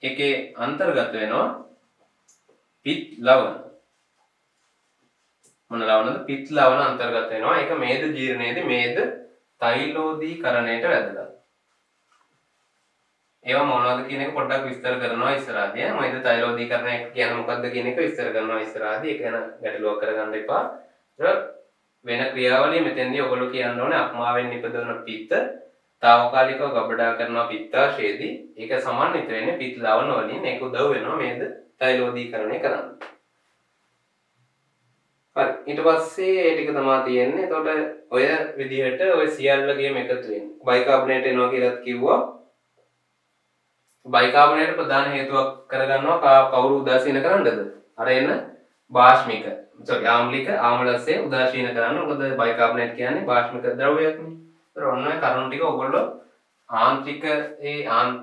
ඒකේ අන්තර්ගත වෙනවා පිත් ලවණ. මොන ලවණද? පිත් ලවණ අන්තර්ගත වෙනවා. ඒක මේද ජීර්ණයේදී මේද තෛලෝදීකරණයට වැදගත්. ඒවා මොනවද කියන එක පොඩ්ඩක් විස්තර කරනවා ඉස්සරහදී. මොකද තෛලෝදීකරණය කියන්නේ මොකක්ද කියන එක විස්තර කරනවා ඉස්සරහදී. ඒක ගැන ගැටලුවක් කරගන්න එපා. වෙන ක්‍රියාවලිය මෙතෙන්දී ඔයගොල්ලෝ කියන්න ඕනේ අක්මාවෙන් නිපදවන පිත්ත తాවකාලිකව ගබඩා කරනවා පිත්තාශයේදී. ඒක සමන්විත වෙන්නේ පිත් ලවණ වලින්. ඒක උදව් වෙනවා මේද තෛලෝදීකරණය කරන්න. හරි ඊට පස්සේ ඒ ටික තමයි තියෙන්නේ. එතකොට ඔය විදිහට ඔය සියල්ලගේම එකතු වෙන්නේ. බයිකාබනේට් එනවා කියලාත් කිව්වා. බයිකාබනේට් ප්‍රධාන හේතුවක් කරගන්නවා කවුරු උදාසීන කරන්නද? අර එන බාෂ්මික ආම්ලසේ උදාසීන කරන්න. මොකද බයිකාබනේට් කියන්නේ බාෂ්මික ද්‍රව්‍යයක්නේ. ඒතර ඔන්න ඔය කරුණු ටික ඔයගොල්ලෝ ආන්ත්‍රික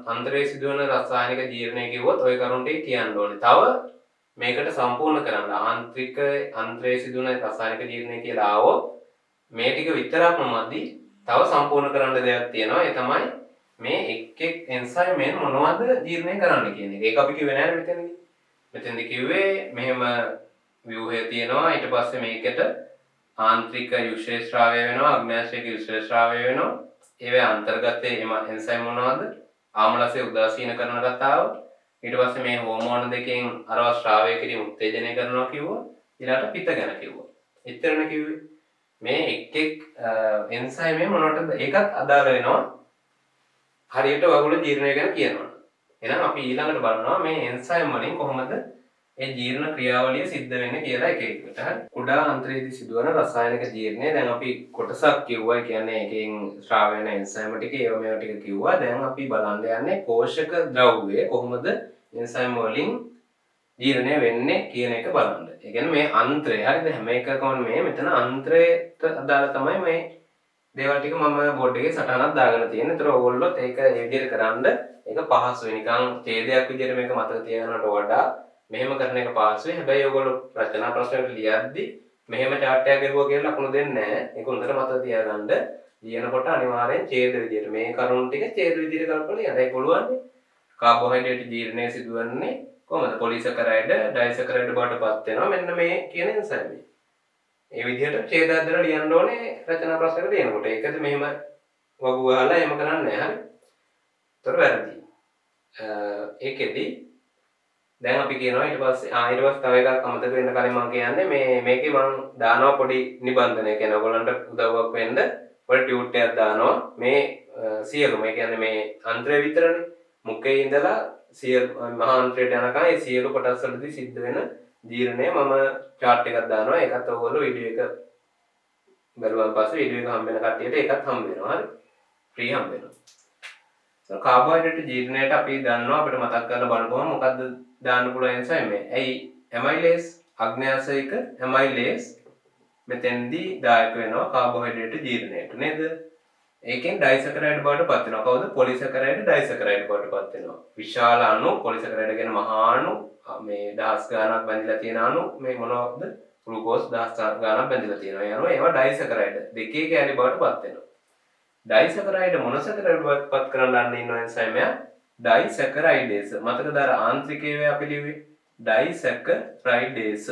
අන්තරයේ සිදුවන රසායනික ජීර්ණය කිව්වොත් ඔය කරුණු ටික කියන්න ඕනේ. තව මේකට සම්පූර්ණ කරන්න අන්ත්‍රයේ සිදුවන රසායනික ජීර්ණය කියලා ආවොත් මේ ටික විතරක්ම මදි. තව සම්පූර්ණ කරන්න දෙයක් තියෙනවා. ඒ තමයි මේ එක් එන්සයිමෙන් මොනවද ජීර්ණය කරන්න කියන එක. ඒක අපි කිව්වේ නෑ මෙතනදී. මෙතනදී කිව්වේ මෙහෙම ව්‍යුහය තියෙනවා. ඊට පස්සේ මේකට ආන්ත්‍රික යුෂය ශ්‍රාවය වෙනවා, අග්න්‍යාශයික යුෂය ශ්‍රාවය වෙනවා. ඒවේ අන්තර්ගතයේ එන්සයිම් මොනවද? ආම්ලසේ උදාසීන කරන කතාව. ඊට පස්සේ මේ හෝමෝන දෙකෙන් අරව ශ්‍රාවය කිරීම උත්තේජනය කරනවා කිව්වා. ඊළඟට පිත ගැන කිව්වා. එතරම් කිව්වේ මේ එක් එන්සයිම් මොනවටද ඒකත් අදාළ වෙනවා. හරියට ඔයගොල්ලෝ ජීර්ණය ගැන කියනවා. එහෙනම් අපි ඊළඟට බලනවා මේ එන්සයිම් වලින් කොහොමද ඒ ජීර්ණ ක්‍රියාවලිය සිද්ධ වෙන්නේ කියලා එක එකට. හරි. කුඩා අන්ත්‍රයේදී සිදුවන රසායනික ජීර්ණය දැන් අපි කොටසක් කිව්වා. ඒ කියන්නේ එකෙන් ශ්‍රාවය වෙන එන්සයිම් ටික ඒව මේවා ටික කිව්වා. දැන් අපි බලන්න යන්නේ පෝෂක ද්‍රව්‍ය කොහොමද එන්සයිම් වලින් ජීර්ණය වෙන්නේ කියන එක බලන්න. ඒ කියන්නේ මේ අන්ත්‍රය හරිද හැම එකකම මෙතන අන්ත්‍රයට අදාළ තමයි මේ දේවල් ටික මම බෝඩ් එකේ සටහනක් දාගෙන තියෙන්නේ. ඒතර ඕගොල්ලොත් ඒක ඒ විදිහට කරන්න ඒක පහසුයි. නිකන් ඡේදයක් විදිහට මේක මතක තියාගන්නට වඩා මෙහෙම කරන එක පහසුයි. හැබැයි ඔයගොල්ලෝ රචනා ප්‍රශ්නවලට ලියද්දි මෙහෙම chart එකක් ගහුවා කියලා ලකුණු දෙන්නේ නැහැ. ඒක හොඳට මතක තියාගන්න. ලියනකොට අනිවාර්යෙන් ඡේද විදිහට මේ කරුණු ටික ඡේද විදිහට කල්පනා කරලා යන්න. ඒක පුළුවන්. කාබෝහයිඩ්‍රේට් ජීර්ණය සිදුවන්නේ කොහොමද? පොලිසැකරයිඩ් ඩයිසැකරයිඩ් බවට පත් වෙනවා. මෙන්න මේ කියන එන්සයිම් එක. ඒ විදිහට ඡේද ඇදලා ලියන්න ඕනේ රචනා ප්‍රශ්නයක දෙනකොට. ඒකද මෙහෙම වගු ගහලා එහෙම කරන්නේ නැහැ. හරි. ඒතර වැරදි. ඒකෙදි දැන් අපි කියනවා ඊට පස්සේ තව එකක් අමතක වෙන්න කලින් මම කියන්නේ මේකේ මම දානවා පොඩි නිබන්ධනය. කියන්නේ ඔයගොල්ලන්ට උදව්වක් වෙන්න පොඩි ටියුට් එකක් දානවා. මේ සියලුම ඒ කියන්නේ මේ අන්ත්‍රය විතරනේ. මුඛයේ ඉඳලා මහා අන්ත්‍රයට යනකම් ඒ සියලු කොටස් වලදී සිද්ධ වෙන ජීර්ණය මම chart එකක් දානවා. ඒකත් ඔයගොල්ලෝ වීඩියෝ එක බැලුවාන් පස්සේ වීඩියෝ එක හම්බ වෙන කට්ටියට ඒකත් හම්බ වෙනවා. හරි. ෆ්‍රී හම්බ වෙනවා. කාබෝහයිඩ්‍රේට් ජීර්ණයට අපි දන්නවා අපිට මතක් කරලා බලපුවම මොකද්ද දාන්න පුළුවන් එන්සයිම් මේ. ඇයි ඇමයිලේස් අග්න්‍යාසයික ඇමයිලේස් මෙතෙන්දී දායක වෙනවා කාබෝහයිඩ්‍රේට් ජීර්ණයට නේද? ඒකෙන් ඩයිසැකරයිඩ් බවට පත් වෙනවා. කවුද? පොලිසැකරයිඩ් ඩයිසැකරයිඩ් බවට පත් වෙනවා. විශාල අණු පොලිසැකරයිඩ් කියන මහා අණු මේ දහස් ගාණක් බැඳිලා තියෙන අණු මේ මොනවද? ග්ලූකෝස් දහස් ගාණක් බැඳිලා තියෙනවා. ඒ අණු ඒවා ඩයිසැකරයිඩ් දෙකේ කැලි බවට පත් වෙනවා. ඩයිසැකරයිඩ් මොනොසැකරයිඩ් බවට පත් කරන්න ගන්න ඉන්න එන්සයිම් එක ඩයිසැකරයිඩේස. මතකද අර ආන්ත්‍රිකයේ අපි ලිව්වේ ඩයිසැකරයිඩේස.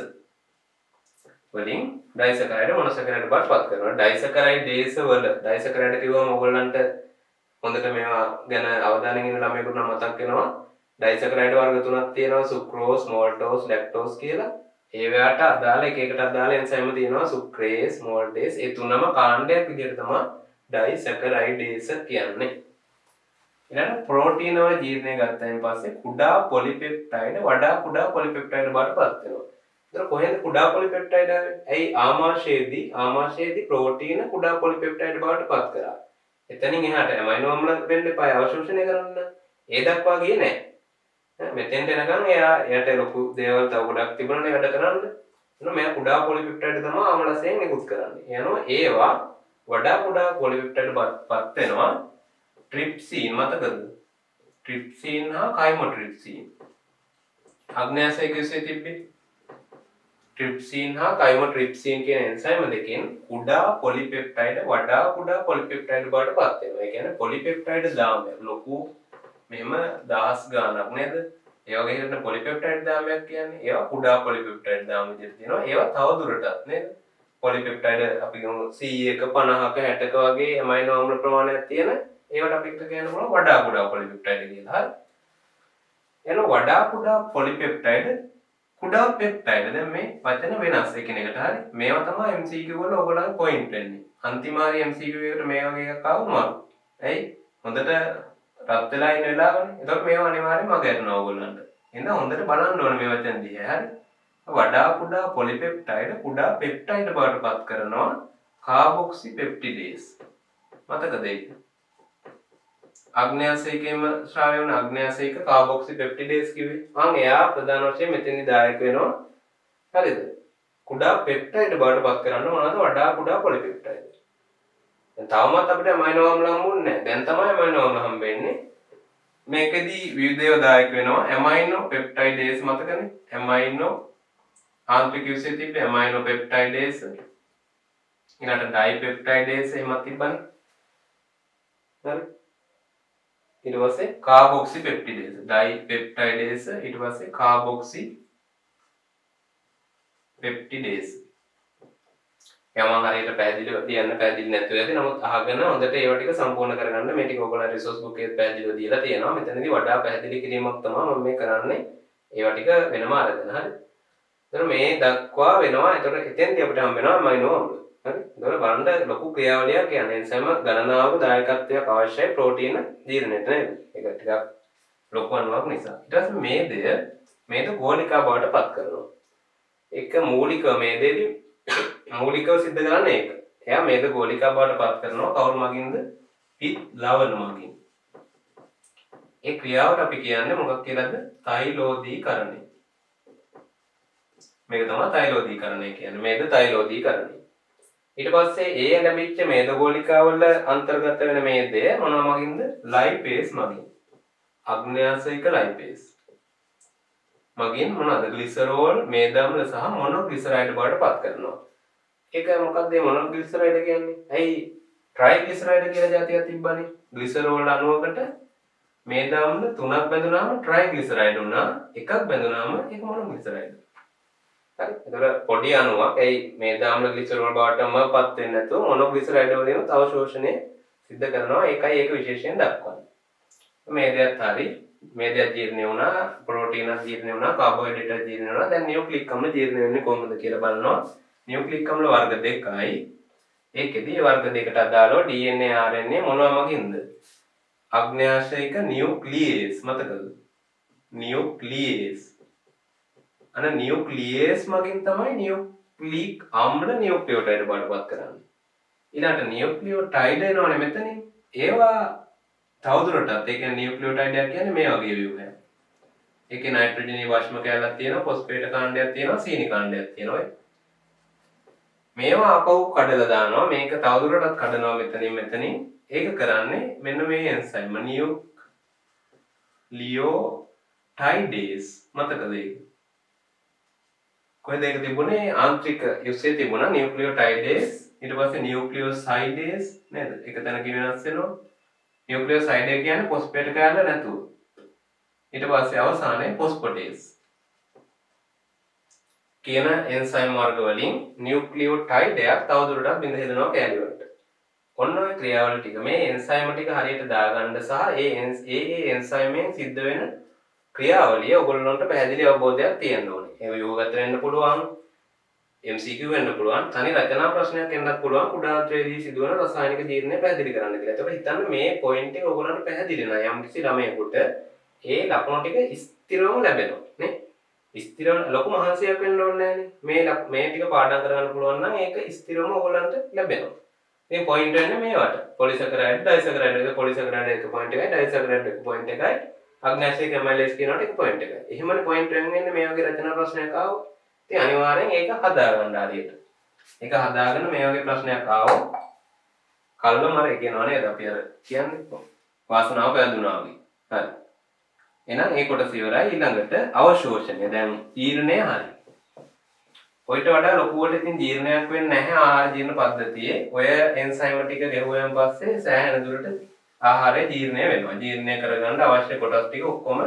වලින් ඩයිසැකරයිඩ් මොනොසැකරයිඩ් බවට පත් කරනවා. ඩයිසැකරයිඩේස වල ඩයිසැකරයිඩ් කිව්වම ඕගොල්ලන්ට හොඳට මේවා ගැන අවධානයෙන් ඉන්න ළමයෙකුට නම් මතක් වෙනවා. ඩයිසැකරයිඩ් වර්ග තුනක් තියෙනවා. සුක්‍රෝස්, මෝල්ටෝස්, ලැක්ටෝස් කියලා. ඒවට අදාළ එක එකට අදාළ එන්සයිම් තියෙනවා. සුක්‍රේස්, මෝල්ටේස්. ඒ තුනම කාණ්ඩයක් විදිහට තමයි ඩයිසැකරයිඩේස කියන්නේ. ඊළඟ ප්‍රෝටීන වල ජීර්ණය ගත්තයින් පස්සේ කුඩා පොලිපෙප්ටයිඩ් වඩා කුඩා පොලිපෙප්ටයිඩ් බවට පත් වෙනවා. ඒතර කොහෙන්ද කුඩා පොලිපෙප්ටයිඩ් ආවේ? ඇයි ආමාශයේදී ප්‍රෝටීන කුඩා පොලිපෙප්ටයිඩ් බවට පත් කරා. එතනින් එහාට ඇමයිනෝ අම්ල වෙන්න එපා අවශෝෂණය කරන්න. ඒ දක්වා ගියේ නැහැ. මෙතෙන්ට එනකන් එයාට ලොකු දේවල් තව ගොඩක් තිබුණනේ වැඩ කරන්න. එනවා මෙයා කුඩා පොලිපෙප්ටයිඩ් තමයි ආමලසයෙන් නිකුත් කරන්නේ. එනවා ඒවා වඩා කුඩා පොලිපෙප්ටයිඩ් පත් වෙනවා ට්‍රිප්සින්. මතකද? ට්‍රිප්සින් හා කයිමොට්‍රිප්සින්. අග්න්‍යාසයික විශේෂ තිබ්බේ ට්‍රිප්සින් හා කයිමොට්‍රිප්සින් කියන එන්සයිම් දෙකෙන් කුඩා පොලිපෙප්ටයිඩ් වඩා කුඩා පොලිපෙප්ටයිඩ් බවට පත් වෙනවා. ඒ කියන්නේ පොලිපෙප්ටයිඩ් දාමයක් ලොකු මෙහෙම දහස් ගාණක් නේද? ඒ වගේ හිටන පොලිපෙප්ටයිඩ් දාමයක් කියන්නේ ඒවා කුඩා පොලිපෙප්ටයිඩ් දාම විදිහට තියෙනවා. ඒවා තව දුරටත් නේද? පොලිපෙප්ටයිඩ් අපි ගමු 100ක 50ක 60ක වගේ ඇමයිනෝ අම්ල ප්‍රමාණයක් තියෙන ඒවට අපි කියන්න පුළුවන් වඩා කුඩා පොලිපෙප්ටයිඩ් කියලා. හරි. එන වඩා කුඩා පොලිපෙප්ටයිඩ් කුඩා පෙප්ටයිඩ් දැන් මේ වචන වෙනස් එකිනෙකට. හරි. මේවා තමයි MCQ වල ඔයගොල්ලන්ගේ පොයින්ට් වෙන්නේ. අන්තිම හරි MCQ එකට මේ වගේ එකක් ආවම ඇයි හොඳට රත් වෙලා ඉන්න වෙලාවනේ. ඒතකොට මේවා අනිවාර්යෙන්ම මගහැරෙනවා ඔයගොල්ලන්ට. එහෙනම් හොඳට බලන්න ඕනේ මේ වචන දිහා. හරි. වඩා කුඩා පොලිපෙප්ටයිඩ් කුඩා පෙප්ටයිඩ් බවට පත් කරනවා කාබොක්සි පෙප්ටිඩේස්. මතකද ඒක? අග්න්‍යාසයිකේම ශ්‍රාවය වන අග්න්‍යාසයික කාබොක්සි පෙප්ටිඩේස් කිව්වේ. එයා ප්‍රධාන වශයෙන් මෙතෙන්දි දායක වෙනවා. හරිද? කුඩා පෙප්ටයිඩ් බවට පත් කරන්න මොනවද? වඩා කුඩා පොලිපෙප්ටයිඩ්. දැන් තවමත් අපිට ඇමයිනෝ අම්ල හම්බුන්නේ නැහැ. දැන් තමයි ඇමයිනෝ අම්ල හම්බෙන්නේ. මේකෙදි විවිධ දායක වෙනවා. ඇමයිනෝ පෙප්ටයිඩේස් මතකනේ? ඇමයිනෝ ආන්ත්‍රික විශේෂ තිබ්බේ ඇමයිනෝ පෙප්ටයිඩේස්. ඊළඟට ඩයිපෙප්ටයිඩේස් එහෙමත් තිබ්බනේ. හරි. ඊට පස්සේ කාබොක්සි පෙප්ටිඩේස්. ඩයිපෙප්ටයිඩේස් ඊට පස්සේ කාබොක්සි පෙප්ටිඩේස්. යමන් හරියට පැහැදිලිව කියන්න පැහැදිලි නැතුව ඇති. නමුත් අහගෙන හොඳට ඒවා ටික සම්පූර්ණ කරගන්න මේ ටික ඔයගොල්ලෝ රිසෝස් බුක් එකේ පැහැදිලිව දීලා තියෙනවා. මෙතනදී වඩා පැහැදිලි කිරීමක් තමයි මම මේ කරන්නේ. ඒවා ටික වෙනම අරගෙන හරි. එතන මේ දක්වා වෙනවා. එතකොට එතෙන්දී අපිට හම් වෙනවා ඇමයිනෝ අම්ල. හරි. එතකොට බලන්න ලොකු ක්‍රියාවලියක් කියන්නේ එන්සයිම ගණනාවක දායකත්වයක් අවශ්‍යයි ප්‍රෝටීන ජීර්ණයට නේද? ඒක ටිකක් ලොකු අණුවක් නිසා. ඊට පස්සේ මේද ගෝලිකා බවට පත් කරනවා. එක මූලික මේදේදී මූලිකව සිද්ධ කරන්නේ ඒක. එයා මේද ගෝලිකා බවට පත් කරනවා කවුරු මගින්ද? පිත් ලවණ මගින්. ඒ ක්‍රියාවට අපි කියන්නේ මොකක් කියලාද? තෛලෝදීකරණය. මේක තමයි තෛලෝදීකරණය කියන්නේ. මේද තෛලෝදීකරණය. ඊට පස්සේ ඒ ලැබිච්ච මේද ගෝලිකාවල අන්තර්ගත වෙන මේදය මොනවා මගින්ද? ලයිපේස් මගින්. අග්න්‍යාසයික ලයිපේස්. මගින් මොනවාද? ග්ලිසරෝල්, මේද අම්ල සහ මොනොග්ලිසරයිඩ් බවට පත් කරනවා. ඒක මොකක්ද මේ මොනොග්ලිසරයිඩ් කියන්නේ? ඇයි ට්‍රයිග්ලිසරයිඩ් කියලා જાතියක් තිබ්බනේ. ග්ලිසරෝල් අණුවකට මේද අම්ල 3ක් බැඳුනාම ට්‍රයිග්ලිසරයිඩ් වුණා. එකක් බැඳුනාම ඒක මොනොග්ලිසරයිඩ්. හරි. ඒතර පොඩි අණුවක් ඒ මේද ආම්ල ග්ලිසරෝල් බවටමපත් වෙන්නේ නැතුව මොනොග්ලිසරයිඩ් වලින් තව ශෝෂණය සිද්ධ කරනවා. ඒකයි ඒක විශේෂයෙන් දක්වන්නේ. මේදයත් හරි මේදයක් ජීර්ණය වුණා, ප්‍රෝටීනක් ජීර්ණය වුණා, කාබෝහයිඩ්‍රේට් ජීර්ණය වුණා. දැන් නියුක්ලික් අම්ල ජීර්ණය වෙන්නේ කොහොමද කියලා බලනවා. නියුක්ලික් අම්ල වර්ග දෙකයි. ඒකෙදී වර්ග දෙකට අදාළව DNA RNA මොනවා මගින්ද? අග්න්‍යාශයික නියුක්ලියේස් මතකද? නියුක්ලියේස්. අන නියුක්ලියේස් මගින් තමයි නියුක්ලික් අම්ල නියුක්ලියෝටයිඩ් බවටපත් කරන්නේ. ඊළඟට නියුක්ලියෝටයිඩ් එනවනේ මෙතනින්. ඒවා තවදුරටත් ඒ කියන්නේ නියුක්ලියෝටයිඩ් කියන්නේ මේ වගේ ව්‍යුහයක්. ඒකේ නයිට්‍රජන් වාෂ්ම කැලක් තියෙනවා, ෆොස්ෆේට කාණ්ඩයක් තියෙනවා, සීනි කාණ්ඩයක් තියෙනවා. මේවා අපව කඩලා දානවා. මේක තවදුරටත් කඩනවා මෙතනින්. ඒක කරන්නේ මෙන්න මේ එන්සයිම නියුක්ලියෝටයිඩේස්. මතකද ඒක? කොහෙද ඒක තිබුණේ? ආන්ත්‍රික යුස්සේ තිබුණා නියුක්ලියෝටයිඩේස්. ඊට පස්සේ නියුක්ලියෝසයිඩේස් නේද? එක තැනකින් වෙනස් වෙනවා. නියුක්ලියෝසයිඩේ කියන්නේ ෆොස්ෆේට කැලල නැතුව. ඊට පස්සේ අවසානයේ ෆොස්ෆොටේස් කියන එන්සයිම් වර්ග වලින් නියුක්ලියෝටයිඩයක් තවදුරටත් බිඳ හෙදනවා කැලි වලට. ඔන්න ඔය ක්‍රියාවල ටික මේ එන්සයිම් ටික හරියට දාගන්න සහ ඒ එන්සයිමෙන් සිද්ධ වෙන ක්‍රියාවලිය ඔයගොල්ලන්ට පැහැදිලි අවබෝධයක් තියෙන්න ඕනේ. ඒක යෝගගත වෙන්න පුළුවන්, MCQ වෙන්න පුළුවන්, තනි රචනා ප්‍රශ්නයක් එන්නත් පුළුවන්. කුඩාන්ත්‍රයේදී සිදුවන රසායනික ජීර්ණය පැහැදිලි කරන්න කියලා. ඒකට හිතන්න මේ පොයින්ට් එක ඔයගොල්ලන්ට පැහැදිලි නෑ. යම්කිසි ළමයෙකුට ඒ ලකුණු ටික ස්ථිරවම ලැබෙනවා නේ. ස්ථිරව ලොකු මහන්සියක් වෙන්න ඕනේ නෑනේ. මේ ටික පාඩම් කරගන්න පුළුවන් නම් ඒක ස්ථිරවම ඔයගොල්ලන්ට ලැබෙනවා. මේ පොයින්ට් වෙන්නේ මේවට. පොලිසැකරයිඩ්, ඩයිසැකරයිඩ් එක පොලිසැකරයිඩ් එක පොයින්ට් එකයි, ඩයිසැකරයිඩ් එක පොයින්ට් එකයි, අග්නැසික් MLS කියනකොට එක පොයින්ට් එකයි. එහෙමනේ පොයින්ට් වෙන්නේ මේ වගේ රචනා ප්‍රශ්නයක් ආවොත්. ඉතින් අනිවාර්යෙන් ඒක හදාගන්න හරියට. ඒක හදාගෙන මේ වගේ ප්‍රශ්නයක් ආවොත් කල්වම අර කියනවා නේද අපි අර කියන්නේ වාසනාව පැදුනා වගේ. හරි. එහෙනම් ඒ කොටස ඉවරයි. ඊළඟට අවශෝෂණය. දැන් ජීර්ණය හරි. ඔයිට වඩා ලොකුවට ඉතින් ජීර්ණයක් වෙන්නේ නැහැ ආහාර ජීර්ණ පද්ධතියේ. ඔය එන්සයිම් ටික ගෙවුවයන් පස්සේ සෑහෙන දුරට ආහාරය ජීර්ණය වෙනවා. ජීර්ණය කරගන්න අවශ්‍ය කොටස් ටික ඔක්කොම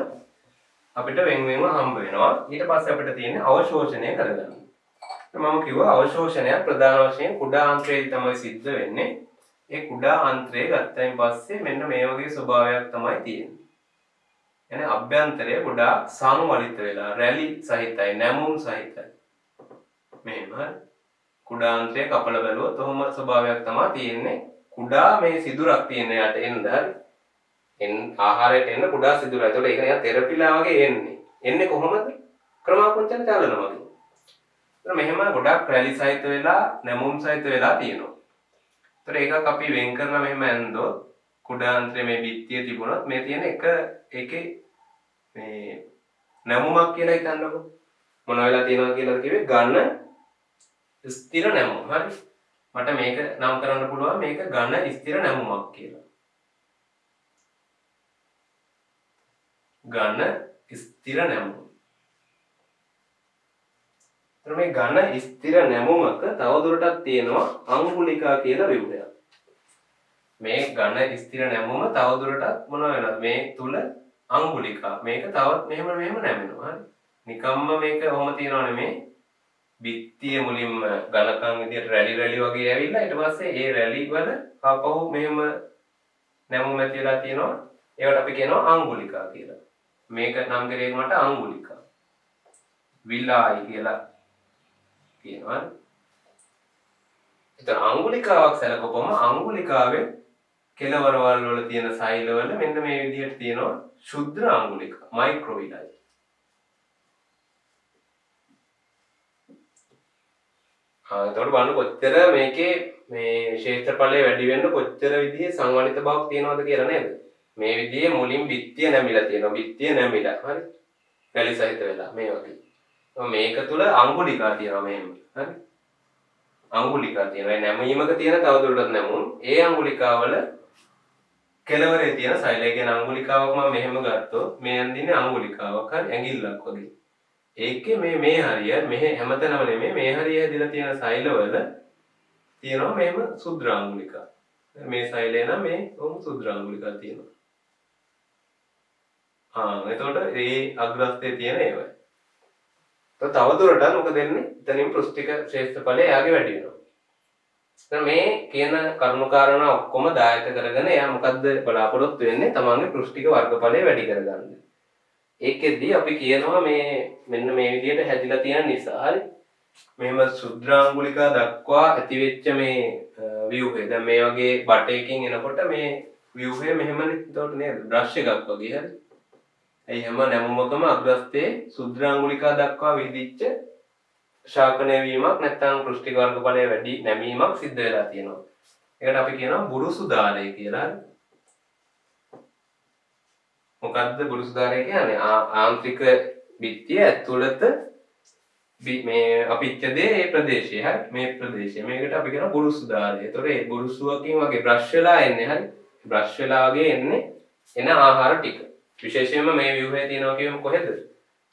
අපිට වෙන වෙනම හම්බ වෙනවා. ඊට පස්සේ අපිට තියෙන්නේ අවශෝෂණය කරගන්න. මම කිව්වා අවශෝෂණය ප්‍රධාන වශයෙන් කුඩා ආන්ත්‍රයේ තමයි සිද්ධ වෙන්නේ. ඒ කුඩා ආන්ත්‍රය ගත්තයින් පස්සේ මෙන්න මේ වගේ ස්වභාවයක් තමයි තියෙන්නේ. එනේ අභ්‍යන්තරය ගොඩාක් සමවලිත වෙලා රැලි සහිතයි, නැමුම් සහිතයි. මෙහෙම කුඩාන්ත්‍රය කපල බැලුවොත් ඔහොම ස්වභාවයක් තමයි තියෙන්නේ. කුඩා මේ සිදුරක් තියෙන යට එන්න හරි. ආහාරයට එන්න කුඩා සිදුරක්. ඒතකොට ඒක නිකන් තෙරපිලා වගේ එන්නේ. එන්නේ කොහොමද? ක්‍රමාකුංචන චලන වගේ. ඒතර මෙහෙම ගොඩක් රැලි සහිත වෙලා, නැමුම් සහිත වෙලා තියෙනවා. ඒතර ඒකක් අපි වෙන් කරලා මෙහෙම ඇන්දොත් කුඩාන්ත්‍රයේ මේ බිත්තිය තිබුණොත් මේ තියෙන එකේ මේ නැමුමක් කියලා හිතන්නකො. මොන වෙලා තියෙනවද කියලා කිව්වේ ඝන ස්ථිර නැමුම. හරි. මට මේක නම් කරන්න පුළුවන් මේක ඝන ස්ථිර නැමුමක් කියලා. ඝන ස්ථිර නැමුම. එතන මේ ඝන ස්ථිර නැමුමක තවදුරටත් තියෙනවා අංගුලිකා කියලා ව්‍යුහයක්. මේ ඝන ස්ථිර නැමුම තවදුරටත් මොන වෙනවද? මේ තුල අංගුලිකා. මේක තවත් මෙහෙම නැමෙනවා. හරි. නිකම්ම මේක ඔහොම තියනව නෙමේ. බිත්තිය මුලින්ම ඝනකම් විදියට රැලි වගේ ඇවිල්ලා ඊට පස්සේ ඒ රැලි වල ආපහු මෙහෙම නැමුම් ඇතිලා තියෙනවා. ඒකට අපි කියනවා අංගුලිකා කියලා. මේක නම් කරේ මට අංගුලිකා. විලායි කියලා කියනවා. ඒතර අංගුලිකාවක් සැලකුවම අංගුලිකාවේ කෙළවරවල් වල තියෙන සෛලවල මෙන්න මේ විදිහට තියෙනවා ශුද්ධ අංගුලිකා මයික්‍රෝවිලායි. එතකොට බලන්න කොච්චර මේකේ මේ ක්ෂේත්‍රඵලය වැඩි වෙන්න කොච්චර විදිහේ සංවනිත බවක් තියෙනවද කියලා නේද? මේ විදිහේ මුලින් බිත්තිය නැමිලා තියෙනවා. බිත්තිය නැමිලා. හරි. රැලි සහිත වෙලා මේ වගේ. මේක තුල අංගුලිකා තියෙනවා මෙහෙම. හරි. අංගුලිකා තියෙනවා. ඒ නැමීමක තියෙන තවදුරටත් නැමුම්. ඒ අංගුලිකාවල කෙළවරේ තියෙන සෛලය කියන අංගුලිකාවක් මම මෙහෙම ගත්තොත් මේ යන්දින්නේ අංගුලිකාවක්. හරි. ඇඟිල්ලක් වගේ. ඒකේ මේ හරිය මෙහෙ හැමතැනම නෙමෙයි මේ හරිය හැදිලා තියෙන සෛලවල තියෙනවා මෙහෙම සුද්‍රාංගුලිකා. මේ සෛලය නම් මේ උන් සුද්‍රාංගුලිකා තියෙනවා. එතකොට මේ අග්‍රස්තේ තියෙන ඒවා. තවදුරටත් මොකද වෙන්නේ? එතනින් පෘෂ්ඨික ශ්‍රේෂ්ඨඵලය එයාගේ වැඩි වෙනවා. දැන් මේ කියන කරුණු කාරණා ඔක්කොම දායක කරගෙන එයා මොකද්ද බලාපොරොත්තු වෙන්නේ? තමන්ගේ පෘෂ්ඨික වර්ගඵලය වැඩි කරගන්න. ඒකෙදී අපි කියනවා මේ මෙන්න මේ විදිහට හැදිලා තියෙන නිසා හරි මෙහෙම සුද්‍රාංගුලිකා දක්වා ඇතිවෙච්ච මේ ව්‍යුහය. දැන් මේ වගේ බටයකින් එනකොට මේ ව්‍යුහය මෙහෙමනේ. එතකොට නේද? බ්‍රෂ් එකක් වගේ හරි. ඒ හැම නැමුමකම අග්‍රස්තේ සුද්‍රාංගුලිකා දක්වා විදිච්ච ශාකනය වීමක් නැත්නම් පෘෂ්ඨික වර්ගඵලය වැඩි නැමීමක් සිද්ධ වෙලා තියෙනවා. ඒකට අපි කියනවා බුරුසු දාරය කියලා. මොකද්ද බුරුසු දාරය කියන්නේ? ආන්ත්‍රික බිත්තිය ඇතුළත මේ අපිච්චදේ මේ ප්‍රදේශය හරි මේ ප්‍රදේශය මේකට අපි කියනවා බුරුසු දාරය. ඒතකොට මේ බුරුසුවකින් වගේ බ්‍රෂ් වෙලා එන්නේ හරි. බ්‍රෂ් වෙලා වගේ එන්නේ එන ආහාර ටික. විශේෂයෙන්ම මේ ව්‍යුහය තියෙනවා කියමු කොහෙද?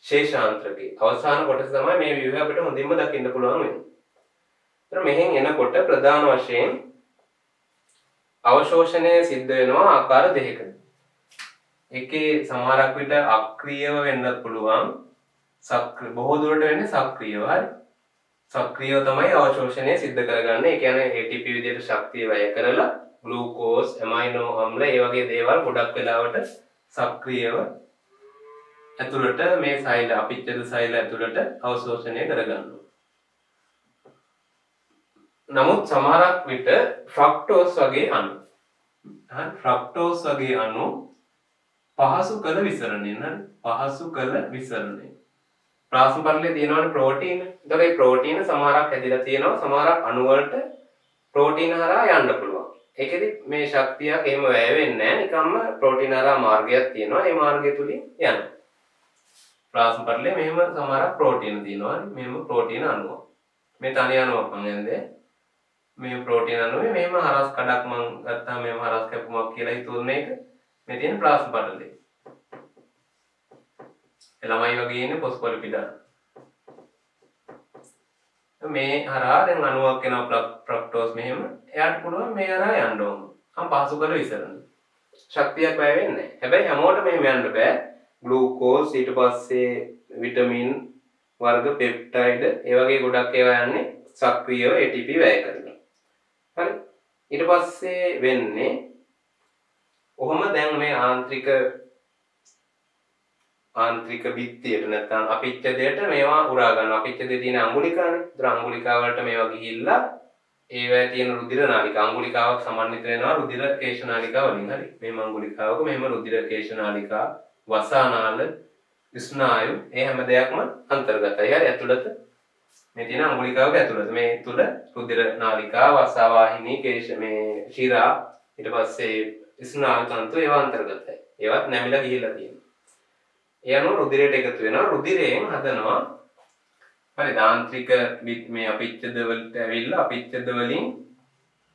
ශේෂාන්ත්‍රකේ. අවසාන කොටස තමයි මේ ව්‍යුහය අපිට හොඳින්ම දකින්න පුළුවන් වෙන්නේ. ඒතර මෙහෙන් එනකොට ප්‍රධාන වශයෙන් අවශෝෂණය සිද්ධ වෙනවා ආකාර දෙකකින්. එකේ සමහරක් විට අක්‍රීයව වෙන්නත් පුළුවන්. බොහෝ දුරට වෙන්නේ සක්‍රීයව. හරි. සක්‍රීයව තමයි අවශෝෂණය සිද්ධ කරගන්නේ. ඒ කියන්නේ ATP විදිහට ශක්තිය වැය කරලා ග්ලූකෝස්, ඇමයිනෝ අම්ල ඒ වගේ දේවල් ගොඩක් වෙලාවට සක්‍රීයව ඇතුළට මේ සෛල අපිච්චද සෛල ඇතුළට අවශෝෂණය කරගන්නවා. නමුත් සමහරක් විට ෆ්‍රක්ටෝස් වගේ අණු ෆ්‍රක්ටෝස් වගේ අණු පහසු කළ විසරණයෙන් හරි පහසු කළ විසරණයෙන් ප්‍රාසන පරිලේ තියෙනවනේ ප්‍රෝටීන. ඒතකොට මේ ප්‍රෝටීන සමහරක් හැදිලා තියෙනවා සමහරක් අණු වලට ප්‍රෝටීන හරහා යන්න පුළුවන්. ඒකෙදි මේ ශක්තියක් එහෙම වැය වෙන්නේ නැහැ. නිකම්ම ප්‍රෝටීන හරහා මාර්ගයක් තියෙනවා. ඒ මාර්ගය තුලින් යනවා. ප්‍රාසන පරිලේ මෙහෙම සමහරක් ප්‍රෝටීන තියෙනවා. මෙහෙම ප්‍රෝටීන අණුවක්. මේ තනි අණුවක් මම කියන්නේ. මේ ප්‍රෝටීන අණුවේ මෙහෙම හරස් කඩක් මම ගත්තාම මෙහෙම හරස් කැපුමක් කියලා හිතුවොත් මේක මේ තියෙන ප්‍රාසන පරිලේ. ළමයි වගේ ඉන්නේ පොස්කොලිපිඩා. මේ හරහා දැන් අණුවක් එනවා ෆ්‍රක්ටෝස් මෙහෙම. එයාට පුළුවන් මේ හරහා යන්න ඕන. පහසු කළ විසරණ. ශක්තියක් වැය වෙන්නේ නැහැ. හැබැයි හැමෝටම මෙහෙම යන්න බෑ. ග්ලූකෝස් ඊට පස්සේ විටමින් වර්ග පෙප්ටයිඩ් ඒ වගේ ගොඩක් ඒවා යන්නේ සක්‍රීයව ATP වැය කරනවා. හරි. ඊට පස්සේ වෙන්නේ ඔහොම දැන් මේ ආන්ත්‍රික බිත්තියට නැත්නම් අපිච්චදයට මේවා උරා ගන්නවා. අපිච්චදේ තියෙන අඟුලිකානේ. ඒතර අඟුලිකාව වලට මේවා ගිහිල්ලා ඒවැය තියෙන රුධිර නාලිකා අඟුලිකාවක් සමන්විත වෙනවා රුධිර කේශ නාලිකා වලින්. හරි. මේ අඟුලිකාවක මෙහෙම රුධිර කේශ නාලිකා වසානාල ස්නායු ඒ හැම දෙයක්ම අන්තර්ගතයි. හරි. ඇතුළත මේ තියෙන අඟුලිකාවක ඇතුළත මේ තුල රුධිර නාලිකා වසාවාහිනී කේශ මේ ශිරා ඊට පස්සේ ස්නායු තන්තු ඒවා අන්තර්ගතයි. ඒවත් නැමිලා ගිහිල්ලා තියෙනවා. ඒ අනුව රුධිරයට එකතු වෙනවා. රුධිරයෙන් හදනවා හරි දාන්ත්‍රික මේ අපිච්චද වලට ඇවිල්ලා අපිච්චද වලින්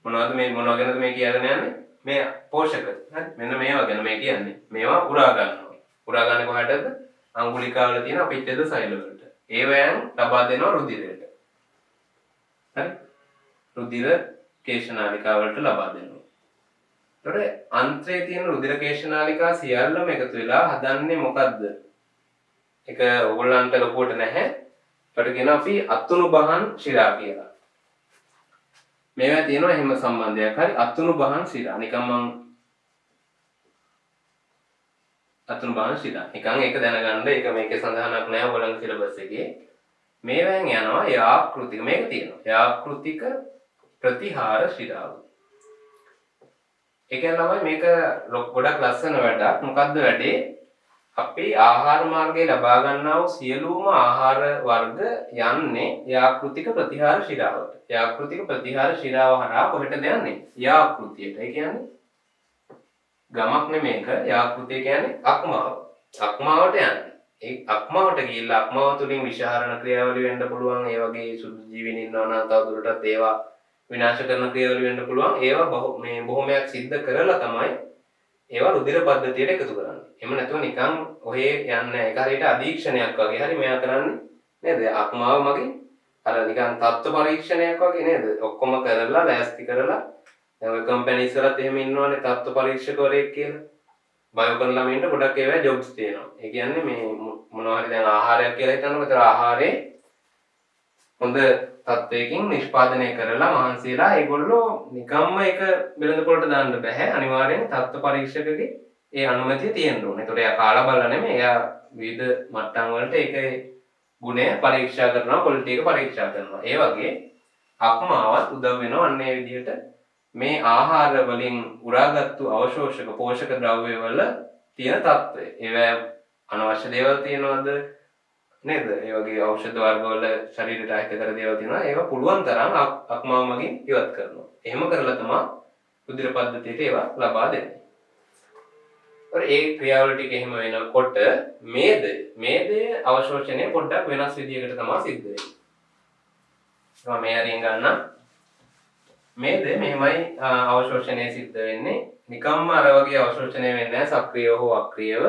මොනවද ගැනද මේ කියගෙන යන්නේ? මේ පෝෂක. හරි. මෙන්න මේවා ගැන මේ කියන්නේ. මේවා උරා ගන්නවා. උරා ගන්න කොහටද? අඟුලිකාවල තියෙන අපිච්චද සෛල වලට. ඒවයන් ලබා දෙනවා රුධිරයට. හරි. රුධිර කේශනාලිකා වලට ලබා දෙනවා. ඒතකොට අන්ත්‍රයේ තියෙන රුධිර කේශනාලිකා සියල්ලම එකතු වෙලා හදන්නේ මොකද්ද? ඒක ඕගොල්ලන්ට ලොකුවට නැහැ. ඒකට කියනවා අපි අතුණු බහන් ශිරා කියලා. මේවා තියෙනවා එහෙම සම්බන්ධයක්. හරි අතුණු බහන් ශිරා. නිකන් මම අතුණු බහන් ශිරා. නිකන් ඒක දැනගන්න ඒක මේකේ සඳහනක් නැහැ ඔයගොල්ලන්ගේ සිලබස් එකේ. මේවෙන් යනවා යාකෘතික මේක තියෙනවා. යාකෘතික ප්‍රතිහාර ශිරාව. ඒ කියන්නේ තමයි මේක ගොඩක් ලස්සන වැඩක්. මොකද්ද වැඩේ? අපි ආහාර මාර්ගයේ ලබා ගන්නා වූ සියලුම ආහාර වර්ග යන්නේ යාකෘතික ප්‍රතිහාර ශිරාවට. යාකෘතික ප්‍රතිහාර ශිරාව හරහා කොහෙටද යන්නේ? යාකෘතියට. ඒ කියන්නේ ගමක් නෙමේක. යාකෘතිය කියන්නේ අක්මාව. අක්මාවට යන්නේ. ඒ අක්මාවට ගිහිල්ලා අක්මාව තුලින් විෂහරණ ක්‍රියාවලිය වෙන්න පුළුවන්. ඒ වගේ සුදු ජීවීන් ඉන්නවා නම් තවදුරටත් ඒවා විනාශ කරන ක්‍රියාවලිය වෙන්න පුළුවන්. ඒවා මේ බොහොමයක් සිද්ධ කරලා තමයි ඒවා රුධිර පද්ධතියට එකතු කරන්නේ. එහෙම නැතුව නිකන් ඔහේ යන්නේ ඒක හරියට අධීක්ෂණයක් වගේ. හරි මෙයා කරන්නේ නේද? අක්මාව මගේ අර නිකන් තත්ත්ව පරීක්ෂණයක් වගේ නේද? ඔක්කොම කරලා ලෑස්ති කරලා දැන් ඔය කම්පැනිස් වලත් එහෙම ඉන්නවනේ තත්ත්ව පරීක්ෂකවරයෙක් කියලා. බයෝ කරන ළමයින්ට ගොඩක් ඒවා ජොබ්ස් තියෙනවා. ඒ කියන්නේ මේ මොනවා හරි දැන් ආහාරයක් කියලා හිතනකොට ඒතර ආහාරේ හොඳ තත්වයකින් නිෂ්පාදනය කරලා මහන්සියලා ඒගොල්ලෝ නිකම්ම ඒක බෙලඳ පොළට දාන්න බෑ. අනිවාර්යෙන් තත්ත්ව පරීක්ෂකගේ ඒ අනුමැතිය තියෙන්න ඕනේ. ඒතකොට එයා කාලා බලලා නෙමෙයි එයා විවිධ මට්ටම් වලට ඒකේ ගුණය පරීක්ෂා කරනවා, ක්වොලිටි එක පරීක්ෂා කරනවා. ඒ වගේ අක්මාවත් උදව් වෙනවා අන්න ඒ විදිහට මේ ආහාර වලින් උරාගත්තු අවශෝෂක පෝෂක ද්‍රව්‍ය වල තියෙන තත්ත්වය. ඒවා අනවශ්‍ය දේවල් තියෙනවද නේද? ඒ වගේ ඖෂධ වර්ග වල ශරීරයට අහිතකර දේවල් තියෙනවා. ඒවා පුළුවන් තරම් අක්මාව මගින් ඉවත් කරනවා. එහෙම කරලා තමයි රුධිර පද්ධතියට ඒවා ලබා දෙන්නේ. ඒ ක්‍රියාවල ටික එහෙම වෙනකොට මේදයේ අවශෝෂණය පොඩ්ඩක් වෙනස් විදියකට තමයි සිද්ධ වෙන්නේ. මම මේ හරියෙන් ගන්න. මේදේ මෙහෙමයි අවශෝෂණය සිද්ධ වෙන්නේ. නිකම්ම අර වගේ අවශෝෂණය වෙන්නේ නැහැ සක්‍රියව හෝ අක්‍රියව.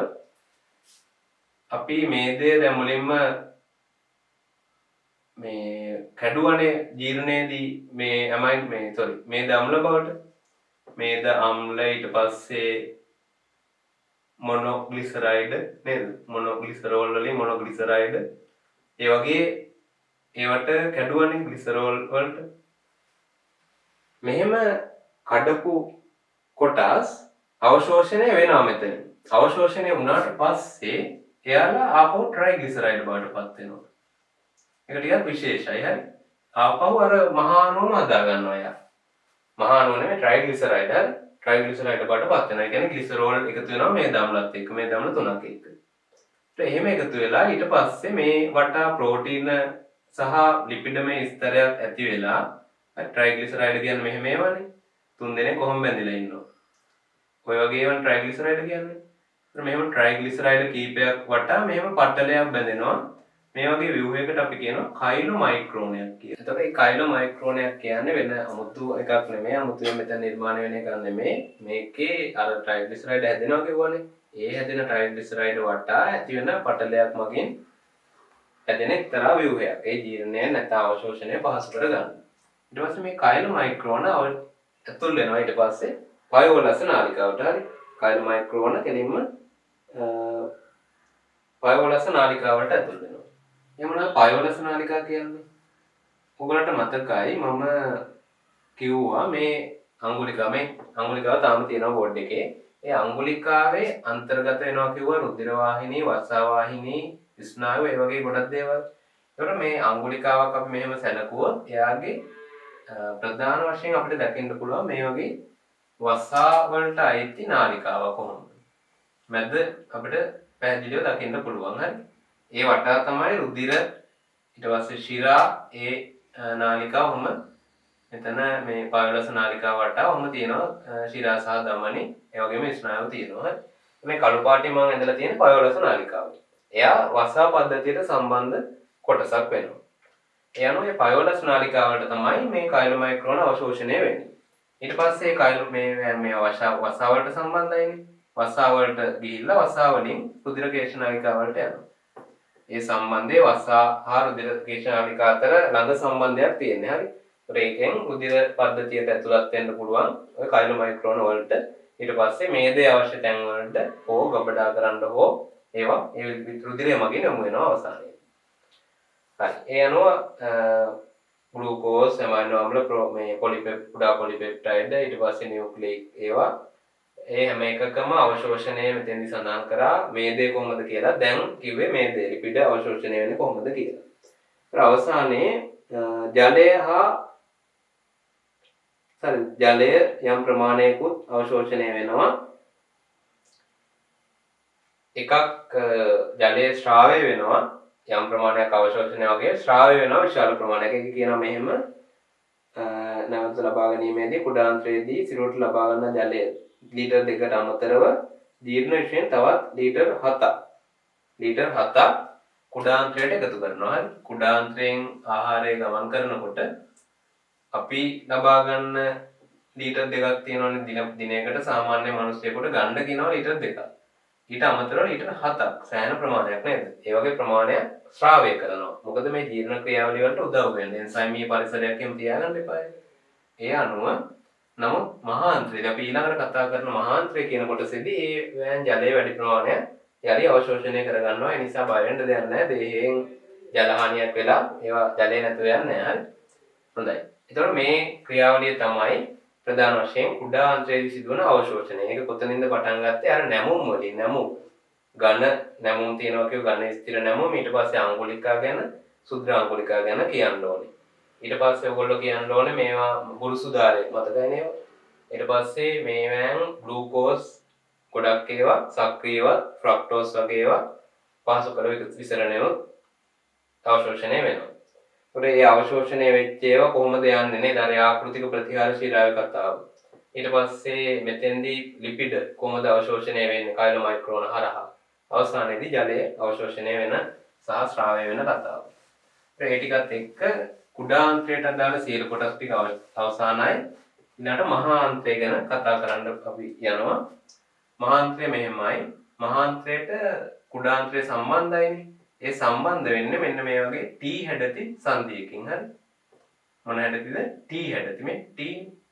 අපි මේදේ දැන් මුලින්ම මේ කැඩුවනේ ජීර්ණයේදී මේ ඇමයින් මේද අම්ල බවට මේද අම්ල ඊට පස්සේ මොනොග්ලිසරයිඩ් නේද? මොනොග්ලිසරෝල් වලින් මොනොග්ලිසරයිඩ් ඒ වගේ ඒවට කැඩුවනේ ග්ලිසරෝල් වලට. මෙහෙම කඩපු කොටස් අවශෝෂණය වෙනවා මෙතන. අවශෝෂණය වුණාට පස්සේ එයාලා ආපහු ට්‍රයිග්ලිසරයිඩ් බවට පත් වෙනවා. ඒක ටිකක් විශේෂයි හරි. ආපහු අර මහා අණුවම හදා ගන්නවා එයා. මහා අණුව නෙමෙයි ට්‍රයිග්ලිසරයිඩ් හරි. ට්‍රයිග්ලිසරයිඩ් බවට පත් වෙනවා. ඒ කියන්නේ ග්ලිසරෝල් එකතු වෙනවා මේ දම්ලත් එක්ක මේ දම්ල තුනක් එක්ක. එහෙම එකතු වෙලා ඊට පස්සේ මේ වටා ප්‍රෝටීන සහ ලිපිඩමේ ස්තරයක් ඇති වෙලා ට්‍රයිග්ලිසරයිඩ් කියන්නේ මෙහෙම ඒවානේ. තුන් දෙනෙක් කොහොම බැඳිලා ඉන්නවා. ඔය වගේ ඒවා ට්‍රයිග්ලිසරයිඩ් කියන්නේ. ඒත් මෙහෙම ට්‍රයිග්ලිසරයිඩ් කීපයක් වටා මෙහෙම පටලයක් බැඳෙනවා. මේ වගේ ව්‍යුහයකට අපි කියනවා කයිලෝමයික්‍රෝනයක් කියලා. එතකොට මේ කයිලෝමයික්‍රෝනයක් කියන්නේ වෙන අමුතු එකක් නෙමෙයි. අමුතුවෙන් මෙතන නිර්මාණය වෙන එකක් නෙමෙයි. මේකේ අර ට්‍රයිග්ලිසරයිඩ් හැදෙනවා කියවනේ. ඒ හැදෙන ට්‍රයිග්ලිසරයිඩ් වටා ඇති වෙන පටලයක් මගින් හැදෙන එක්තරා ව්‍යුහයක්. ඒ ජීර්ණය නැත්නම් අවශෝෂණය පහසු කර ගන්න. ඊට පස්සේ මේ කයිලෝමයික්‍රෝන ඇතුල් වෙනවා ඊට පස්සේ පයෝලස නාලිකාවට. හරි. කයිලෝමයික්‍රෝන කෙලින්ම පයෝලස නාලිකාවට ඇතුල් වෙනවා. එහෙමනම් පයෝලස නාලිකා කියන්නේ ඔයගලන්ට මතකයි මම කිව්වා මේ අංගුලිකාව තාම තියෙනවා බෝඩ් එකේ. ඒ අංගුලිකාවේ අන්තර්ගත වෙනවා කිව්වා රුධිර වාහිනී, වසා වාහිනී, ස්නායු ඒ වගේ ගොඩක් දේවල්. ඒකට මේ අංගුලිකාවක් අපි මෙහෙම සැලකුවොත් එයාගේ ප්‍රධාන වශයෙන් අපිට දකින්න පුළුවන් මේ වගේ වසා වලට අයිති නාලිකාවක් කොහොමද? මැද අපිට පැහැදිලිව දකින්න පුළුවන්. හරි. ඒ වටා තමයි රුධිර ඊට පස්සේ ශිරා ඒ නාලිකාවම මෙතන මේ පයෝලස නාලිකාව වටා වම තියෙනවා ශිරා සහ ධමනි ඒ වගේම ස්නායු තියෙනවා. මේ කළු පාටින් මම ඇඳලා තියෙන පයෝලස නාලිකාව. එයා වසා පද්ධතියට සම්බන්ධ කොටසක් වෙනවා. ඒ අනුව මේ පයෝලස නාලිකාවට තමයි මේ කයිලෝමයික්‍රෝන අවශෝෂණය වෙන්නේ. ඊට පස්සේ මේ වසා වලට සම්බන්ධයිනේ. වසා වලට ගිහිල්ලා වසා වලින් රුධිර කේශ නාලිකාවලට යනවා. ඒ සම්බන්ධයේ වසා හා රුධිර කේශ නාලිකා අතර ළඟ සම්බන්ධයක් තියෙනවා. හරි. ඒකෙන් රුධිර පද්ධතියට ඇතුළත් වෙන්න පුළුවන් ඔය කයිලෝමයික්‍රෝන වලට. ඊට පස්සේ මේදේ අවශ්‍ය තැන් වලට හෝ ගබඩා කරන්න හෝ ඒවා ඒ රුධිරය මගින් යොමු වෙනවා අවසානයේ. හරි. ඒ අනුව ග්ලූකෝස්, ඇමයිනෝ අම්ල, මේ කුඩා පොලිපෙප්ටයිඩ් ඊට පස්සේ නියුක්ලියික් ඒවා ඒ හැම එකකම අවශෝෂණය මෙතෙන්දි සඳහන් කරා මේදේ කොහොමද කියලා. දැන් කිව්වේ මේදේ ලිපිඩ අවශෝෂණය වෙන්නේ කොහොමද කියලා. ඊට අවසානයේ ජලය යම් ප්‍රමාණයකුත් අවශෝෂණය වෙනවා. එකක් ජලයේ ශ්‍රාවය වෙනවා යම් ප්‍රමාණයක් අවශෝෂණය වගේ ශ්‍රාවය වෙනවා විශාල ප්‍රමාණයක. ඒක කියනවා මෙහෙම නැවත ලබා ගැනීමේදී කුඩාන්ත්‍රයේදී සිරුරට ලබා ගන්න ජලය ලීටර් 2කට අමතරව ජීර්ණ විශේෂයෙන් තවත් ලීටර් 7ක් කුඩාන්ත්‍රයට එකතු කරනවා. හරි. කුඩාන්ත්‍රයෙන් ආහාරය ගමන් කරනකොට අපි ලබා ගන්න ලීටර් 2ක් තියෙනවනේ දිනයකට සාමාන්‍ය මිනිස්සුෙකුට ගන්න කියනවා ලීටර් 2ක්. ඊට අමතරව ලීටර් 7ක් සෑහෙන ප්‍රමාණයක් නේද? ඒ වගේ ප්‍රමාණයක් ශ්‍රාවය කරනවා. මොකද මේ ජීර්ණ ක්‍රියාවලිය වලට උදව් වෙන්නේ. එන්සයිමීය පරිසරයක් එහෙම තියාගන්න එපා. ඒ අනුව නමුත් මහාන්ත්‍රය අපි ඊළඟට කතා කරන මහාන්ත්‍රය කියන කොටසේදී ඒ වෑන් ජලයේ වැඩි ප්‍රමාණයක් යලි අවශෝෂණය කරගන්නවා. ඒ නිසා බය වෙන්න දෙයක් නැහැ. දේහයෙන් ජල හානියක් වෙලා ඒවා ජලේ නැතුව යන්නේ නැහැ. හොඳයි. එතකොට මේ ක්‍රියාවලිය තමයි ප්‍රධාන වශයෙන් කුඩා අන්ත්‍රයේදී සිදුවන අවශෝෂණය. ඒක කොතනින්ද පටන් ගත්තේ? අර නැමුම් වලින්. නැමුම් ඝන නැමුම් තියෙනවා කියව ඝන ස්ථිර නැමුම්. ඊට පස්සේ අංගුලිකා ගැන, සුද්ධ අංගුලිකා ගැන කියන්න ඕනේ. ඊට පස්සේ ඔයගොල්ලෝ කියන්න ඕනේ මේවා ගුරුසු ධාරේ මතකයි නේද? ඊට පස්සේ මේවෙන් ග්ලූකෝස් ගොඩක් ඒවා සක්‍රීයව ෆ්‍රක්ටෝස් වගේ ඒවා පහසු කර විසරණය අවශෝෂණය වෙනවා. ඒ අවශෝෂණය වෙච්ච ඒවා කොහොමද යන්නේ නේද? අර ආකෘතික ප්‍රතිහාරශීලී කතාව. ඊට පස්සේ මෙතෙන්දී ලිපිඩ කොහොමද අවශෝෂණය වෙන්නේ? කයිලෝ මයික්‍රෝන හරහා. අවසානයේදී ජලය අවශෝෂණය වෙන සහ ශ්‍රාවය වෙන කතාව. ඒ ටිකත් එක්ක කුඩාන්ත්‍රයට අදාළ සියලු කොටස් ටික අවසానයි. ඊළඟට මහාන්ත්‍රය ගැන කතා කරන්න අපි යනවා. මහාන්ත්‍රය මෙහෙමයි. මහාන්ත්‍රයට කුඩාන්ත්‍රය සම්බන්ධයිනේ. ඒ සම්බන්ධ වෙන්නේ මෙන්න මේ වගේ T හැඩති සංදියකින්. හරි. මොන හැඩතිද? T හැඩති. මේ T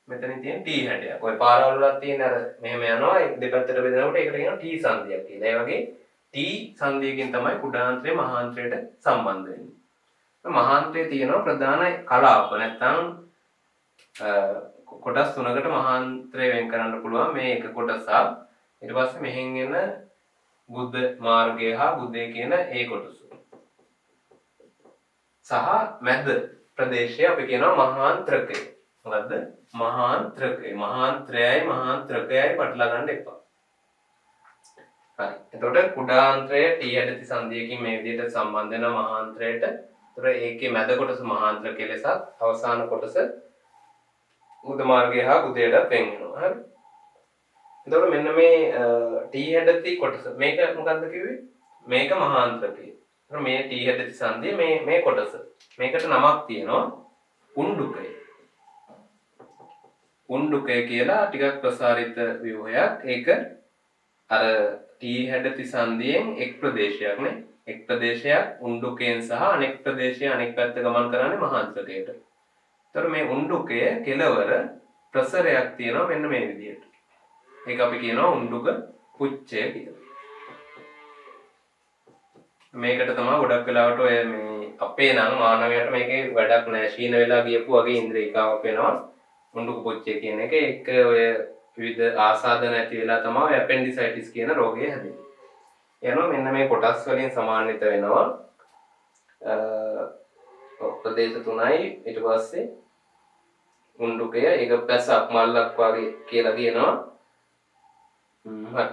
මෙතන තියෙන T හැඩයක්. ඔය පාරවල් වල තියෙන අර මෙහෙම යනවා. දෙපැත්තට බෙදනකොට ඒකට කියනවා T සංදියක් කියලා. ඒ වගේ T සංදියකින් තමයි කුඩාන්ත්‍රය මහාන්ත්‍රයට සම්බන්ධ වෙන්නේ. මහාන්ත්‍රයේ තියෙනවා ප්‍රධාන කලාප නැත්නම් කොටස් තුනකට මහාන්ත්‍රය වෙන් කරන්න පුළුවන්. මේ එක කොටසක්. ඊට පස්සේ මෙහෙන් එන බුද්ධ මාර්ගය හා බුද්ධය කියන ඒ කොටස. සහ මැද ප්‍රදේශය අපි කියනවා මහාන්ත්‍රකය. මොකද්ද? මහාන්ත්‍රකය. මහාන්ත්‍රයයි මහාන්ත්‍රකයයි පටලවා ගන්න එපා. හරි. එතකොට කුඩාන්ත්‍රය T හැඩති සංදියකින් මේ විදිහට සම්බන්ධ වෙනවා මහාන්ත්‍රයට. එතකොට ඒකේ මැද කොටස මහාන්ත්‍රකය ලෙසත් අවසාන කොටස බුද්ධ මාර්ගය හා බුද්ධයට වෙන් වෙනවා. හරි. එතකොට මෙන්න මේ T හැඩති කොටස මේක මොකක්ද කිව්වේ? මේක මහාන්ත්‍රකය. එතකොට මේ T හැඩති සංදිය මේ කොටස. මේකට නමක් තියෙනවා උණ්ඩුකය. උණ්ඩුකය කියලා ටිකක් ප්‍රසාරිත ව්‍යුහයක්. ඒක අර T හැඩති සංදියෙන් එක් ප්‍රදේශයක් නේ. එක් ප්‍රදේශයක් උණ්ඩුකයෙන් සහ අනෙක් ප්‍රදේශය අනෙක් පැත්ත ගමන් කරන්නේ මහාන්ත්‍රකයට. එතකොට මේ උණ්ඩුකය කෙලවර ප්‍රසරයක් තියෙනවා මෙන්න මේ විදිහට. ඒක අපි කියනවා උණ්ඩුක පුච්චය කියලා. මේකට තමයි ගොඩක් වෙලාවට ඔය මේ අපේ නම් මානවයාට මේකේ වැඩක් නැහැ. ශීන වෙලා ගියපු වගේ ඉන්ද්‍රියකාවක් වෙනවා. උණ්ඩුක පුච්චය කියන එක ඒක ඔය විවිධ ආසාදන ඇති වෙලා තමයි ඔය ඇපෙන්ඩිසයිටිස් කියන රෝගය හැදෙන්නේ. එනවා මෙන්න මේ කොටස් වලින් සමාන්විත වෙනවා. ප්‍රදේශ තුනයි ඊට පස්සේ උණ්ඩුකය ඒක පැසක් මල්ලක් වගේ කියලා කියනවා. හරි.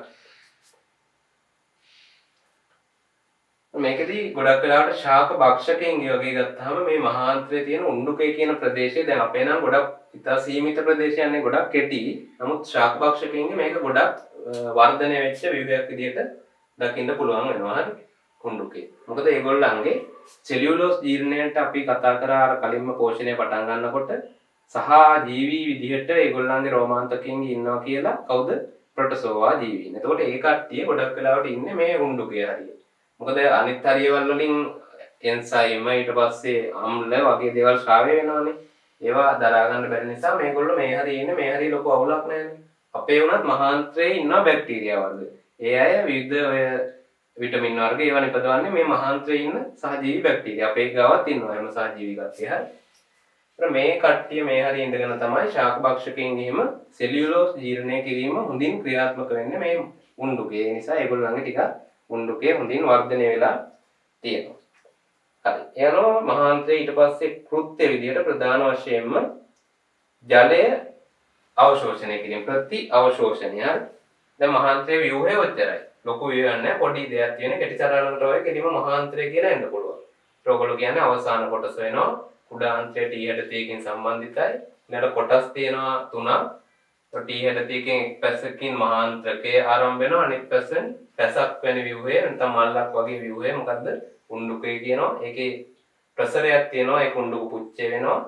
මේකදී ගොඩක් වෙලාවට ශාක භක්ෂකයන් වගේ ගත්තාම මේ මහාන්ත්‍රයේ තියෙන උණ්ඩුකය කියන ප්‍රදේශය දැන් අපේ නම් ගොඩක් ඉතා සීමිත ප්‍රදේශයන්නේ ගොඩක් කෙටි. නමුත් ශාක භක්ෂකයන්ගේ මේක ගොඩක් වර්ධනය වෙච්ච විවිධයක් විදිහට දකින්න පුළුවන් වෙනවා. හරි. උණ්ඩුකය. මොකද ඒගොල්ලන්ගේ සෙලියුලෝස් ජීර්ණයට අපි කතා කරා අර කලින්ම පෝෂණය පටන් ගන්නකොට සහ ජීවි විදිහට ඒගොල්ලන්ගේ රෝමාන්තකයන් ඉන්නවා කියලා කවුද? ප්‍රොටසෝවා ජීවීන්. එතකොට ඒ කට්ටිය ගොඩක් වෙලාවට ඉන්නේ මේ උණ්ඩුකය හරිය. මොකද අනිත් හරියවල වලින් එන්සයිම ඊට පස්සේ අම්ල වගේ දේවල් ශ්‍රාවය වෙනවානේ. ඒවා දරා ගන්න බැරි නිසා මේගොල්ලෝ මේ හරිය ඉන්නේ මේ හරිය ලොකු අවුලක් නැහැනේ. අපේ වුණත් මහාන්ත්‍රයේ ඉන්නවා බැක්ටීරියා වර්ග. ඒ අය විවිධ ඔය විටමින් වර්ග ඒවා නිපදවන්නේ මේ මහාන්ත්‍රයේ ඉන්න සහජීවී බැක්ටීරියා. අපේ ගාවත් ඉන්නවා එම සහජීවී කට්ටිය. හරි. මේ කට්ටිය මේ හරිය ඉඳගෙන තමයි ශාක භක්ෂකයන් ගිහිම සෙලියුලෝස් ජීර්ණය කිරීම හොඳින් ක්‍රියාත්මක වෙන්නේ මේ උණ්ඩුකය. ඒ නිසා ඒගොල්ලන්ගේ ටික උණ්ඩුකය හොඳින් වර්ධනය වෙලා තියෙනවා. හරි. එනවා මහාන්ත්‍රය ඊට පස්සේ කෘත්‍ය විදියට ප්‍රධාන වශයෙන්ම ජලය අවශෝෂණය කිරීම ප්‍රති අවශෝෂණය. හරි. දැන් මහාන්ත්‍රයේ ව්‍යුහය ඔච්චරයි. ලොකු ව්‍යුහයක් නැහැ. පොඩි දෙයක් තියෙන කෙටි තරලකට ඔය කෙලිම මහාන්ත්‍රය කියලා එන්න පුළුවන්. ඒගොල්ලෝ කියන්නේ අවසාන කොටස වෙනවා. කුඩාන්ත්‍රය T හැඩතියකින් සම්බන්ධිතයි. ඊළඟ කොටස් තියෙනවා 3ක්. T හැඩතියකින් එක් පැසකින් මහාන්ත්‍රකයේ ආරම්භ වෙනවා. අනෙක් පැසෙන් පැසක් වැනි ව්‍යුහය නැත්නම් මල්ලක් වගේ ව්‍යුහය මොකද්ද? උණ්ඩුකය කියනවා. ඒකේ ප්‍රසරයක් තියෙනවා. ඒක උණ්ඩුක පුච්චය වෙනවා.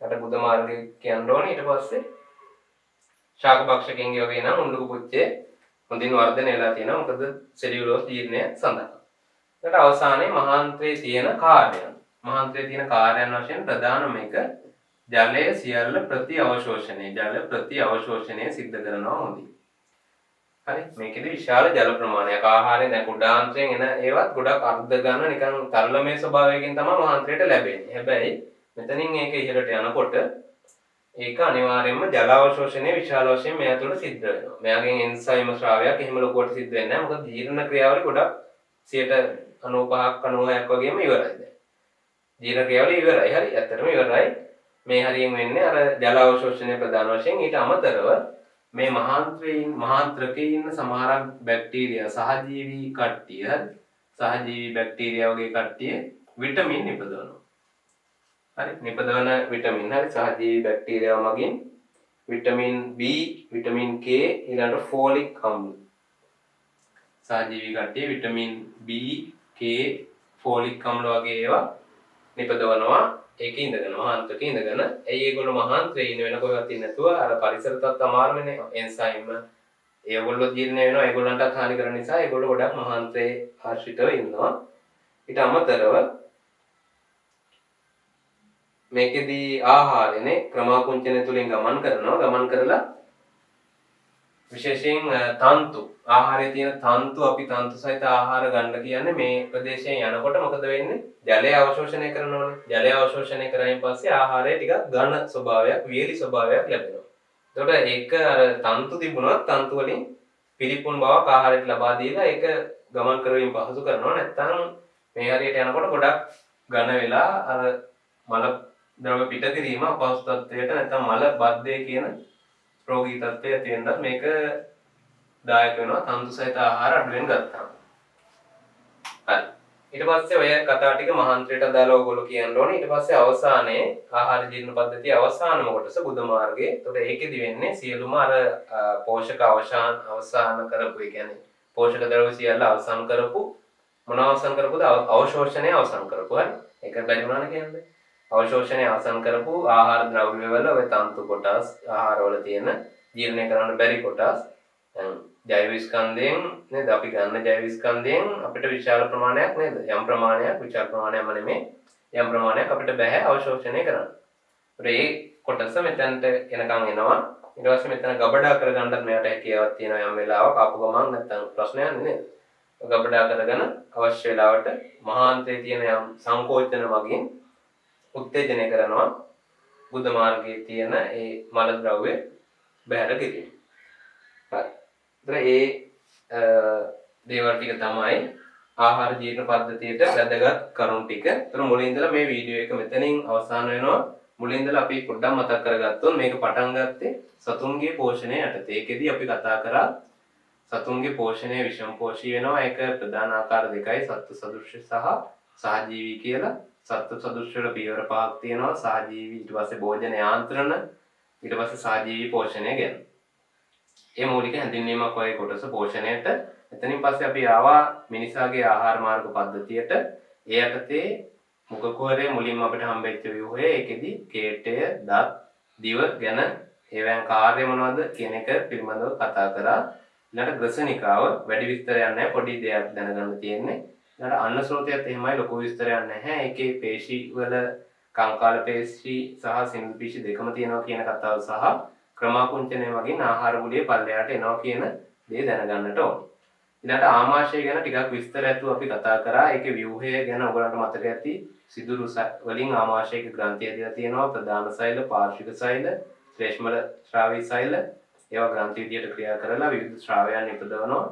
ඊට බුද්ධ මාර්ගය කියන්න ඕනේ. ඊට පස්සේ ශාක භක්ෂකයන්ගේ වගේ නම් උණ්ඩුක පුච්චය හොඳින් වර්ධනය වෙලා තියෙනවා. මොකද සෙලියුලෝස් ජීර්ණය සඳහා. ඊට අවසානයේ මහාන්ත්‍රයේ තියෙන කාර්යයන්. මහාන්ත්‍රයේ තියෙන කාර්යයන් වශයෙන් ප්‍රධානම එක ජලය සියල්ල ප්‍රති අවශෝෂණය. ජල ප්‍රති අවශෝෂණය සිද්ධ කරනවා හොඳින්. හරි මේකෙදි විශාල ජල ප්‍රමාණයක් ආහාරයෙන් දැන් කුඩාන්ත්‍රයෙන් එන ඒවත් ගොඩක් අර්ධ ඝන නිකන් තරලමය ස්වභාවයකින් තමයි මහාන්ත්‍රයට ලැබෙන්නේ. හැබැයි මෙතනින් ඒක ඉහළට යනකොට ඒක අනිවාර්යයෙන්ම ජල අවශෝෂණය විශාල වශයෙන් මෙයා තුළ සිද්ධ වෙනවා. මෙයාගෙන් එන්සයිම ස්‍රාවයක් එහෙම ලොකුවට සිද්ධ වෙන්නේ නැහැ. මොකද ජීර්ණ ක්‍රියාවලිය ගොඩක් 95ක් 96ක් වගේම ඉවරයි දැන්. ජීර්ණ ක්‍රියාවලිය ඉවරයි. හරි ඇත්තටම ඉවරයි. මේ හරියෙන් වෙන්නේ අර ජල අවශෝෂණය ප්‍රධාන වශයෙන් ඊට අමතරව මේ මහාන්ත්‍රකයේ ඉන්න සමහරක් බැක්ටීරියා සහජීවී කට්ටිය සහජීවී බැක්ටීරියා වගේ කට්ටිය විටමින් නිපදවනවා. හරි නිපදවන විටමින් හරි සහජීවී බැක්ටීරියා මගින් විටමින් B, විටමින් K ඊළඟට ෆෝලික් අම්ල. සහජීවී කට්ටිය විටමින් B, K, ෆෝලික් අම්ල වගේ ඒවා නිපදවනවා. ඒකේ ඉඳගෙන මහාන්ත්‍රකේ ඉඳගෙන ඒගොල්ලෝ මහාන්ත්‍රයේ ඉන්න වෙන කොහෙවත් ඉන්නේ නැතුව අර පරිසරතත් අමාරුනේ එන්සයිම් ඒගොල්ලෝ ජීර්ණ වෙනවා ඒගොල්ලන්ටත් හානි කරන නිසා ඒගොල්ලෝ ගොඩක් මහාන්ත්‍රයේ ආශ්‍රිතව ඉන්නවා. ඊට අමතරව මේකෙදී ආහාරනේ ක්‍රමාකුංචන තුලින් ගමන් කරලා විශේෂයෙන් තන්තු ආහාරයේ තියෙන තන්තු අපි තන්තු සහිත ආහාර ගන්න කියන්නේ මේ ප්‍රදේශයෙන් යනකොට මොකද වෙන්නේ? ජලය අවශෝෂණය කරනෝනේ. ජලය අවශෝෂණය කරායින් පස්සේ ආහාරය ටිකක් ඝන ස්වභාවයක්, වියලි ස්වභාවයක් ලැබෙනවා. එතකොට ඒක අර තන්තු තිබුණොත් තන්තු වලින් පිළිපුන් බවක් ආහාරයට ලබා දීලා ඒක ගමන් කරවීම පහසු කරනවා. නැත්නම් මේ හරියට යනකොට ගොඩක් ඝන වෙලා අර මල ද්‍රව පිට කිරීම අපහසු තත්ත්වයට නැත්නම් මල බද්ධය කියන රෝගී තත්ත්වය තියෙනත් මේක දායක වෙනවා තන්තු සහිත ආහාර අඩුවෙන් ගත්තාම. හරි. ඊට පස්සේ ඔය කතා ටික මහාන්ත්‍රයට අදාළව ඔයගොල්ලෝ කියන්න ඕනේ. ඊට පස්සේ අවසානයේ ආහාර ජීර්ණ පද්ධතිය අවසානම කොටස බුද්ධ මාර්ගයේ. ඒතකොට ඒකෙදි වෙන්නේ සියලුම අර පෝෂක අවසාන කරපු ඒ කියන්නේ පෝෂක ද්‍රව්‍ය සියල්ල අවසන් කරපු මොනව අවසන් කරපුද? අවශෝෂණය අවසන් කරපු. හරි. ඒක බැරි වුණානේ කියන්නේ. අවශෝෂණය අවසන් කරපු ආහාර ද්‍රව්‍ය වල ඔය තන්තු කොටස් ආහාරවල තියෙන ජීර්ණය කරන්න බැරි කොටස් ජෛව ස්කන්ධයෙන් නේද අපි ගන්න ජෛව ස්කන්ධයෙන් අපිට විශාල ප්‍රමාණයක් නේද යම් ප්‍රමාණයක් විශාල ප්‍රමාණයක්ම නෙමෙයි යම් ප්‍රමාණයක් අපිට බෑ අවශෝෂණය කරන්න. ඒ කොටස මෙතනට එනකන් එනවා. ඊට පස්සේ මෙතන ගබඩා කරගන්නත් මෙයාට හැකියාවක් තියෙනවා යම් වෙලාවක ආපු ගමන් නැත්තම් ප්‍රශ්නයක් නේද. ගබඩා කරගෙන අවශ්‍ය වෙලාවට මහාන්තයේ තියෙන යම් සංකෝචන වගින් උත්තේජනය කරනවා බුද්ධ මාර්ගයේ තියෙන ඒ මල ද්‍රව්‍ය බැහැර කිරීම. හරි. දේවල් ටික තමයි ආහාර ජීර්ණ පද්ධතියට වැදගත් කරුණු ටික. ඒතර මුලින් ඉඳලා මේ වීඩියෝ එක මෙතනින් අවසන් වෙනවා. මුලින් ඉඳලා අපි පොඩ්ඩක් මතක් කරගත්තොත් මේක පටන් ගත්තේ සතුන්ගේ පෝෂණය යටතේ. ඒකෙදි අපි කතා කරා සතුන්ගේ පෝෂණය විෂම පෝෂී වෙනවා. ඒක ප්‍රධාන ආකාර දෙකයි සත්ත්ව සදෘශ්‍ය සහ සහජීවී කියලා. සත්ත්ව සදෘශ්‍ය වල පියවර පහක් තියෙනවා. සහජීවී ඊට පස්සේ භෝජන යාන්ත්‍රණ ඊට පස්සේ සහජීවී පෝෂණය ගැන. ඒ මූලික හැඳින්වීමක් වගේ කොටස පෝෂණයට. එතනින් පස්සේ අපි ආවා මිනිසාගේ ආහාර මාර්ග පද්ධතියට. ඒ යටතේ මුඛ කුහරයේ මුලින්ම අපිට හම්බෙච්ච ව්‍යුහය ඒකෙදි කේටය, දත්, දිව ගැන ඒවෙන් කාර්ය මොනවද කියන එක පිළිබඳව කතා කරා. ඊළඟට ග්‍රසනිකාව වැඩි විස්තරයක් නැහැ පොඩි දෙයක් දැනගන්න තියෙන්නේ. ඊළඟට අන්න ස්රෝතයත් එහෙමයි ලොකු විස්තරයක් නැහැ. ඒකේ පේශි වල කංකාල පේශි සහ සිනිඳු පේශි දෙකම තියෙනවා කියන කතාව සහ ක්‍රමාකුංචනය වගේ ආහාර ගුලිය පල්ලයට එනවා කියන දේ දැනගන්නට ඕනේ. ඊළඟට ආමාශය ගැන ටිකක් විස්තර ඇතුව අපි කතා කරා. ඒකේ ව්‍යුහය ගැන ඔයගලන්ට මතක ඇති. සිදුරු වලින් ආමාශයක ග්‍රන්ථි ඇදලා තියෙනවා. ප්‍රධාන සෛල, පාර්ශ්වික සෛල, ශ්ලේෂ්මල ශ්‍රාවී සෛල. ඒවා ග්‍රන්ථි විදියට ක්‍රියා කරලා විවිධ ශ්‍රාවයන් නිපදවනවා.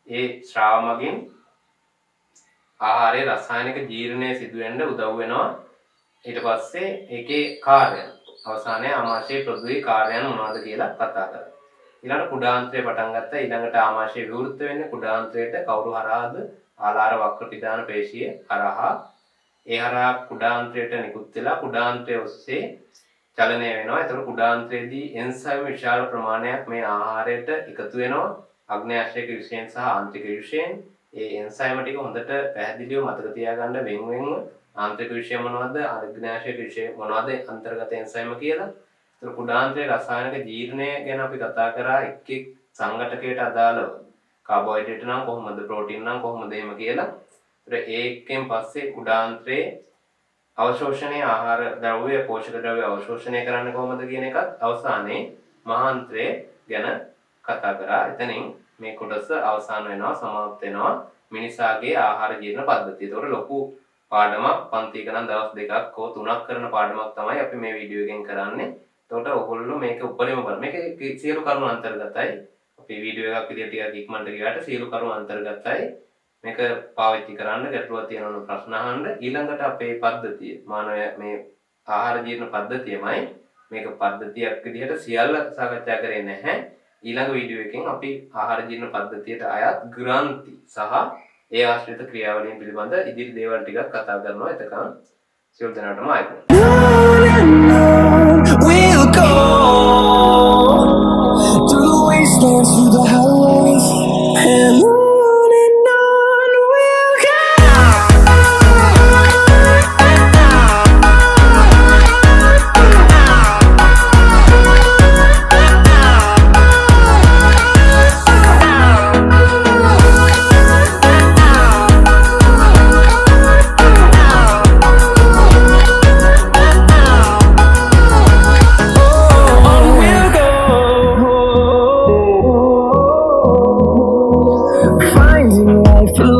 ඒ ශ්‍රාව මගින් ආහාරයේ රසායනික ජීර්ණය සිදු වෙන්න උදව් වෙනවා. ඊට පස්සේ ඒකේ කාර්යය අවසානයේ ආමාශයේ ප්‍රොදුයි කාර්යයන් මොනවද කියලා කතා කරා. ඊළඟට කුඩාන්ත්‍රය පටන් ගත්තා. ඊළඟට ආමාශය විවෘත වෙන්නේ කුඩාන්ත්‍රයට කවුරු හරහාද? ආලාර වක්‍ර පිදාන පේශිය හරහා. ඒ හරහා කුඩාන්ත්‍රයට නිකුත් වෙලා කුඩාන්ත්‍රය ඔස්සේ චලනය වෙනවා. ඒතකොට කුඩාන්ත්‍රයේදී එන්සයිම් විශාල ප්‍රමාණයක් මේ ආහාරයට එකතු වෙනවා. අග්න්‍යාශයක විශේෂයෙන් සහ ආන්ත්‍රික විශේෂයෙන්. ඒ එන්සයිම් ටික හොඳට පැහැදිලිව මතක තියාගන්න වෙන්වෙන්ව ආන්ත්‍රික විශේෂ මොනවද? අග්න්‍යාශයක විශේෂ මොනවද? අන්තර්ගත එන්සයිම් කියලා. ඒතර කුඩාන්ත්‍රයේ රසායනික ජීර්ණය ගැන අපි කතා කරා එක් එක් සංඝටකයට අදාළව. කාබෝහයිඩ්‍රේට් නම් කොහොමද? ප්‍රෝටීන් නම් කොහොමද? එහෙම කියලා. ඒතර ඒකෙන් පස්සේ කුඩාන්ත්‍රයේ අවශෝෂණයේ ආහාර ද්‍රව්‍ය පෝෂක ද්‍රව්‍ය අවශෝෂණය කරන්න කොහොමද කියන එකත් අවසානයේ මහාන්ත්‍රය ගැන කතා කරා. එතනින් මේ කොටස අවසන් වෙනවා සමාප්ත වෙනවා මිනිසාගේ ආහාර ජීර්ණ පද්ධතිය. ඒතකොට ලොකු පාඩමක් පන්ති එක නම් දවස් දෙකක් හෝ තුනක් කරන පාඩමක් තමයි අපි මේ වීඩියෝ එකෙන් කරන්නේ. එතකොට ඔයගොල්ලෝ මේක උපරිම බලන්න. මේක සියලු කරුණු අන්තර්ගතයි. අපි වීඩියෝ එකක් විදියට ටිකක් ඉක්මනට ගියාට සියලු කරුණු අන්තර්ගතයි. මේක පාවිච්චි කරන්න ගැටලුවක් තියෙනවා ප්‍රශ්න අහන්න. ඊළඟට අපේ පද්ධතිය මානව මේ ආහාර ජීර්ණ පද්ධතියමයි මේක පද්ධතියක් විදිහට සියල්ල සාකච්ඡා කරේ නැහැ. ඊළඟ වීඩියෝ එකෙන් අපි ආහාර ජීර්ණ පද්ධතියට අයත් ග්‍රන්ථි සහ ඒ ආශ්‍රිත ක්‍රියාවලියන් පිළිබඳ ඉදිරි දේවල් ටිකක් කතා කරනවා. එතකන් සියලු දෙනාටම ආයුබෝවන්. We'll go through the wastelands, through the highways, and on we'll go. Finding life.